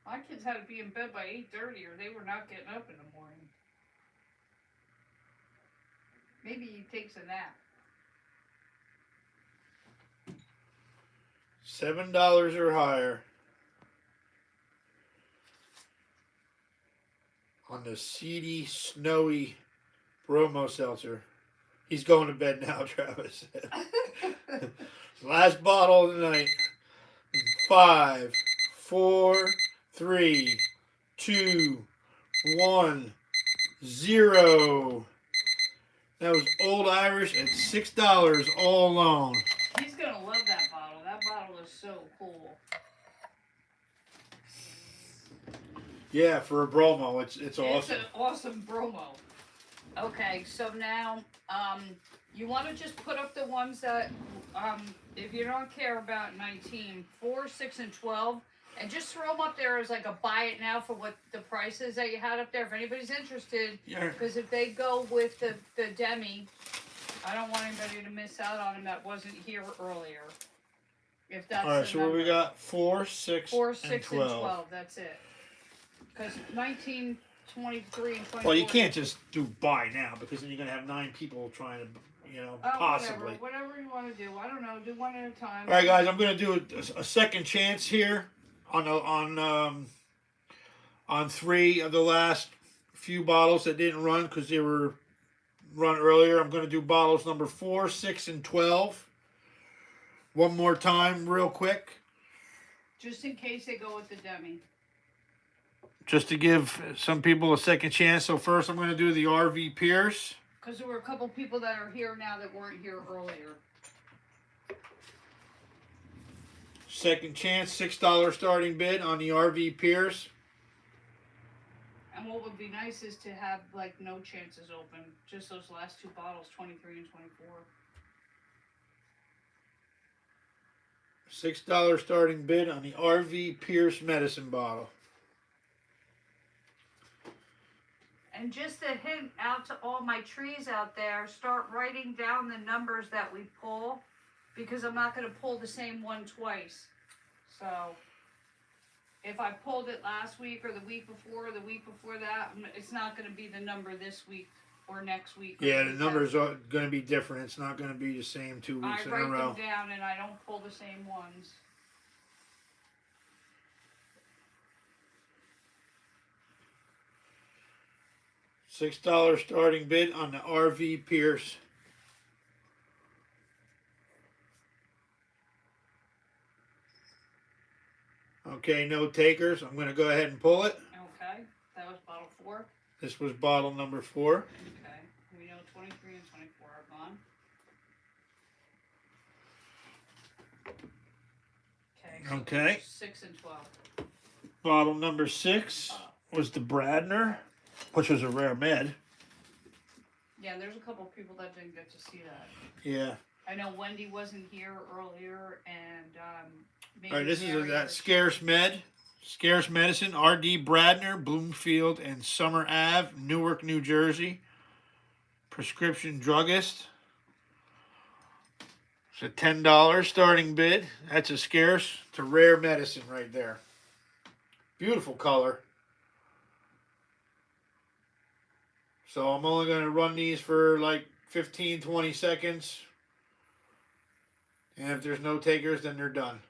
Speaker 3: My kids had to be in bed by 8:30 or they were not getting up in the morning. Maybe he takes a nap.
Speaker 1: $7 or higher on the seedy, snowy bromo seltzer. He's going to bed now, Travis. Last bottle of the night. 5, 4, 3, 2, 1, 0. That was Old Irish at $6 all alone.
Speaker 3: He's gonna love that bottle. That bottle is so cool.
Speaker 1: Yeah, for a bromo, it's awesome.
Speaker 3: It's an awesome bromo. Okay, so now, you want to just put up the ones that, if you don't care about 19, 4, 6, and 12, and just throw them up there as like a buy it now for what the price is that you had up there. If anybody's interested,
Speaker 1: Yeah.
Speaker 3: because if they go with the Demi, I don't want anybody to miss out on them that wasn't here earlier. If that's
Speaker 1: All right,
Speaker 3: the
Speaker 1: so what we
Speaker 3: number.
Speaker 1: got? 4, 6,
Speaker 3: 4,
Speaker 1: and
Speaker 3: 6,
Speaker 1: 12.
Speaker 3: and 12. That's it. Because 19, 23, and 24.
Speaker 1: Well, you can't just do buy now because then you're gonna have 9 people trying to, possibly.
Speaker 3: Whatever you want to do. I don't know. Do one at a time.
Speaker 1: All right, guys, I'm gonna do a second chance here on 3 of the last few bottles that didn't run because they were run earlier. I'm gonna do bottles number 4, 6, and 12. One more time, real quick,
Speaker 3: Just in case they go with the demi.
Speaker 1: just to give some people a second chance. So first, I'm gonna do the RV Pierce.
Speaker 3: Because there were a couple people that are here now that weren't here earlier.
Speaker 1: Second chance, $6 starting bid on the RV Pierce.
Speaker 3: And what would be nice is to have like no chances open. Just those last 2 bottles, 23 and 24.
Speaker 1: $6 starting bid on the RV Pierce medicine bottle.
Speaker 3: And just a hint out to all my trees out there, start writing down the numbers that we pull, because I'm not going to pull the same one twice. So if I pulled it last week or the week before or the week before that, it's not going to be the number this week or next week.
Speaker 1: Yeah, the numbers are going to be different. It's not going to be the same 2 weeks
Speaker 3: I
Speaker 1: in a
Speaker 3: write
Speaker 1: row.
Speaker 3: them down and I don't pull the same ones.
Speaker 1: $6 starting bid on the RV Pierce. Okay, no takers. I'm going to go ahead and pull it.
Speaker 3: Okay, that was bottle 4.
Speaker 1: This was bottle number 4.
Speaker 3: Okay, we know 23 and 24 are gone.
Speaker 1: Okay.
Speaker 3: 6 and 12.
Speaker 1: Bottle number 6 was the Bradner, which was a rare med.
Speaker 3: Yeah, there's a couple people that didn't get to see that.
Speaker 1: Yeah.
Speaker 3: I know Wendy wasn't here earlier, and
Speaker 1: All right, this is
Speaker 3: Mary
Speaker 1: that
Speaker 3: was-
Speaker 1: Scarce Medicine, R.D. Bradner, Bloomfield and Summer Ave, Newark, New Jersey. Prescription druggist. It's a $10 starting bid. That's a scarce. It's a rare medicine right there. Beautiful color. So I'm only going to run these for like 15, 20 seconds. And if there's no takers, then they're done.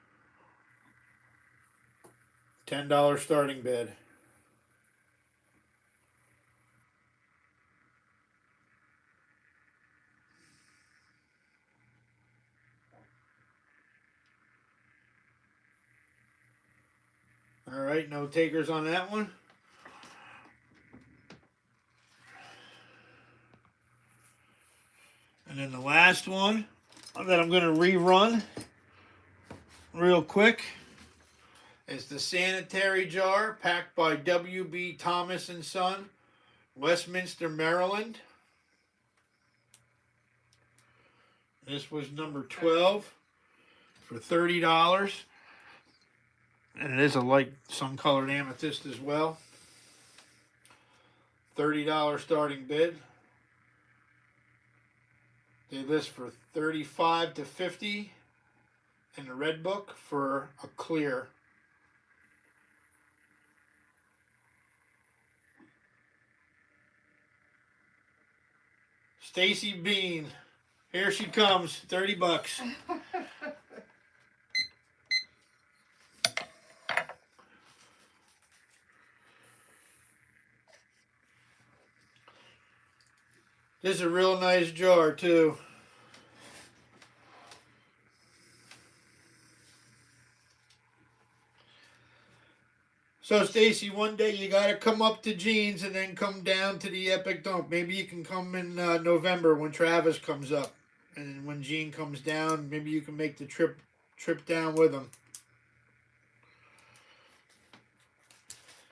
Speaker 1: $10 starting bid. All right, no takers on that one. And then the last one that I'm going to rerun real quick is the sanitary jar packed by W.B. Thomas & Son, Westminster, Maryland. This was number 12 for $30. And it is a light sun-colored amethyst as well. $30 starting bid. They list for $35 to $50 in the red book for a clear. Stacy Bean, here she comes, $30. This is a real nice jar too. So Stacy, one day you gotta come up to Gene's and then come down to the Epic Dump. Maybe you can come in November when Travis comes up, and when Gene comes down, maybe you can make the trip down with him.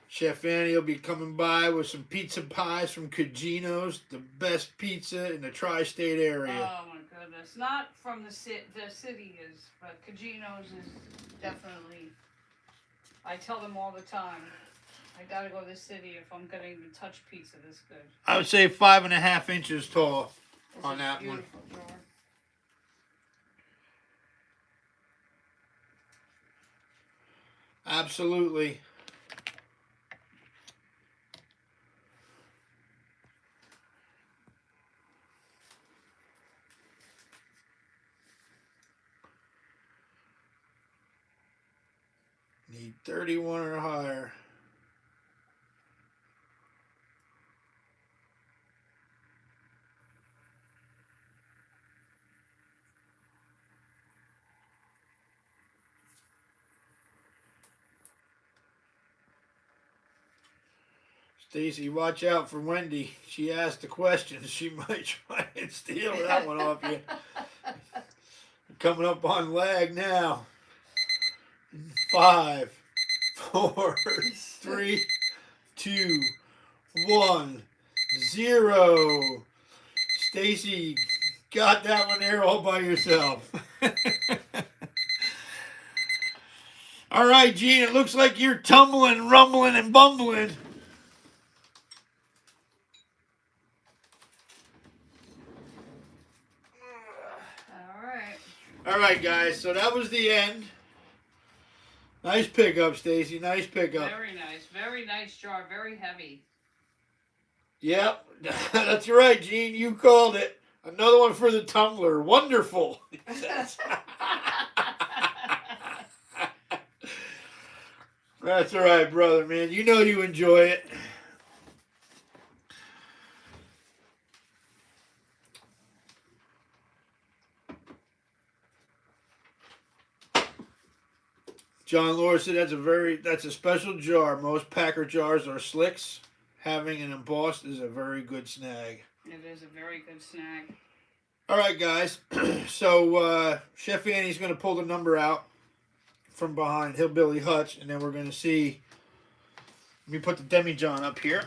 Speaker 1: Chef Annie will be coming by with some pizza pies from Cugino's, the best pizza in the tri-state area.
Speaker 3: Oh my goodness! Not from the city is, but Cugino's is definitely. I tell them all the time, I gotta go to the city if I'm gonna even touch pizza this good.
Speaker 1: I would say 5.5 inches tall
Speaker 3: This
Speaker 1: on
Speaker 3: is
Speaker 1: that one.
Speaker 3: beautiful jar.
Speaker 1: Absolutely. Need 31 or higher. Stacy, watch out for Wendy. She asked the questions. She might try and steal that one off you. Coming up on lag now. 5, 4, 3, 2, 1, 0. Stacy got that one there all by yourself. All right, Gene, it looks like you're tumbling, rumbling, and bumbling. All right, guys, so that was the end. Nice pickup, Stacy. Nice pickup.
Speaker 3: Very nice jar. Very heavy.
Speaker 1: Yep, that's right, Gene. You called it. Another one for the tumbler. Wonderful. That's all right, brother, man. You know you enjoy it. John Laura said that's a special jar. Most Packer jars are slicks. Having an embossed is a very good snag.
Speaker 3: It is a very good snag.
Speaker 1: All right, guys. So Chef Annie's going to pull the number out from behind Hillbilly Hutch, and then we're going to see. Let me put the demijohn up here.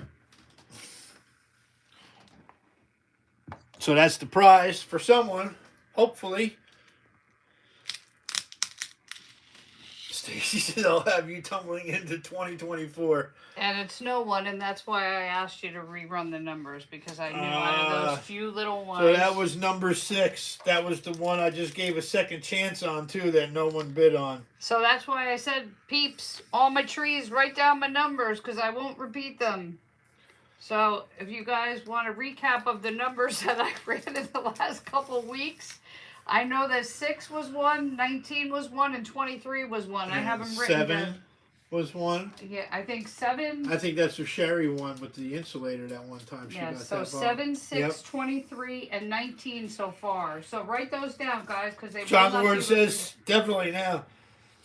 Speaker 1: So that's the prize for someone, hopefully. Stacy said, I'll have you tumbling into 2024.
Speaker 3: And it's no one, and that's why I asked you to rerun the numbers, because I knew out of those few little ones.
Speaker 1: So that was number 6. That was the one I just gave a second chance on, too, that no one bid on.
Speaker 3: So that's why I said, peeps, all my trees, write down my numbers, because I won't repeat them. So if you guys want a recap of the numbers that I ran in the last couple weeks, I know that 6 was 1, 19 was 1, and 23 was 1. I have them written
Speaker 1: 7
Speaker 3: down.
Speaker 1: Was 1.
Speaker 3: Yeah, I think 7.
Speaker 1: I think that's the Sherry one with the insulator that one time. She got
Speaker 3: so
Speaker 1: that
Speaker 3: 7, 6,
Speaker 1: Yep.
Speaker 3: 23, and 19 so far. So write those down, guys, because they
Speaker 1: John
Speaker 3: will not
Speaker 1: Lord
Speaker 3: be
Speaker 1: says, definitely now.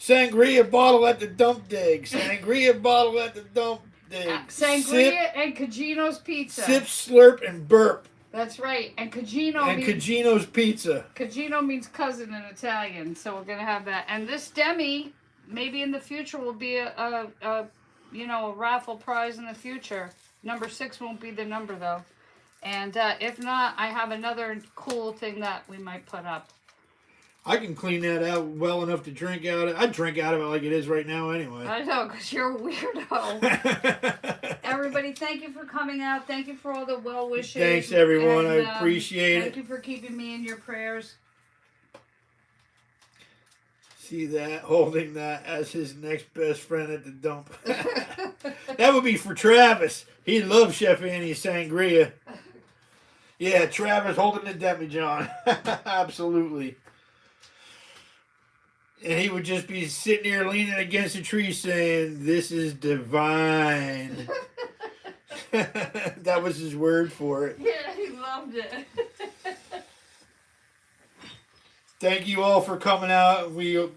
Speaker 1: Sangria bottle at the dump dig. Sangria bottle at the dump dig.
Speaker 3: Sangria
Speaker 1: Sip,
Speaker 3: and Cugino's Pizza.
Speaker 1: sip, slurp, and burp.
Speaker 3: That's right. And Cugino
Speaker 1: And
Speaker 3: means...
Speaker 1: Cugino's Pizza.
Speaker 3: Cugino means cousin in Italian, so we're going to have that. And this demi, maybe in the future, will be a raffle prize in the future. Number 6 won't be the number, though. And if not, I have another cool thing that we might put up.
Speaker 1: I can clean that out well enough to drink out of it. I drink out of it like it is right now anyway.
Speaker 3: I know, because you're a weirdo. Everybody, thank you for coming out. Thank you for all the well wishes.
Speaker 1: Thanks, everyone.
Speaker 3: And,
Speaker 1: I appreciate it.
Speaker 3: Thank you for keeping me in your prayers.
Speaker 1: See that? Holding that as his next best friend at the dump. That would be for Travis. He loves Chef Annie's sangria. Yeah, Travis holding the demijohn. Absolutely. And he would just be sitting here leaning against a tree saying, "This is divine." That was his word for it.
Speaker 3: Yeah, he loved it.
Speaker 1: Thank you all for coming out. We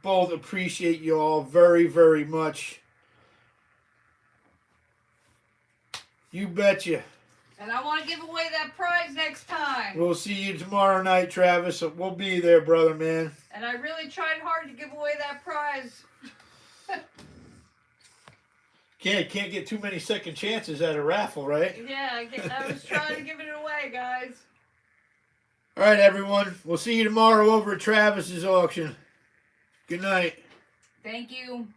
Speaker 1: both appreciate you all very, very much. You betcha.
Speaker 3: And I want to give away that prize next time.
Speaker 1: We'll see you tomorrow night, Travis. We'll be there, brother, man.
Speaker 3: And I really tried hard to give away that prize.
Speaker 1: Can't get too many second chances at a raffle, right?
Speaker 3: Yeah, I was trying to give it away, guys.
Speaker 1: All right, everyone. We'll see you tomorrow over at Travis's auction. Good night.
Speaker 3: Thank you.